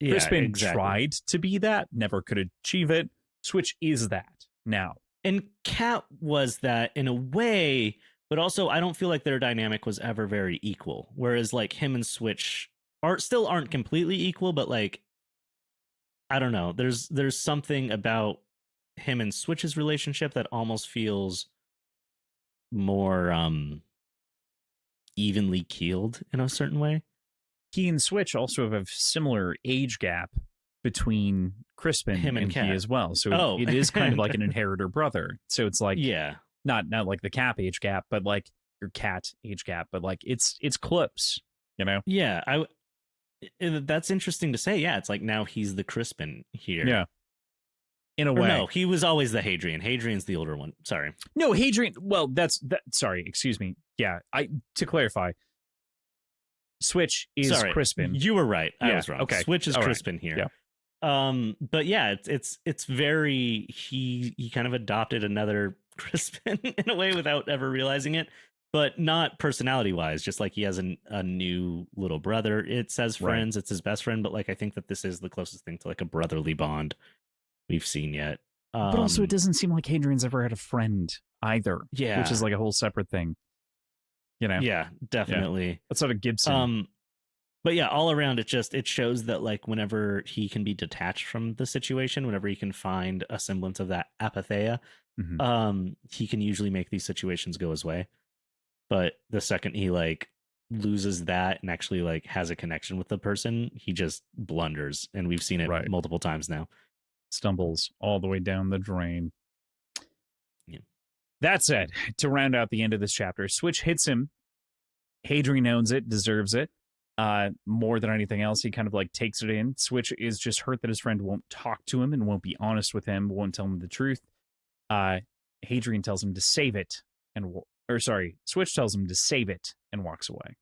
Crispin tried to be that, never could achieve it. Switch is that now. And Cat was that in a way, but also I don't feel like their dynamic was ever very equal. Whereas like him and Switch aren't completely equal, but like, I don't know. There's something about him and Switch's relationship that almost feels more evenly keeled in a certain way. He and Switch also have a similar age gap between Crispin and he as well. So it is kind of like an inheritor brother. So it's like, not like the Cap age gap, but like your Cat age gap, but like it's close, Yeah, that's interesting to say. Yeah, it's like now he's the Crispin here. Yeah. In a way. No, he was always the Hadrian. Hadrian's the older one. Sorry. No, Hadrian. Well, sorry, excuse me. Yeah, to clarify, Switch is Crispin. You were right. I was wrong. Okay. Switch is Crispin here. Yeah. But yeah, it's very he kind of adopted another Crispin in a way without ever realizing it, but not personality wise. Just like he has a new little brother. It says friends. It's his best friend, but like I think that this is the closest thing to like a brotherly bond we've seen yet. But also, it doesn't seem like Hadrian's ever had a friend either. Yeah, which is like a whole separate thing. Yeah, definitely. Yeah. That's sort of Gibson. But yeah, all around it shows that like whenever he can be detached from the situation, whenever he can find a semblance of that apatheia, he can usually make these situations go his way. But the second he like loses that and actually like has a connection with the person, he just blunders, and we've seen it multiple times now. Stumbles all the way down the drain. That said, to round out the end of this chapter, Switch hits him. Hadrian owns it, deserves it. More than anything else, he kind of like takes it in. Switch is just hurt that his friend won't talk to him and won't be honest with him, won't tell him the truth. Hadrian tells him to save it, Switch tells him to save it and walks away.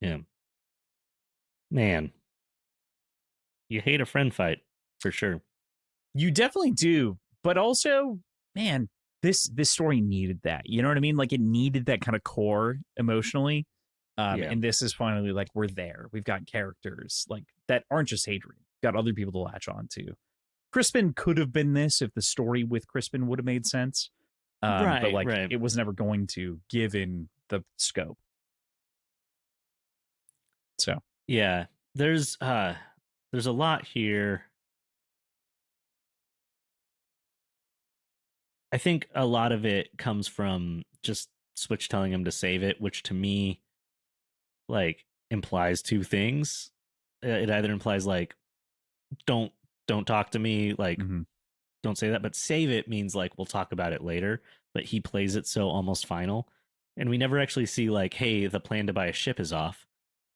Yeah. Man. You hate a friend fight, for sure. You definitely do, but also, man, this story needed that. You know what I mean? Like it needed that kind of core emotionally. Yeah. And this is finally like we're there. We've got characters like that aren't just Hadrian. We've got other people to latch on to. Crispin could have been this if the story with Crispin would have made sense. But like right. it was never going to, given the scope. So Yeah, there's a lot here. I think a lot of it comes from just Switch telling him to save it, which to me like implies two things. It either implies like don't talk to me, like don't say that, but save it means like we'll talk about it later, but he plays it so almost final. And we never actually see like, hey, the plan to buy a ship is off.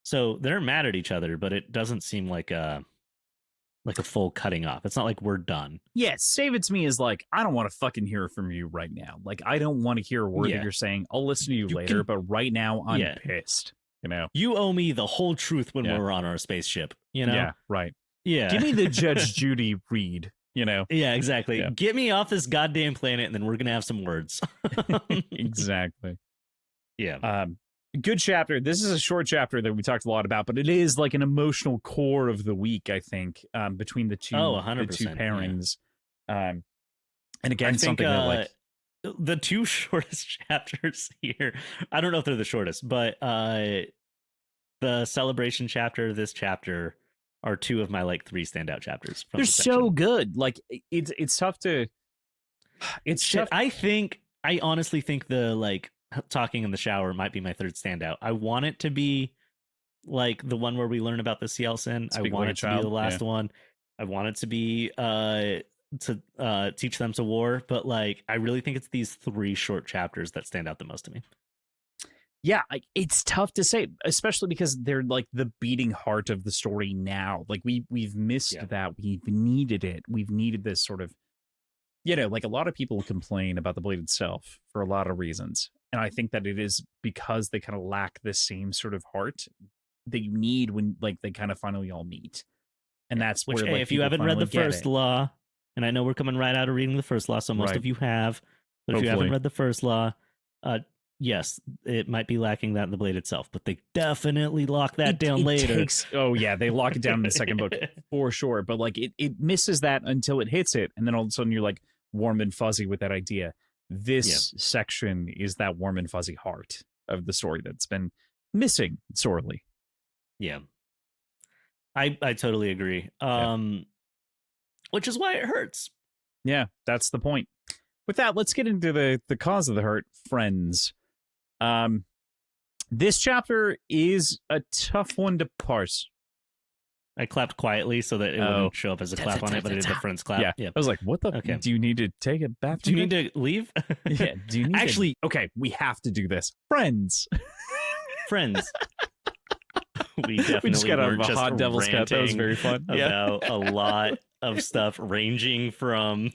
So they're mad at each other, but it doesn't seem like a full cutting off. It's not like we're done. yeah, save it to me is like, I don't want to fucking hear from you right now. Like, I don't want to hear a word that you're saying. I'll listen to you later, but right now I'm pissed. You know, you owe me the whole truth when we're on our spaceship. You know, yeah, right. Yeah, give me the Judge Judy read. You know, yeah, exactly. Yeah. Get me off this goddamn planet, and then we're gonna have some words. Exactly. Yeah. Good chapter. This is a short chapter that we talked a lot about, but it is like an emotional core of the week, I think, between the two, 100%, the two pairings. Yeah. And again, I think, something that like the two shortest chapters here, I don't know if they're the shortest, but the celebration chapter, this chapter are two of my like three standout chapters. They're so good. Like it's tough to. It's Shit, tough. I honestly think the like talking in the shower might be my third standout. I want it to be like the one where we learn about the Cielcin. I want it to be the last one. I want it to be to teach them to war, but like I really think it's these three short chapters that stand out the most to me. Yeah, it's tough to say, especially because they're like the beating heart of the story now. Like we've missed that. We've needed it. We've needed this sort of, you know, like a lot of people complain about the blade itself for a lot of reasons. And I think that it is because they kind of lack the same sort of heart that you need when like they kind of finally all meet. And that's which, where, hey, like, if you haven't read the first law, and I know we're coming right out of reading the first law, so most of you have, but if you haven't read the first law, yes, it might be lacking that in the blade itself, but they definitely lock that down later. They lock it down in the second book for sure. But like it misses that until it hits it, and then all of a sudden you're like warm and fuzzy with that idea. This section is that warm and fuzzy heart of the story that's been missing sorely. Yeah, I totally agree. Which is why it hurts. Yeah, that's the point. With that, let's get into the cause of the hurt, friends. This chapter is a tough one to parse. I clapped quietly so that it wouldn't show up as a clap on it, but it did the friends clap. Yeah. I was like, what the? Okay. Do you need to take a bath? Do you need to leave? Yeah. Do you need okay, we have to do this. Friends. Friends. We definitely just got out of a hot devil's cut. That was very fun. About a lot of stuff ranging from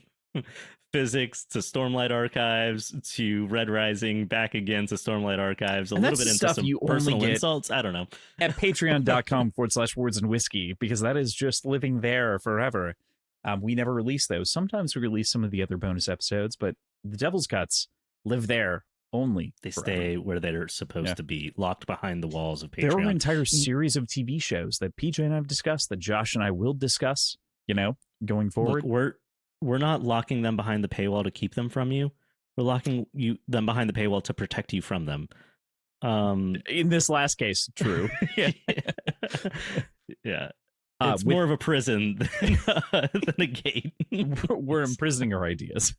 physics to Stormlight Archives to Red Rising, back again to Stormlight Archives, a little bit into some personal insults. I don't know. At patreon.com/words and whiskey, because that is just living there forever. We never release those. Sometimes we release some of the other bonus episodes, but the Devil's Cuts live there only. They stay where they're supposed to be, locked behind the walls of Patreon. There are an entire series of TV shows that PJ and I have discussed, that Josh and I will discuss, going forward. Look, we're not locking them behind the paywall to keep them from you. We're locking them behind the paywall to protect you from them. In this last case, true. Yeah. It's more of a prison than a gate. We're imprisoning our ideas.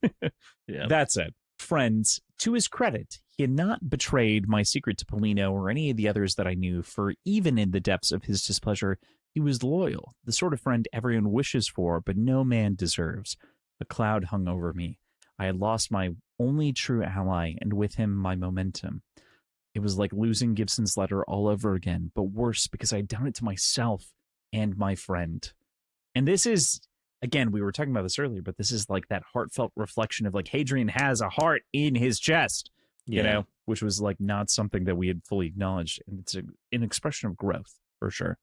Yeah. That said, friends, to his credit, he had not betrayed my secret to Polino or any of the others that I knew, for even in the depths of his displeasure, he was loyal, the sort of friend everyone wishes for, but no man deserves. A cloud hung over me. I had lost my only true ally, and with him my momentum. It was like losing Gibson's letter all over again, but worse because I'd done it to myself and my friend. And this is, again, we were talking about this earlier, but this is like that heartfelt reflection of like Hadrian has a heart in his chest, which was like not something that we had fully acknowledged. And it's an expression of growth for sure.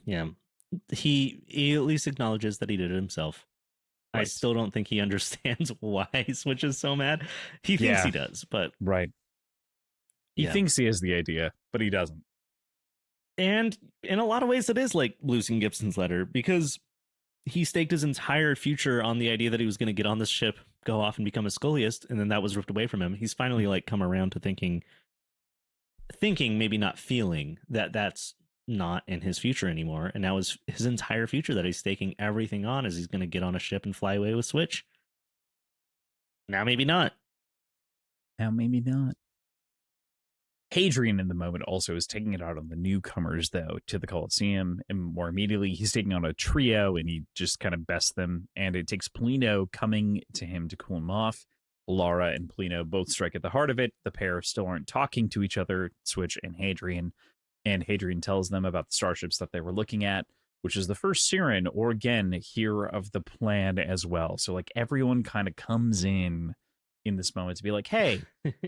Yeah. He at least acknowledges that he did it himself. I still don't think he understands why Switch is so mad. He thinks he does, but right. He thinks he has the idea, but he doesn't. And in a lot of ways, it is like Lucian Gibson's letter, because he staked his entire future on the idea that he was going to get on this ship, go off and become a scholiast, and then that was ripped away from him. He's finally like come around to thinking, maybe not feeling, that that's not in his future anymore. And now is his entire future that he's staking everything on, is he's going to get on a ship and fly away with Switch. Now maybe not. Hadrian in the moment also is taking it out on the newcomers, though, to the Colosseum, and more immediately he's taking on a trio and he just kind of bests them, and it takes Polino coming to him to cool him off. Lara and Polino both strike at the heart of it. The pair still aren't talking to each other, Switch and Hadrian tells them about the starships that they were looking at, which is the first Siren, or again, hear of the plan as well. So like everyone kind of comes in this moment to be like, hey,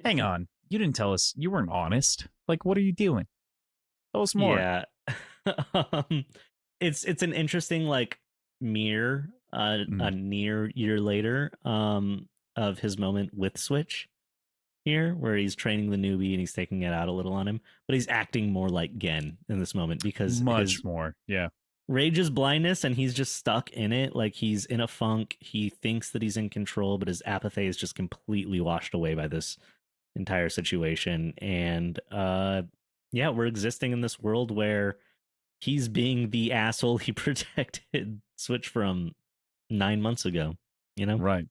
hang on. You didn't tell us. You weren't honest. Like, what are you doing? Tell us more. Yeah. It's an interesting like mirror, a near year later, of his moment with Switch here, where he's training the newbie and he's taking it out a little on him, but he's acting more like Gen in this moment, because much more. Yeah. Rage is blindness, and he's just stuck in it. Like, he's in a funk. He thinks that he's in control, but his apathy is just completely washed away by this entire situation. And we're existing in this world where he's being the asshole he protected Switch from 9 months ago, you know? Right.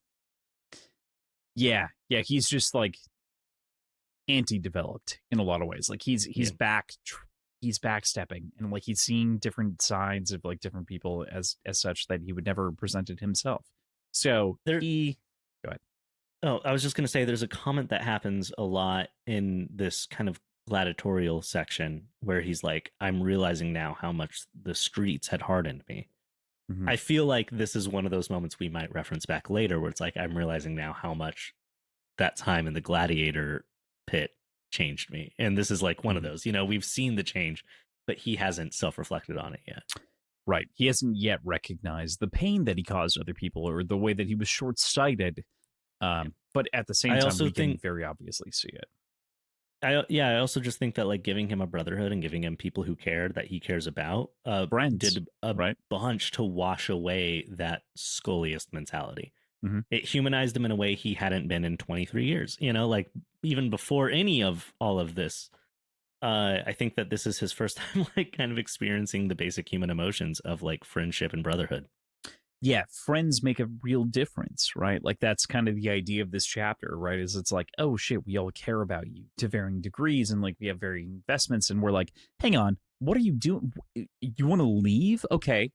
Yeah. He's just like anti-developed in a lot of ways. Like he's backstepping, and like he's seeing different sides of like different people as such that he would never presented himself. So go ahead. Oh, I was just going to say, there's a comment that happens a lot in this kind of gladiatorial section where he's like, I'm realizing now how much the streets had hardened me. Mm-hmm. I feel like this is one of those moments we might reference back later, where it's like, I'm realizing now how much that time in the gladiator pit changed me. And this is like one of those, we've seen the change, but he hasn't self-reflected on it yet. Right. He hasn't yet recognized the pain that he caused other people, or the way that he was short-sighted. But at the same time, we can very obviously see it. I also just think that like giving him a brotherhood and giving him people who cared, that he cares about, did a bunch to wash away that scholiast mentality. Mm-hmm. It humanized him in a way he hadn't been in 23 years. Like even before any of all of this, I think that this is his first time like kind of experiencing the basic human emotions of like friendship and brotherhood. Yeah, friends make a real difference, right? Like that's kind of the idea of this chapter, right? Is it's like, oh shit, we all care about you to varying degrees, and like we have varying investments, and we're like, hang on, what are you doing? You want to leave? Okay,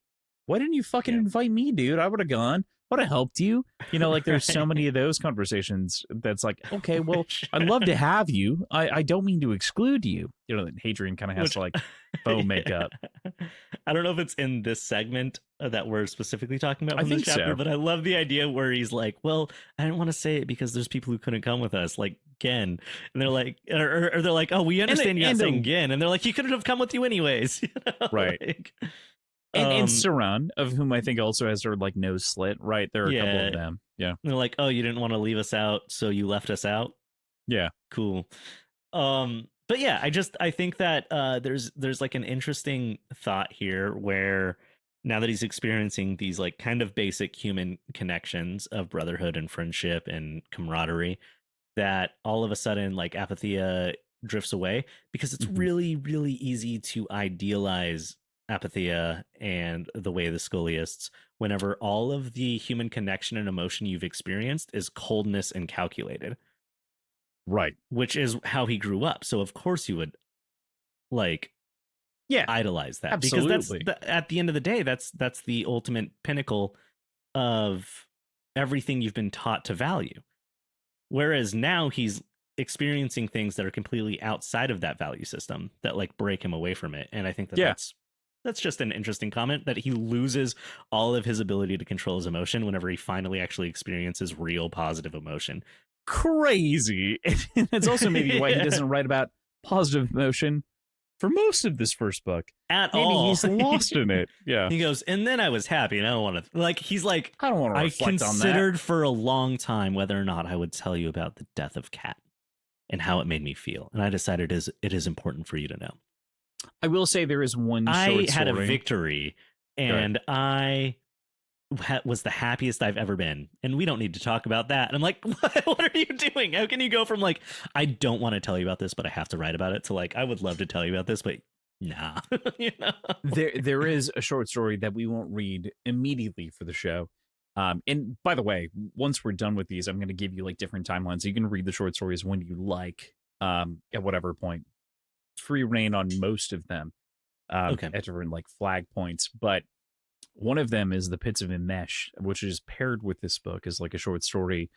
why didn't you fucking invite me, dude? I would have gone. Would have helped you. Like there's so many of those conversations that's like, okay, well, I'd love to have you. I don't mean to exclude you. Hadrian kind of has to like faux make up. I don't know if it's in this segment that we're specifically talking about from this chapter, but I love the idea where he's like, well, I didn't want to say it because there's people who couldn't come with us, like Gen. And they're like, or they're like, oh, we understand you're not saying Gen. And they're like, he couldn't have come with you anyways. Right. Like, and Saran, of whom I think also has her like nose slit, right? There are a couple of them. Yeah. And they're like, oh, you didn't want to leave us out, so you left us out. Yeah. Cool. But yeah, I think that there's like an interesting thought here where now that he's experiencing these like kind of basic human connections of brotherhood and friendship and camaraderie, that all of a sudden like Apatheia drifts away, because it's really, really easy to idealize Apatheia and the way the scholiasts, whenever all of the human connection and emotion you've experienced is coldness and calculated. Right. Which is how he grew up. So of course you would like idolize that. Absolutely. Because that's at the end of the day, that's the ultimate pinnacle of everything you've been taught to value. Whereas now he's experiencing things that are completely outside of that value system that like break him away from it. And I think that that's just an interesting comment, that he loses all of his ability to control his emotion whenever he finally actually experiences real positive emotion. Crazy. And it's also maybe why he doesn't write about positive emotion for most of this first book. At Maybe all. he's lost in it. Yeah. He goes, and then I was happy, and I don't want to, like, he's like, I don't want to I reflect on that. considered for a long time whether or not I would tell you about the death of Cat and how it made me feel. And I decided it is important for you to know. I will say there is one short I story. had a victory, and I was the happiest I've ever been. And we don't need to talk about that. And I'm like, what are you doing? How can you go from like, I don't want to tell you about this, but I have to write about it, to like, I would love to tell you about this, but nah. You know? There is a short story that we won't read immediately for the show. And by the way, once we're done with these, I'm going to give you like different timelines. You can read the short stories when you like, at whatever point. Free reign on most of them, Okay. at different like flag points. But one of them is the Pits of Imesh, which is paired with this book as like a short story,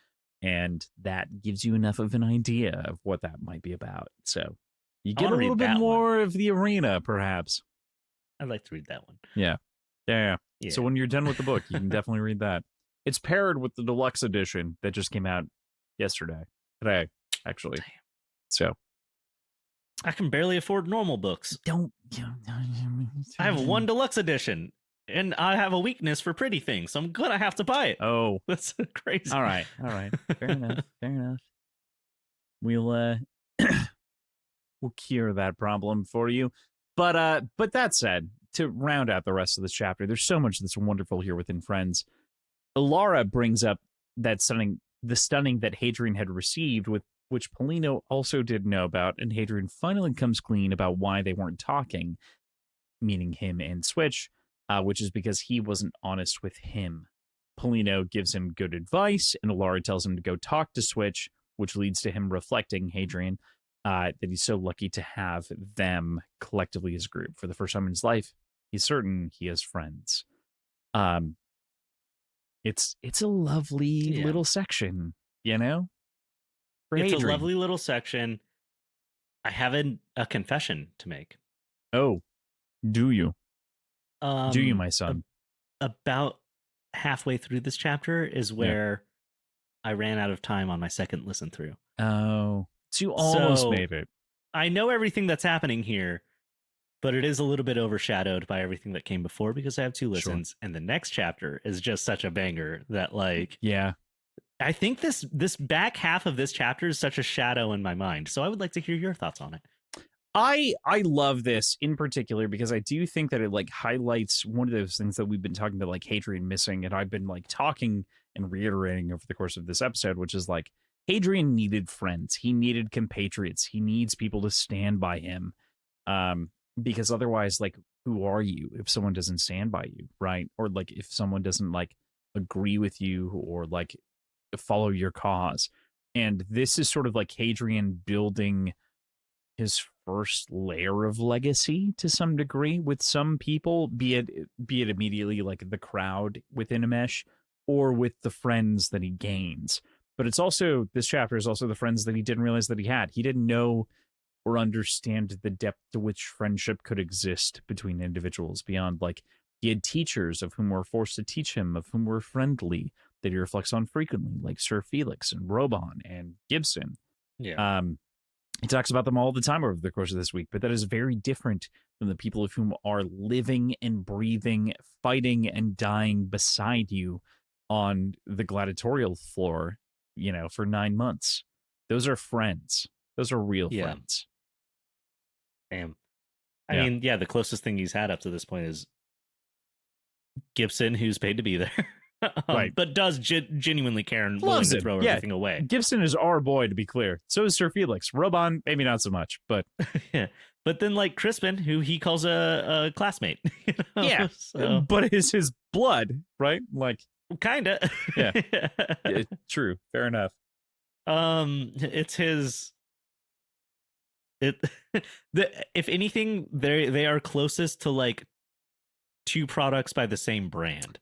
and that gives you enough of an idea of what that might be about. So you get a little bit more of the arena, perhaps. I'd like to read that one. Yeah. So when you're done with the book, you can definitely read that. It's paired with the deluxe edition that just came out today, actually. Damn. So I can barely afford normal books. I have one deluxe edition, and I have a weakness for pretty things, so I'm gonna have to buy it. Oh, that's crazy. All right. Fair enough. We'll we'll cure that problem for you. But that said, to round out the rest of this chapter, there's so much that's wonderful here within Friends. Laura brings up the stunning that Hadrian had received, with which Paulino also did know about, and Hadrian finally comes clean about why they weren't talking, meaning him and Switch, which is because he wasn't honest with him. Paulino gives him good advice, and Laura tells him to go talk to Switch, which leads to him reflecting Hadrian, that he's so lucky to have them collectively as a group. For the first time in his life, he's certain he has friends. It's a lovely little section, you know? It's a lovely little section. I have a confession to make. Oh, do you? Do you, my son? About halfway through this chapter is where I ran out of time on my second listen through. Oh, so you almost made it. I know everything that's happening here, but it is a little bit overshadowed by everything that came before because I have two listens, and the next chapter is just such a banger that, like, I think this back half of this chapter is such a shadow in my mind. So I would like to hear your thoughts on it. I love this in particular because I do think that it like highlights one of those things that we've been talking about, like Hadrian missing, and I've been like talking and reiterating over the course of this episode, which is like Hadrian needed friends. He needed compatriots. He needs people to stand by him. Because otherwise, like, who are you if someone doesn't stand by you, right? Or like if someone doesn't like agree with you or like follow your cause. And this is sort of like Hadrian building his first layer of legacy to some degree with some people, be it immediately like the crowd within Imesh or with the friends that he gains. But it's also, this chapter is also the friends that he didn't realize that he had. He didn't know or understand the depth to which friendship could exist between individuals beyond, like, he had teachers of whom were forced to teach him, of whom were friendly, that he reflects on frequently, like Sir Felix and Robon and Gibson. Yeah. He talks about them all the time over the course of this week, but that is very different from the people of whom are living and breathing, fighting and dying beside you on the gladiatorial floor, you know, for 9 months. Those are friends. Those are real friends. Damn. I mean, the closest thing he's had up to this point is Gibson, who's paid to be there. Right. But does genuinely care and willing to throw everything away. Gibson is our boy, to be clear. So is Sir Felix. Robon, maybe not so much, but yeah. But then, like, Crispin, who he calls a classmate. You know? Yeah, so. But it's his blood, right? Like, kinda. Yeah. True. Fair enough. It's his. If anything, they are closest to like two products by the same brand.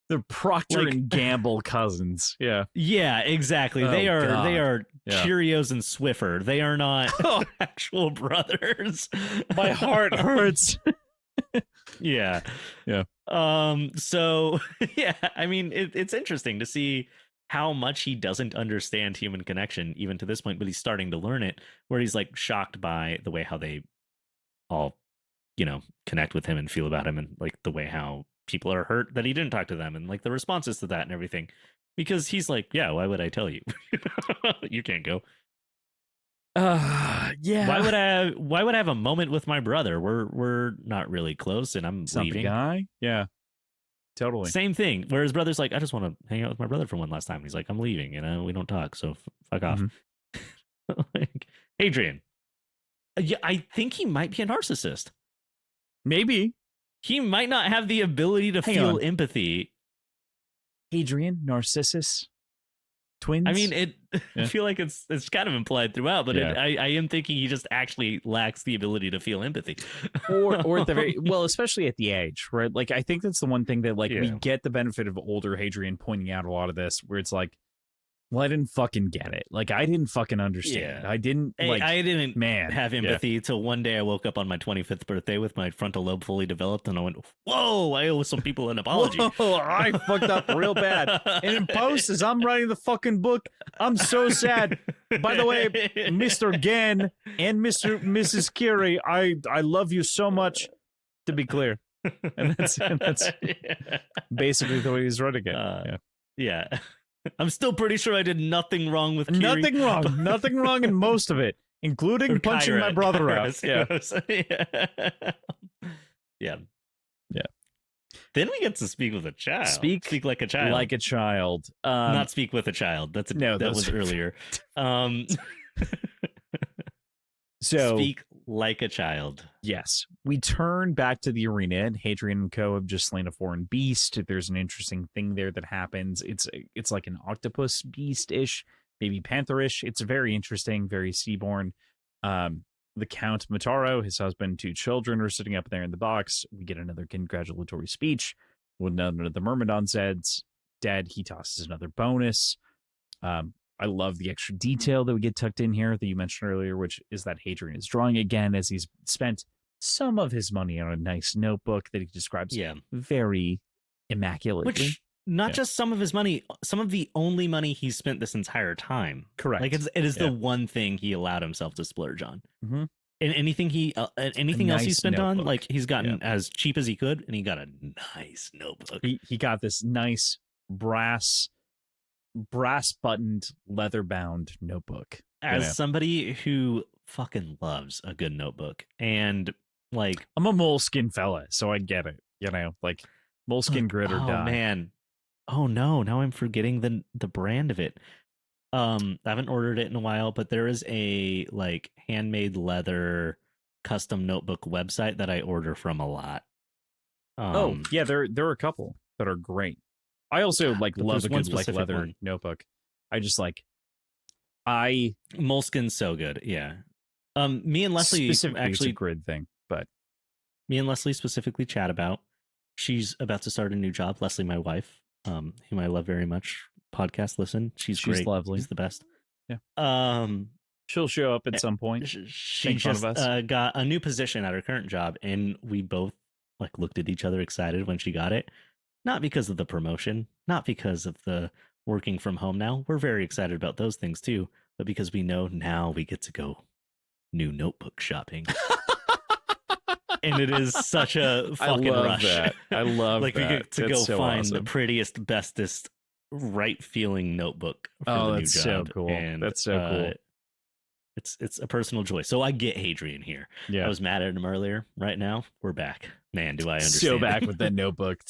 They're Procter and Gamble cousins. Yeah. Yeah, exactly. Oh, they are God. Cheerios and Swiffer. They are not actual brothers. My heart hurts. Yeah. Yeah. So yeah, I mean, it's interesting to see how much he doesn't understand human connection even to this point, but he's starting to learn it, where he's like shocked by the way how they all, connect with him and feel about him, and like the way how people are hurt that he didn't talk to them, and like the responses to that and everything. Because he's like, yeah, why would I tell you? You can't go. Yeah. Why would I have a moment with my brother? We're not really close, and I'm Not the leaving. guy. Yeah. Totally. Same thing. Where his brother's like, I just want to hang out with my brother for one last time. He's like, I'm leaving, we don't talk, so fuck off. Like, Hadrian. Yeah, I think he might be a narcissist. Maybe. He might not have the ability to feel empathy. Hadrian, Narcissus, twins. I mean, I feel like it's kind of implied throughout, but I am thinking he just actually lacks the ability to feel empathy. or at the very, well, especially at the age, right? Like, I think that's the one thing that, like, we get the benefit of older Hadrian pointing out a lot of this, where it's like, well, I didn't fucking get it. Like, I didn't fucking understand. I didn't have empathy till one day I woke up on my 25th birthday with my frontal lobe fully developed, and I went, whoa, I owe some people an apology. Whoa, I fucked up real bad. And in post, as I'm writing the fucking book, I'm so sad. By the way, Mr. Gann and Mrs. Curie, I love you so much, to be clear. And that's basically the way he's running it. Yeah. I'm still pretty sure I did nothing wrong with Curie. Nothing wrong in most of it, including punching my brother out. Yeah. Yeah. Then we get to speak with a child. Speak like a child. Like a child. Not speak with a child. That was earlier. So speak like a child. Yes. We turn back to the arena, and Hadrian and co have just slain a foreign beast. There's an interesting thing there that happens. It's like an octopus beast-ish, maybe panther-ish. It's very interesting, very seaborn. The Count Mataro, his husband, 2 children are sitting up there in the box. We get another congratulatory speech. When none of the Myrmidon said's dead, he tosses another bonus. I love the extra detail that we get tucked in here that you mentioned earlier, which is that Hadrian is drawing again as he's spent some of his money on a nice notebook that he describes very immaculately. Which, not just some of his money, some of the only money he's spent this entire time. Correct. Like, it is the one thing he allowed himself to splurge on. Mm-hmm. And anything else he spent on, like, he's gotten as cheap as he could, and he got a nice notebook. He got this nice brass buttoned, leather bound notebook. As somebody who fucking loves a good notebook, and like, I'm a moleskin fella, so I get it. Like, moleskin grit or die. Oh man, oh no, now I'm forgetting the brand of it. I haven't ordered it in a while, but there is a like handmade leather custom notebook website that I order from a lot. There are a couple that are great. I also love a good leather notebook. I just moleskin's so good. Yeah. Me and Leslie actually, it's a grid thing, but me and Leslie specifically chat about. She's about to start a new job. Leslie, my wife, whom I love very much. Podcast listen. She's great. Lovely. She's the best. Yeah. She'll show up at some point. She just got a new position at her current job, and we both looked at each other excited when she got it. Not because of the promotion, not because of the working from home now. We're very excited about those things too, but because we know now we get to go new notebook shopping. And it is such a fucking rush. I love that. We get to go find awesome. The prettiest, bestest, right feeling notebook for the new job. So cool. And that's so cool. It's a personal joy. So I get Hadrian here. Yeah. I was mad at him earlier. Right now, we're back. Man, do I understand. So back with that notebook.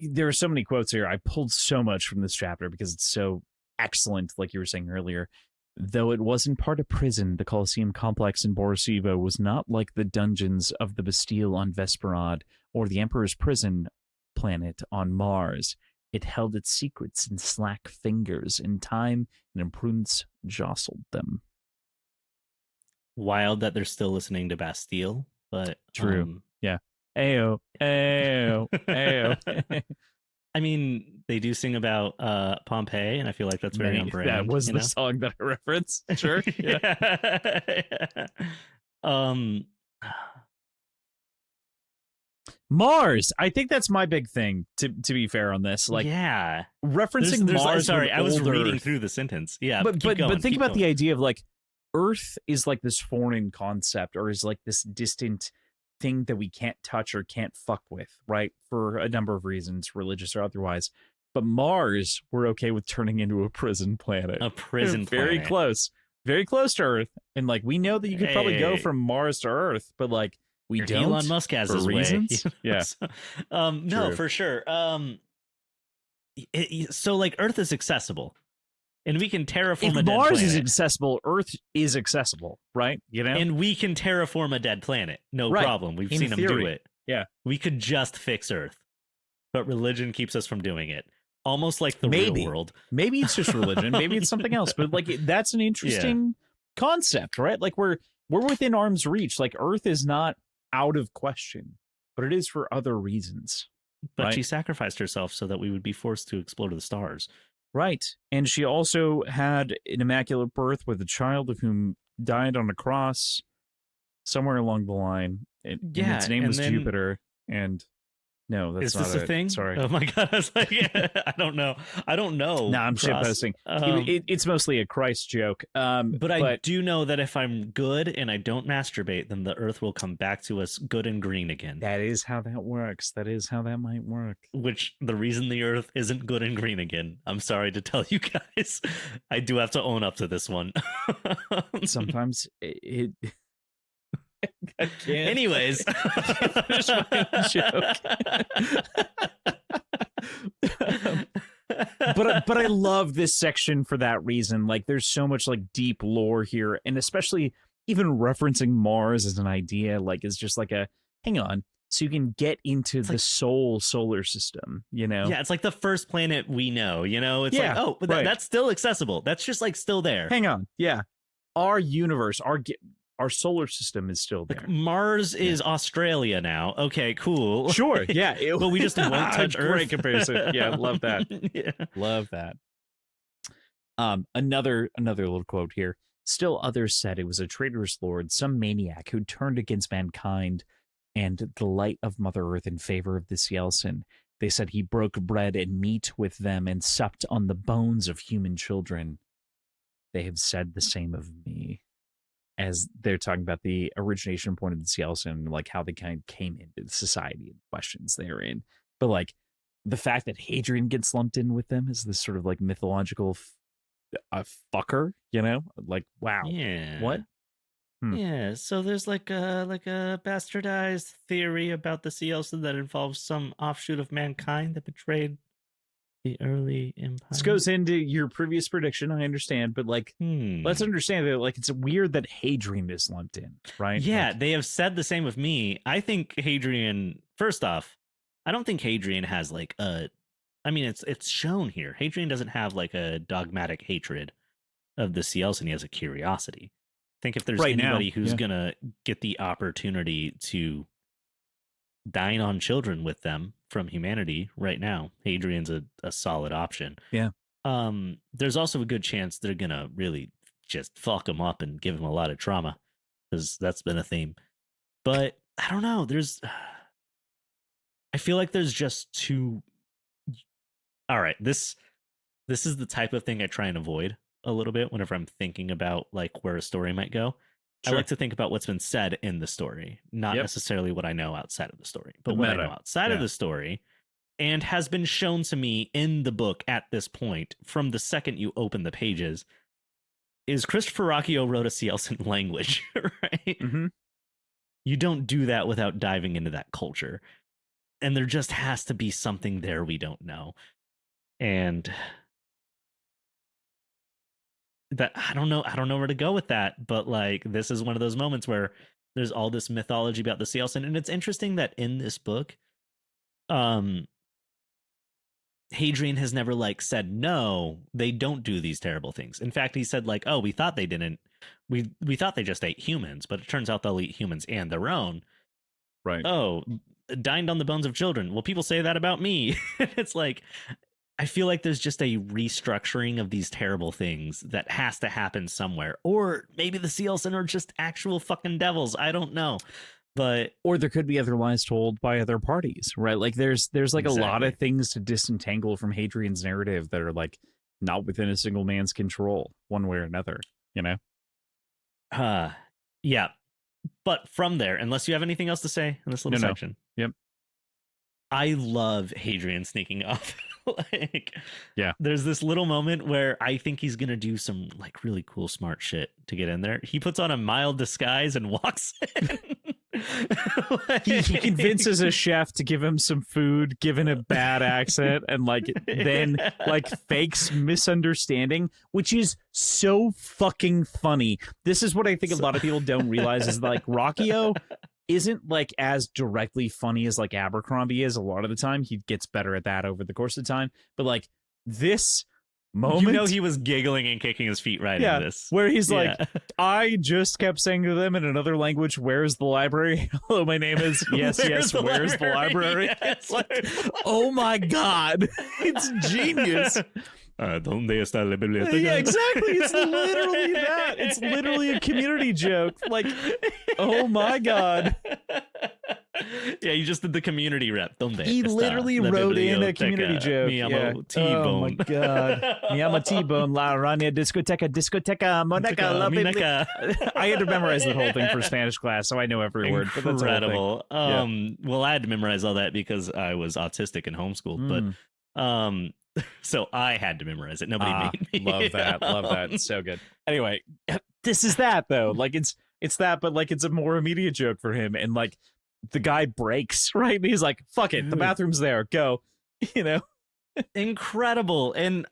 There are so many quotes here. I pulled so much from this chapter because it's so excellent, like you were saying earlier. Though it wasn't part of prison, the Colosseum complex in Borisivo was not like the dungeons of the Bastille on Vesperad or the Emperor's prison planet on Mars. It held its secrets in slack fingers, and time and imprudence jostled them. Wild that they're still listening to Bastille, but true. Yeah. Ayo, ayo, ayo. I mean, they do sing about Pompeii, and I feel like that's very on brand. That was the song that I referenced. Sure. Yeah. Mars. I think that's my big thing. To be fair on this, like, yeah, referencing Mars. Sorry, I was reading Earth. through the sentence. Yeah, but think about going. the idea of like Earth is like this foreign concept, or is like this distant thing that we can't touch or can't fuck with, right? For a number of reasons, religious or otherwise. But Mars, we're okay with turning into a prison planet. A prison planet. Very close to Earth. And like, we know that you could probably go from Mars to Earth, but like, we don't. Elon Musk has his reasons. Way. Yeah. No, for sure. So like, Earth is accessible, and we can terraform a dead planet. Mars is accessible, Earth is accessible, right? You know, and we can terraform a dead planet, no problem. We've seen them do it. Yeah, we could just fix Earth, but religion keeps us from doing it. Almost like the real world. Maybe it's just religion. Maybe it's something else. But like, that's an interesting concept, right? Like, we're within arm's reach. Like, Earth is not out of question, but it is for other reasons. But right? She sacrificed herself so that we would be forced to explore to the stars. Right. And she also had an immaculate birth with a child of whom died on a cross somewhere along the line. And its name was Jupiter. And no, that's not it. Is this a thing? Sorry. Oh my God. I was like, I don't know. No, I'm shitposting. It's mostly a Christ joke. But I do know that if I'm good and I don't masturbate, then the Earth will come back to us good and green again. That is how that works. That is how that might work. Which, the reason the Earth isn't good and green again, I'm sorry to tell you guys, I do have to own up to this one. Sometimes it I can't. Anyways, finish my joke. but I love this section for that reason. Like, there's so much like deep lore here, and especially even referencing Mars as an idea, like, is just like a hang on. So you can get into the solar system, you know? Yeah, it's like the first planet we know, you know? It's like, oh, but that's still accessible. That's just like still there. Hang on. Yeah. Our universe, our solar system is still there. Like, Mars is Australia now. Okay, cool. Sure, yeah. But we just won't touch Earth. Great comparison. Yeah, love that. Yeah. Love that. Another little quote here. Still others said it was a traitorous lord, some maniac who turned against mankind and the light of Mother Earth in favor of the Cielcin. They said he broke bread and meat with them and supped on the bones of human children. They have said the same of me. As they're talking about the origination point of the Cielcin, like how they kind of came into the society and the questions they're in. But like the fact that Hadrian gets lumped in with them is this sort of like mythological fucker, you know? Like, wow. Yeah. What? Yeah, so there's like a bastardized theory about the Cielcin that involves some offshoot of mankind that betrayed the early empire. This goes into your previous prediction, I understand, but like, let's understand that like it's weird that Hadrian is lumped in, right? Yeah, like, they have said the same of me. I think Hadrian. First off, I don't think Hadrian has like a. I mean, it's shown here. Hadrian doesn't have like a dogmatic hatred of the Cielcin. He has a curiosity. I think if there's anybody who's gonna get the opportunity to dine on children with them from humanity right now, Hadrian's a solid option. Yeah. There's also a good chance they're gonna really just fuck him up and give him a lot of trauma, because that's been a theme. But I don't know. I feel like there's just too. All right, this is the type of thing I try and avoid a little bit whenever I'm thinking about like where a story might go. Sure. I like to think about what's been said in the story, not necessarily what I know outside of the story, but what I know outside of the story, and has been shown to me in the book at this point from the second you open the pages, is Christopher Rocchio wrote a Cielcin language, right? Mm-hmm. You don't do that without diving into that culture. And there just has to be something there we don't know. And that I don't know where to go with that, but like this is one of those moments where there's all this mythology about the Cielcin, and it's interesting that in this book Hadrian has never like said no, they don't do these terrible things. In fact, he said like, oh, we thought they didn't, we thought they just ate humans, but it turns out they'll eat humans and their own. Right. Oh, dined on the bones of children. Well, people say that about me. It's like, I feel like there's just a restructuring of these terrible things that has to happen somewhere. Or maybe the Cielcin are just actual fucking devils. I don't know. But or there could be other lies told by other parties, right? Like there's like a lot of things to disentangle from Hadrian's narrative that are like not within a single man's control, one way or another, you know? Yeah. But from there, unless you have anything else to say in this little section. Yep. I love Hadrian sneaking off. Like, yeah, there's this little moment where I think he's gonna do some like really cool, smart shit to get in there. He puts on a mild disguise and walks in. he convinces a chef to give him some food, given a bad accent, and like then like fakes misunderstanding, which is so fucking funny. This is what I think a lot of people don't realize is like Rocchio isn't like as directly funny as like Abercrombie is a lot of the time. He gets better at that over the course of time. But like this moment, you know, he was giggling and kicking his feet right in this. Where he's like, I just kept saying to them in another language, "Where's the library?" Hello, my name is yes, where's the library? Yes, it's like, oh my God, it's genius. ¿Dónde está la biblioteca? Yeah, exactly. It's literally that. It's literally a community joke. Like, oh my God. Yeah, you just did the community rep. He literally wrote in a community joke. Mi amo T-Bone. Oh my God. Mi amo T-Bone. La Rania discoteca moneca la biblia. I had to memorize the whole thing for Spanish class, so I know every word. But that's incredible. Well, I had to memorize all that because I was autistic and homeschooled. But so I had to memorize it. Nobody made me. Love that. It's so good. Anyway, this is that though. Like it's that, but like it's a more immediate joke for him. And like the guy breaks, right? And he's like, fuck it, the bathroom's there. Go. You know? Incredible. And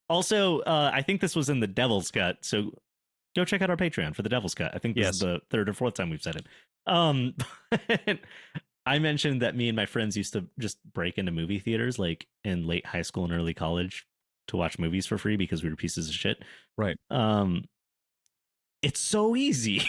also, I think this was in the Devil's Cut. So go check out our Patreon for the Devil's Cut. I think this is the third or fourth time we've said it. I mentioned that me and my friends used to just break into movie theaters like in late high school and early college to watch movies for free because we were pieces of shit. Right. It's so easy.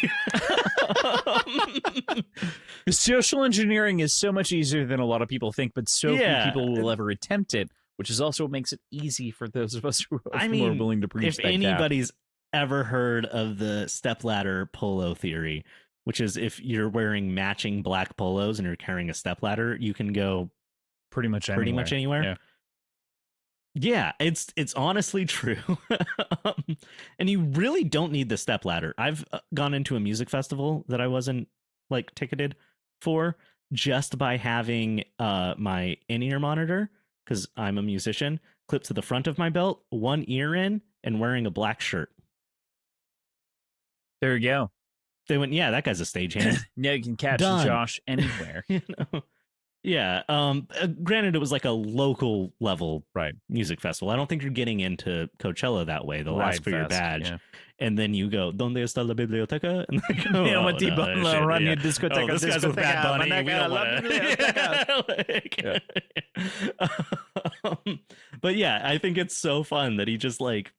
Social engineering is so much easier than a lot of people think, but so few people will ever attempt it, which is also what makes it easy for those of us who are willing to preach if anybody's ever heard of the stepladder polo theory, which is if you're wearing matching black polos and you're carrying a stepladder, you can go pretty much anywhere. Yeah, it's honestly true. And you really don't need the stepladder. I've gone into a music festival that I wasn't like ticketed for just by having my in-ear monitor, because I'm a musician, clipped to the front of my belt, one ear in, and wearing a black shirt. There you go. They went, yeah, that guy's a stagehand. Yeah, you can catch Josh anywhere. You know? Yeah. Granted, it was like a local level music festival. I don't think you're getting into Coachella that way. They'll ask for your badge. Yeah. And then you go, ¿Dónde está la biblioteca? And they go, this guy's with Bad Bunny. We don't want to. But yeah, I think it's so fun that he just like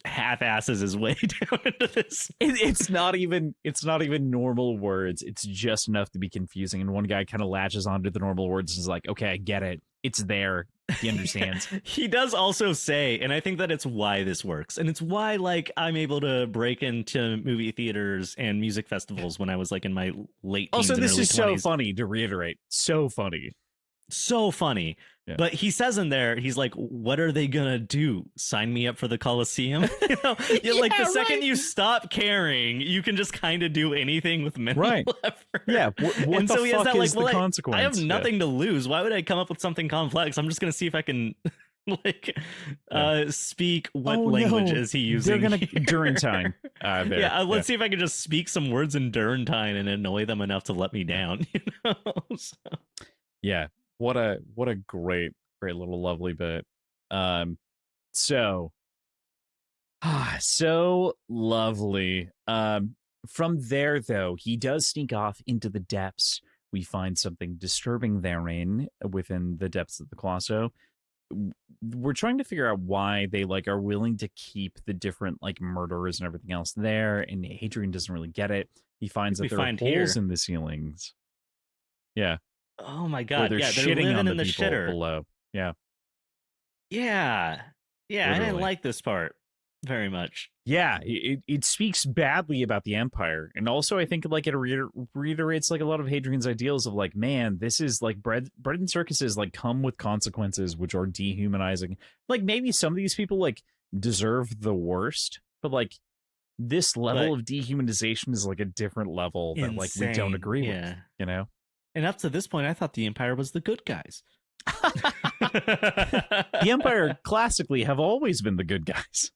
half-asses his way down into this. It's not even normal words. It's just enough to be confusing. And one guy kind of latches onto the normal words and is like, okay, I get it. It's there. He understands. He does also say, and I think that it's why this works. And it's why like I'm able to break into movie theaters and music festivals when I was like in my late teens. Also, this is 20s. So funny to reiterate. So funny. Yeah. But he says in there, he's like, what are they gonna do? Sign me up for the Colosseum? You know, like the second you stop caring, you can just kind of do anything with mental effort. Yeah. And so he has that like, well, consequence? I have nothing to lose. Why would I come up with something complex? I'm just gonna see if I can like speak what language is he using. They're gonna Durantine. Let's see if I can just speak some words in Durantine and annoy them enough to let me down. You know? So. Yeah. What a great little lovely bit. So lovely. From there though, he does sneak off into the depths. We find something disturbing therein within the depths of the Colloso. We're trying to figure out why they like are willing to keep the different like murderers and everything else there, and Hadrian doesn't really get it. He finds that there are holes in the ceilings. Yeah. Oh my God! They're shitting on the people below. Yeah. I didn't like this part. very much. Yeah, it speaks badly about the Empire. And also I think like it reiterates like a lot of Hadrian's ideals of like, man, this is like bread and circuses like come with consequences which are dehumanizing. Like maybe some of these people like deserve the worst, but like this level of dehumanization is like a different level that like we don't agree with, you know? And up to this point, I thought the Empire was the good guys. The Empire classically have always been the good guys.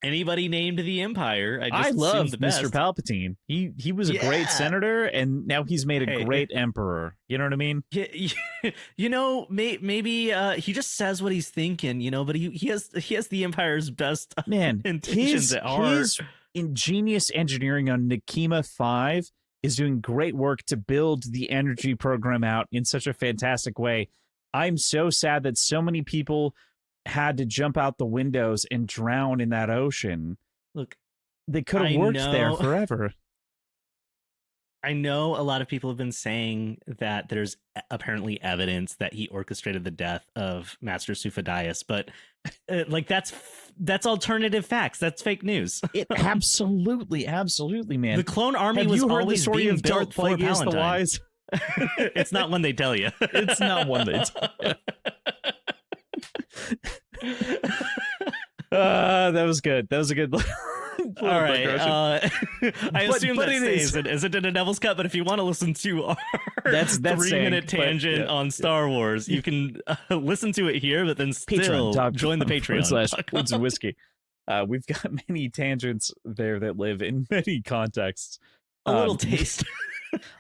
Anybody named the Empire, I love Mr. Palpatine. He was a great senator, and now he's made a great emperor. You know what I mean? You know, maybe he just says what he's thinking, you know, but he has the Empire's best intentions at heart. His ingenious engineering on Nikima 5 is doing great work to build the energy program out in such a fantastic way. I'm so sad that so many people had to jump out the windows and drown in that ocean. Look, they could have worked there forever. I know a lot of people have been saying that there's apparently evidence that he orchestrated the death of Master Sufadius, but like that's alternative facts. That's fake news. It absolutely, man. The clone army was always being built for Plagueis the Wise. It's not one they tell you. It's not one they tell you. That was good. That was a good. All right. I assume that stays. Is it in a Devil's Cut? But if you want to listen to our that's 3-minute tangent on Star Wars, you can listen to it here, but then still join the Patreon. Woods and Whiskey. We've got many tangents there that live in many contexts. A little taste.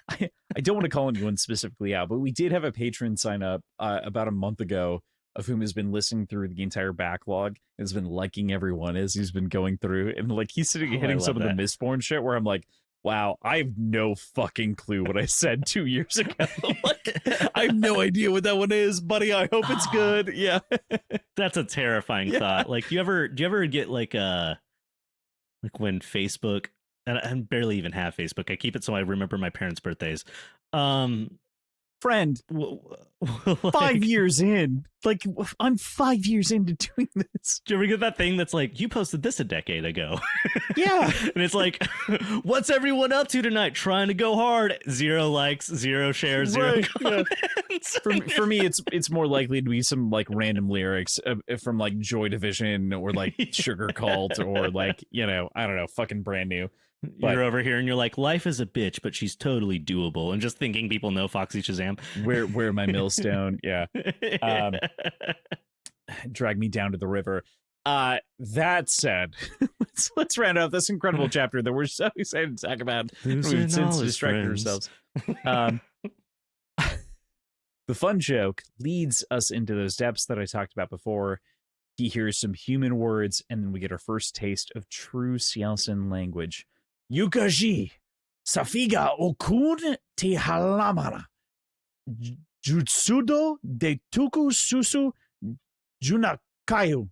I don't want to call anyone specifically out, but we did have a patron sign up about a month ago, of whom has been listening through the entire backlog, has been liking everyone as he's been going through, and like he's sitting hitting some of the Mistborn shit where I'm like, wow, I have no fucking clue what I said 2 years ago. Like, I have no idea what that one is, buddy. I hope it's good. Yeah. That's a terrifying thought. Like, do you ever get like when Facebook, and I barely even have Facebook, I keep it so I remember my parents' birthdays. Friend, like, 5 years in, like I'm 5 years into doing this. Do you ever get that thing that's like, you posted this a decade ago? Yeah. And it's like, what's everyone up to tonight? Trying to go hard. 0 likes, 0 shares, 0 comments. For me, it's more likely to be some like random lyrics from like Joy Division or like Sugar Cult or like, you know, I don't know, fucking brand new. But you're over here and you're like, life is a bitch, but she's totally doable. And just thinking people know Foxy Shazam. Where my millstone? Yeah. Drag me down to the river. That said, let's round out this incredible chapter that we're so excited to talk about. We've since distracted ourselves. The fun joke leads us into those depths that I talked about before. He hears some human words, and then we get our first taste of true Cielcin language. Yukaji, Safiga Okun te halamara, Jutsudo de Tuku Susu Junakayu.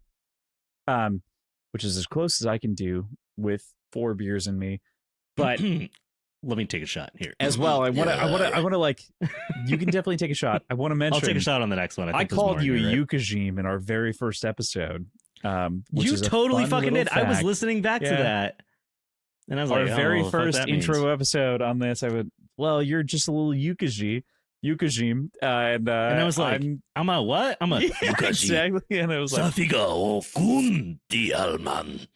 Which is as close as I can do with 4 beers in me. But let me take a shot here as well. I want to like, you can definitely take a shot. I want to mention, I'll take a shot on the next one. I called you a Yukajim in our very first episode. You totally fucking did. I was listening back to that. And I was our very first intro episode on this, I would, well, you're just a little Yukajim. And I was like, I'm a what? I'm a Yukaji. Exactly. And I was like, Safiga o kun di alman.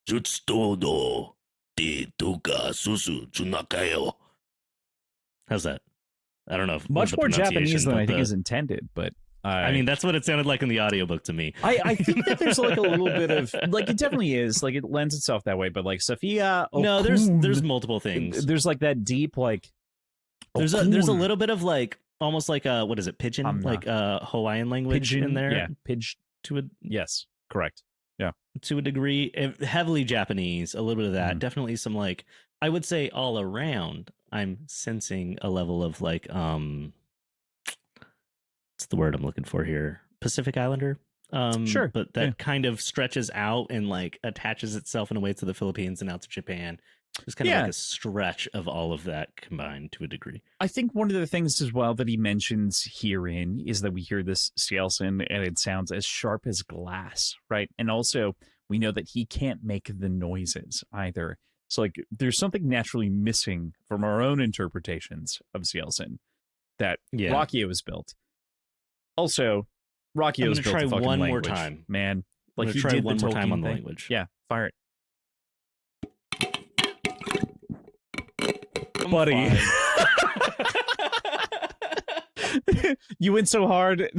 Jutstodo di tuka susu junakayo. How's that? I don't know. Much more Japanese than I think is intended, but I mean, that's what it sounded like in the audiobook to me. I think that there's like a little bit of like, it definitely is like, it lends itself that way, but like Safia Okun, no, there's multiple things. There's like that deep like there's a little bit of like almost like what is it, pidgin, like Hawaiian language pidgin, in there. Yeah, to a yes, correct. Yeah, to a degree, heavily Japanese. A little bit of that, definitely some like, I would say all around. I'm sensing a level of like what's the word I'm looking for here? Pacific Islander. Sure, but that kind of stretches out and like attaches itself in a way to the Philippines and out to Japan. It's kind of like a stretch of all of that combined to a degree. I think one of the things as well that he mentions herein is that we hear this Cielcin and it sounds as sharp as glass, right? And also We know that he can't make the noises either. So, like, there's something naturally missing from our own interpretations of Cielcin that Rockio was built. Also, Rockio's built try the fucking one language, more time, man. Like he try did one the more time Tolkien on the thing. language. Yeah, fire it. I'm Buddy. You went so hard.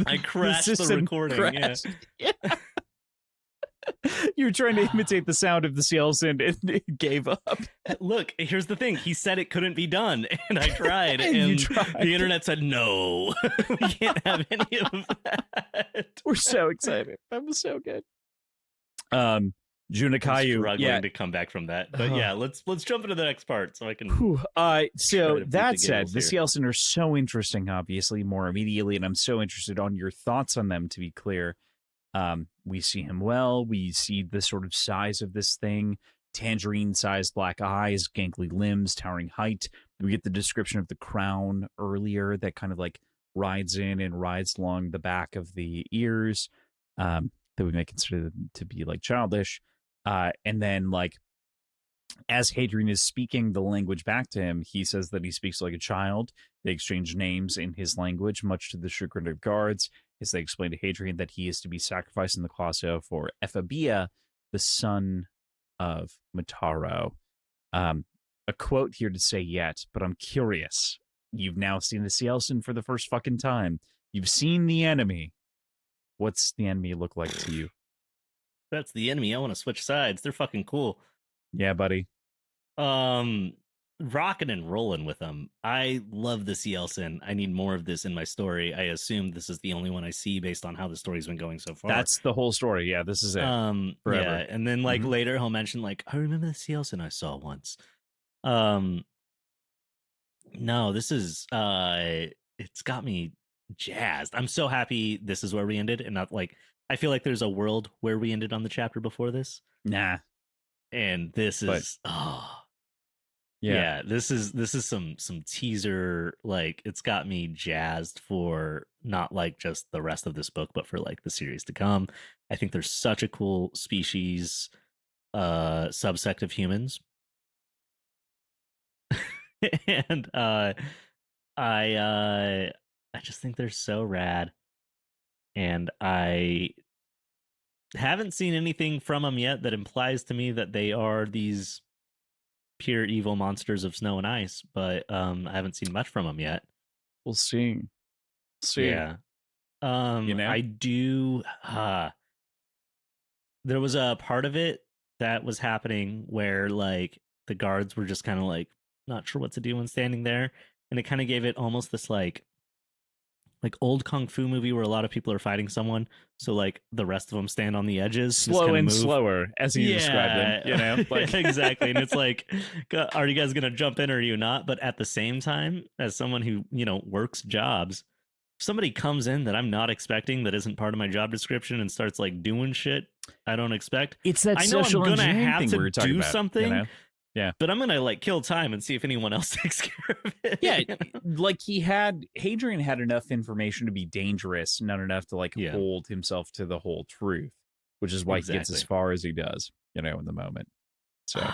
I crashed the recording. Crashed. Yeah. You were trying to imitate the sound of the Cielcin and it gave up. Look, here's the thing. He said it couldn't be done, and I tried, And and you tried. the internet said no. We can't have any of that. We're so excited. That was so good. Junakayu, struggling to come back from that, but yeah, let's jump into the next part so I can. So that said, the here. Cielcin are so interesting, obviously, more immediately, and I'm so interested on your thoughts on them. To be clear, we see him well. We see the sort of size of this thing: tangerine-sized black eyes, gangly limbs, towering height. We get the description of the crown earlier that kind of like rides in and rides along the back of the ears. That we may consider them to be like childish. And then, like, as Hadrian is speaking the language back to him, he says that he speaks like a child. They exchange names in his language, much to the chagrin of guards, as they explain to Hadrian that he is to be sacrificed in the Colloso for Ephabia, the son of Mataro. A quote here to say yet, but I'm curious. You've now seen the Cielcin for the first fucking time. You've seen the enemy. What's the enemy look like to you? That's the enemy. I want to switch sides. They're fucking cool. Yeah, buddy. Rocking and rolling with them. I love the Cielcin. I need more of this in my story. I assume this is the only one I see based on how the story's been going so far. That's the whole story. Yeah, this is it. Forever. Yeah, and then like later he'll mention like, I remember the Cielcin I saw once. No, this is it's got me jazzed. I'm so happy this is where we ended, and not like I feel like there's a world where we ended on the chapter before this. Nah. And this is this is some teaser, like it's got me jazzed for not like just the rest of this book, but for like the series to come. I think there's such a cool species subsect of humans. And I just think they're so rad. And I haven't seen anything from them yet that implies to me that they are these pure evil monsters of snow and ice, but I haven't seen much from them yet. We'll see. Yeah. I do there was a part of it that was happening where like the guards were just kind of like not sure what to do when standing there, and it kind of gave it almost this like old kung fu movie where a lot of people are fighting someone, so like the rest of them stand on the edges, slow and slower, as you described them, you know, like exactly. And it's like, are you guys gonna jump in or are you not? But at the same time, as someone who works jobs, if somebody comes in that I'm not expecting, that isn't part of my job description, and starts like doing shit I don't expect, it's that I know social I'm gonna have thing to we were talking do about, something. Yeah. But I'm going to like kill time and see if anyone else takes care of it. Yeah. Like Hadrian had enough information to be dangerous, not enough to like hold himself to the whole truth, which is why he gets as far as he does, in the moment. So,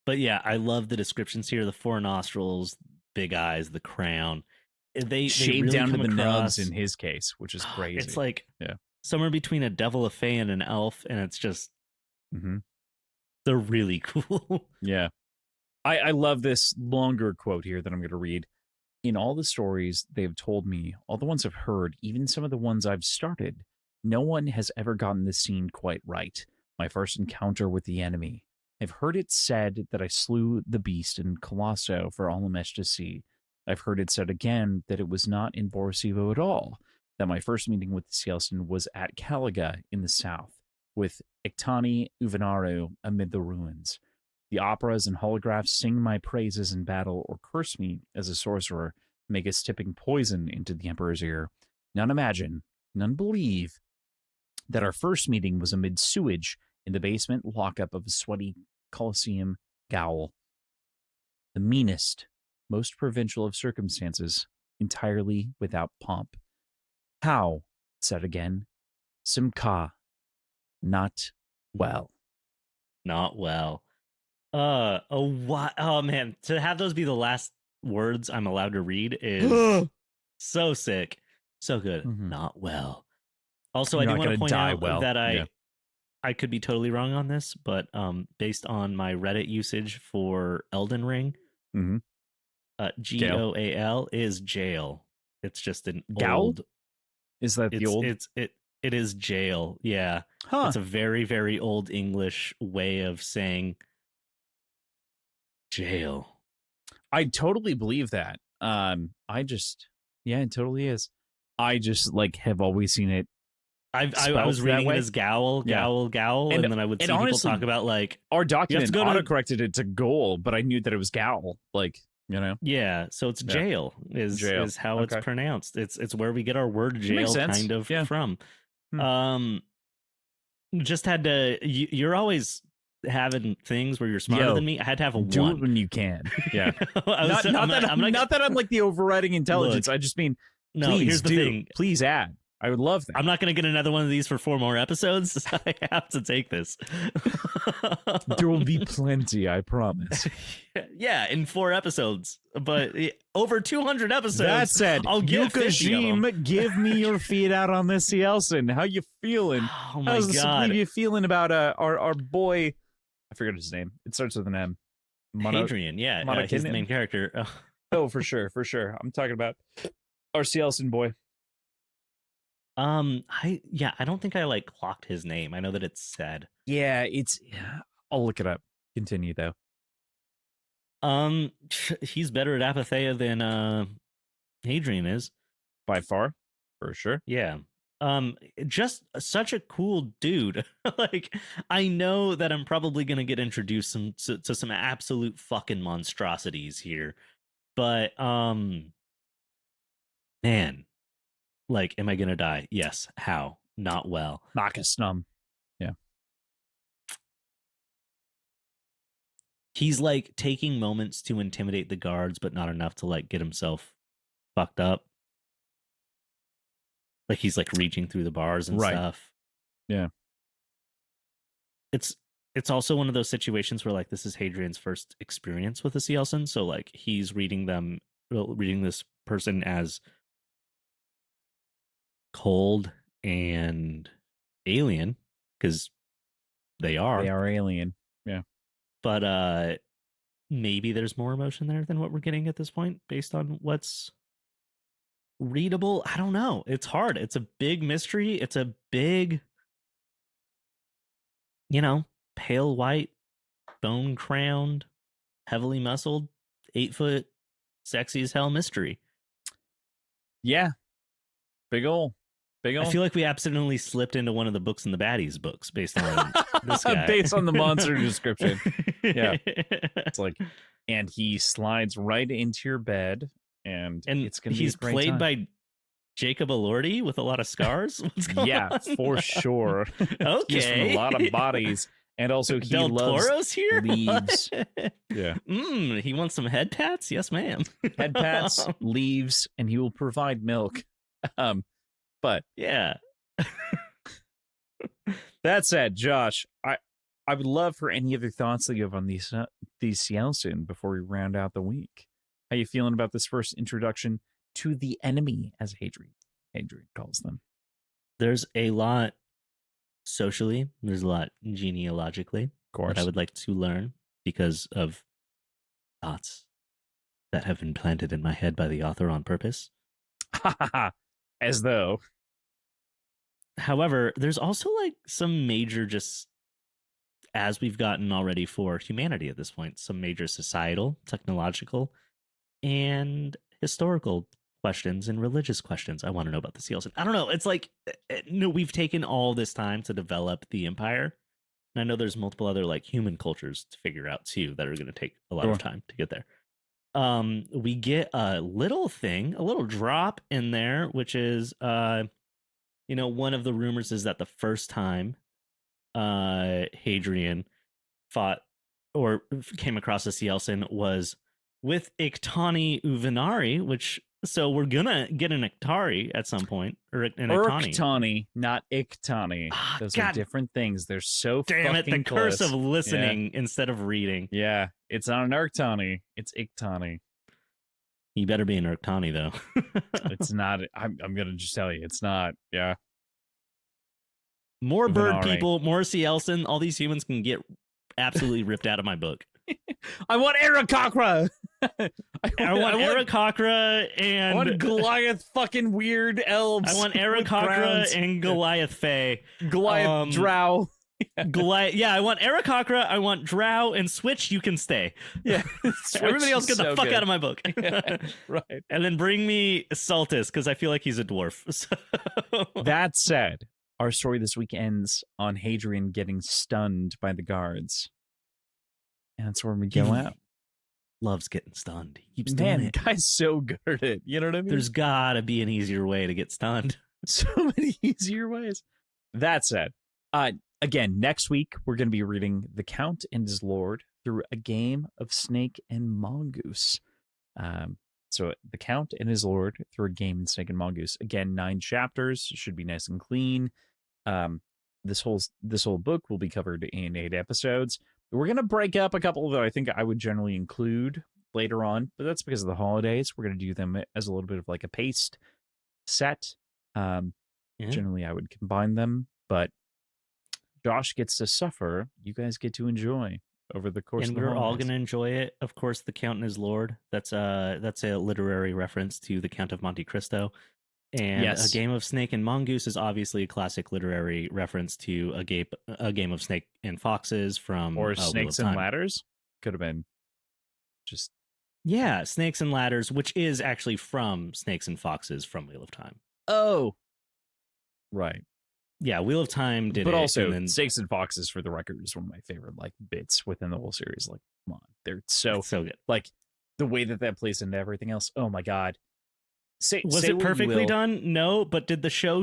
but yeah, I love the descriptions here. The 4 nostrils, big eyes, the crown. They shaved really down to the across, nubs in his case, which is crazy. It's like somewhere between a devil, a fae, and an elf. And it's just, they're really cool. Yeah. I love this longer quote here that I'm going to read. In all the stories they have told me, all the ones I've heard, even some of the ones I've started, no one has ever gotten the scene quite right. My first encounter with the enemy. I've heard it said that I slew the beast in Colloso for Alamesh to see. I've heard it said again that it was not in Borosivo at all, that my first meeting with the Cielcin was at Caliga in the south, with Ictani Uvanaru amid the ruins. The operas and holographs sing my praises in battle or curse me as a sorcerer, make us tipping poison into the Emperor's ear. None imagine, none believe that our first meeting was amid sewage in the basement lockup of a sweaty Colosseum gaol. The meanest, most provincial of circumstances, entirely without pomp. How, said again, Simca, not well. Not well. Oh man, to have those be the last words I'm allowed to read is so sick. So good. Mhm. Not well. Also, You're I do not want to gonna point die out well. that Yeah. I could be totally wrong on this, but based on my Reddit usage for Elden Ring, Mhm. GOAL is jail. It's just an Gowl? old. Is that the old? It is jail. Yeah, Huh. it's a very very old English way of saying jail. I totally believe that. It totally is. I just like have always seen it. I was Spelt that reading it way? as gowl, Yeah. gowl, and then I would see people honestly, talk about like our document go to- autocorrected it to goal, but I knew that it was gowl. Like, you know, yeah, so it's Yeah. jail Jail. is how Okay. it's pronounced. It's where we get our word makes jail sense. kind of Yeah. from. Hmm. Just had to. You're always having things where you're smarter Yo, than me. I had to have a do one. it when you can. Yeah. not not that I'm like the overriding intelligence. Look, I just mean, no. please Here's the thing. Please add. I would love that. I'm not going to get another one of these for 4 more episodes. I have to take this. There will be plenty, I promise. Yeah, in 4 episodes, but over 200 episodes. That said, I'll get 50 of them. Yukashim, give me your feet out on this Cielcin. How you feeling? Oh my How's god, you feeling about our boy? I forget his name. It starts with an M. Hadrian. Yeah, he's the main character. Oh, for sure. I'm talking about our Cielcin boy. I don't think I like clocked his name. I know that it's said. Yeah, I'll look it up. Continue though. He's better at Apatheia than Hadrian is By far, for sure. Yeah. Just such a cool dude. Like, I know that I'm probably gonna get introduced to some absolute fucking monstrosities here, but man, like, am I gonna die? Yes. How? Not well. Knock a snum. Yeah. He's like taking moments to intimidate the guards, but not enough to like get himself fucked up. Like, he's like reaching through the bars and stuff. Yeah. It's also one of those situations where like this is Hadrian's first experience with a Cielcin, so like he's reading this person as cold and alien, because they are alien. Yeah. But maybe there's more emotion there than what we're getting at this point based on what's readable. I don't know. It's hard. It's a big mystery. It's a big, pale white, bone crowned, heavily muscled, 8-foot, sexy as hell mystery. Yeah. Big ol'. I feel like we accidentally slipped into one of the Books and the Baddies books based on this guy. Based on the monster description. Yeah. It's like, and he slides right into your bed, and it's gonna be he's a great played time. by Jacob Elordi with a lot of scars. What's going on? For sure. Okay. He's from a lot of bodies. And also he Del loves Toro's here? leaves. Yeah. He wants some head pats? Yes, ma'am. Head pats, leaves, and he will provide milk. But yeah. That said, Josh, I would love for any other thoughts that you have on these Cielcin before we round out the week. How you feeling about this first introduction to the enemy, as Hadrian calls them? There's a lot socially. There's a lot genealogically. Of course. That I would like to learn because of thoughts that have been planted in my head by the author on purpose. As though. However, there's also like some major, just as we've gotten already for humanity at this point, some major societal, technological, and historical questions and religious questions I want to know about the Cielcin. I don't know. It's like, we've taken all this time to develop the empire. And I know there's multiple other like human cultures to figure out too that are going to take a lot of time to get there. We get a little drop in there, which is, one of the rumors is that the first time Hadrian fought or came across a Cielcin was with Ictani Uvenari, which So we're gonna get an Iktari at some point, or an Iktani. Urktani, not Iktani. Ah, Those God are different things. They're so damn it! fucking The curse close. of listening instead of reading. Yeah, it's not an Urktani. It's Iktani. You better be an Urktani though. It's not. I'm gonna just tell you, it's not. Yeah. More Even bird alright. people, more Cielcin. All these humans can get absolutely ripped out of my book. I want Aarakocra. I want Aarakocra and I want Goliath fucking weird elves. I want with Aarakocra crowns. and Goliath Fae. Goliath Drow. Goliath. Yeah, I want Aarakocra. I want Drow and Switch. You can stay. Yeah. Everybody else get the fuck out of my book. Right. And then bring me Saltus because I feel like he's a dwarf. So... That said, our story this week ends on Hadrian getting stunned by the guards. And that's where we go out. Loves getting stunned. He keeps doing Man, it. guy's so good at it. You know what I mean? There's gotta be an easier way to get stunned. so many easier ways. That said, again, next week we're going to be reading The Count and His Lord through a game of Snake and Mongoose. So The Count and His Lord through a game in Snake and Mongoose. Again, 9 chapters, should be nice and clean. This whole book will be covered in 8 episodes. We're going to break up a couple that I think I would generally include later on, but that's because of the holidays. We're going to do them as a little bit of like a paced set. Generally, I would combine them, but Josh gets to suffer. You guys get to enjoy over the course of the holidays. And we're all going to enjoy it. Of course, The Count and His Lord. That's a literary reference to The Count of Monte Cristo. And yes. A Game of Snake and Mongoose is obviously a classic literary reference to a game of Snake and Foxes from or Snakes and Ladders. Could have been just Snakes and Ladders, which is actually from Snakes and Foxes from Wheel of Time. Oh, right. Yeah, Wheel of Time did but it. Also, and then... Snakes and Foxes, for the record, is one of my favorite like bits within the whole series. Like, come on, they're so good. Like the way that plays into everything else. Oh my god. Was it perfectly done? No, but did the show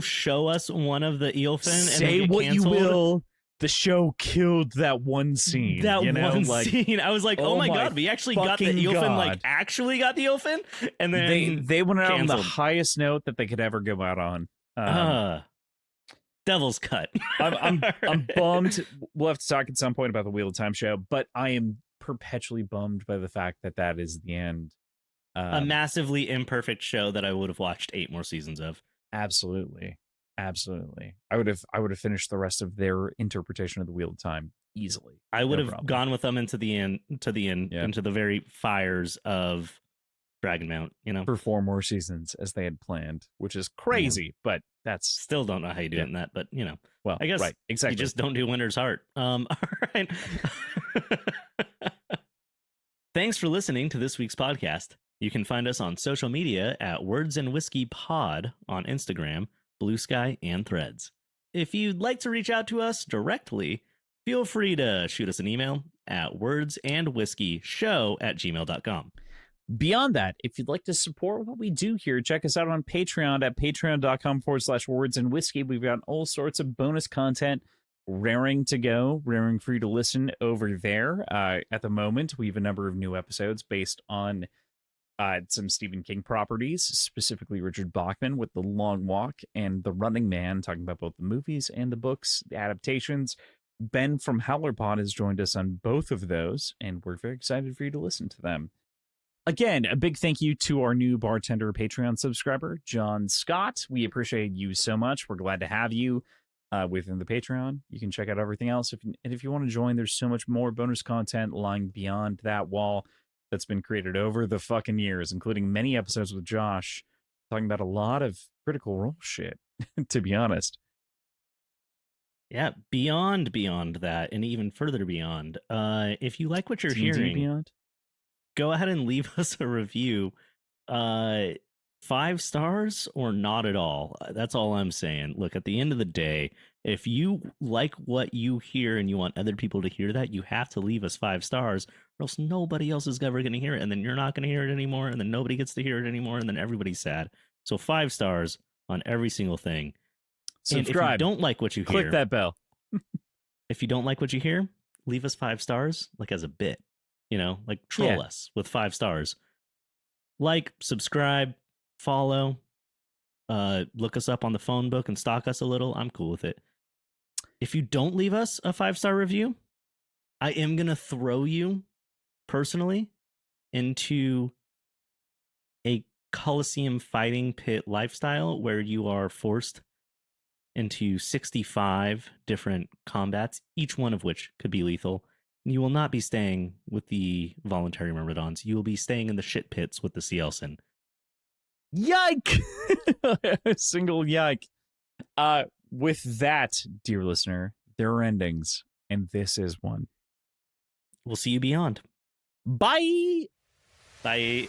us one of the eelfin? Say what you will. The show killed that one scene. Scene. I was like, oh my god, we actually got the eelfin. God. Like, actually got the eelfin, and then they went out canceled. on the highest note that they could ever go out on. Devil's cut. I'm bummed. We'll have to talk at some point about the Wheel of Time show, but I am perpetually bummed by the fact that is the end. A massively imperfect show that I would have watched 8 more seasons of. Absolutely. I would have finished the rest of their interpretation of the Wheel of Time easily. I would have gone with them into the end, into the very fires of Dragonmount, for 4 more seasons as they had planned, which is crazy, but that's still don't know how you do it in that, but well, I guess right, exactly. You just don't do Winter's Heart. All right. Thanks for listening to this week's podcast. You can find us on social media at Words and Whiskey Pod on Instagram, Blue Sky, and Threads. If you'd like to reach out to us directly, feel free to shoot us an email at wordsandwhiskeyshow@gmail.com. Beyond that, if you'd like to support what we do here, check us out on Patreon at patreon.com/words and whiskey. We've got all sorts of bonus content raring to go, raring for you to listen over there. At the moment, we have a number of new episodes based on some Stephen King properties, specifically Richard Bachman with The Long Walk and The Running Man, talking about both the movies and the books, the adaptations. Ben from HowlerPod has joined us on both of those, and we're very excited for you to listen to them. Again, a big thank you to our new bartender Patreon subscriber, John Scott. We appreciate you so much. We're glad to have you within the Patreon. You can check out everything else. If you want to join, there's so much more bonus content lying beyond that wall that's been created over the fucking years, including many episodes with Josh talking about a lot of Critical Role shit, to be honest. Yeah, beyond that, and even further beyond. If you like what you're hearing, beyond, go ahead and leave us a review. 5 stars or not at all. That's all I'm saying. Look, at the end of the day, if you like what you hear and you want other people to hear that, you have to leave us 5 stars, or else nobody else is ever going to hear it, and then you're not going to hear it anymore, and then nobody gets to hear it anymore, and then everybody's sad. So 5 stars on every single thing. Subscribe. And if you don't like what you hear, click that bell. If you don't like what you hear, leave us 5 stars, like as a bit, like troll us with 5 stars. Like, subscribe, follow, look us up on the phone book and stalk us a little, I'm cool with it. If you don't leave us a 5-star review, I am going to throw you personally into a Colosseum fighting pit lifestyle where you are forced into 65 different combats, each one of which could be lethal. You will not be staying with the voluntary Myrmidons. You will be staying in the shit pits with the Cielcin. Yike! Single yike. With that, dear listener, there are endings, and this is one. We'll see you beyond. Bye! Bye.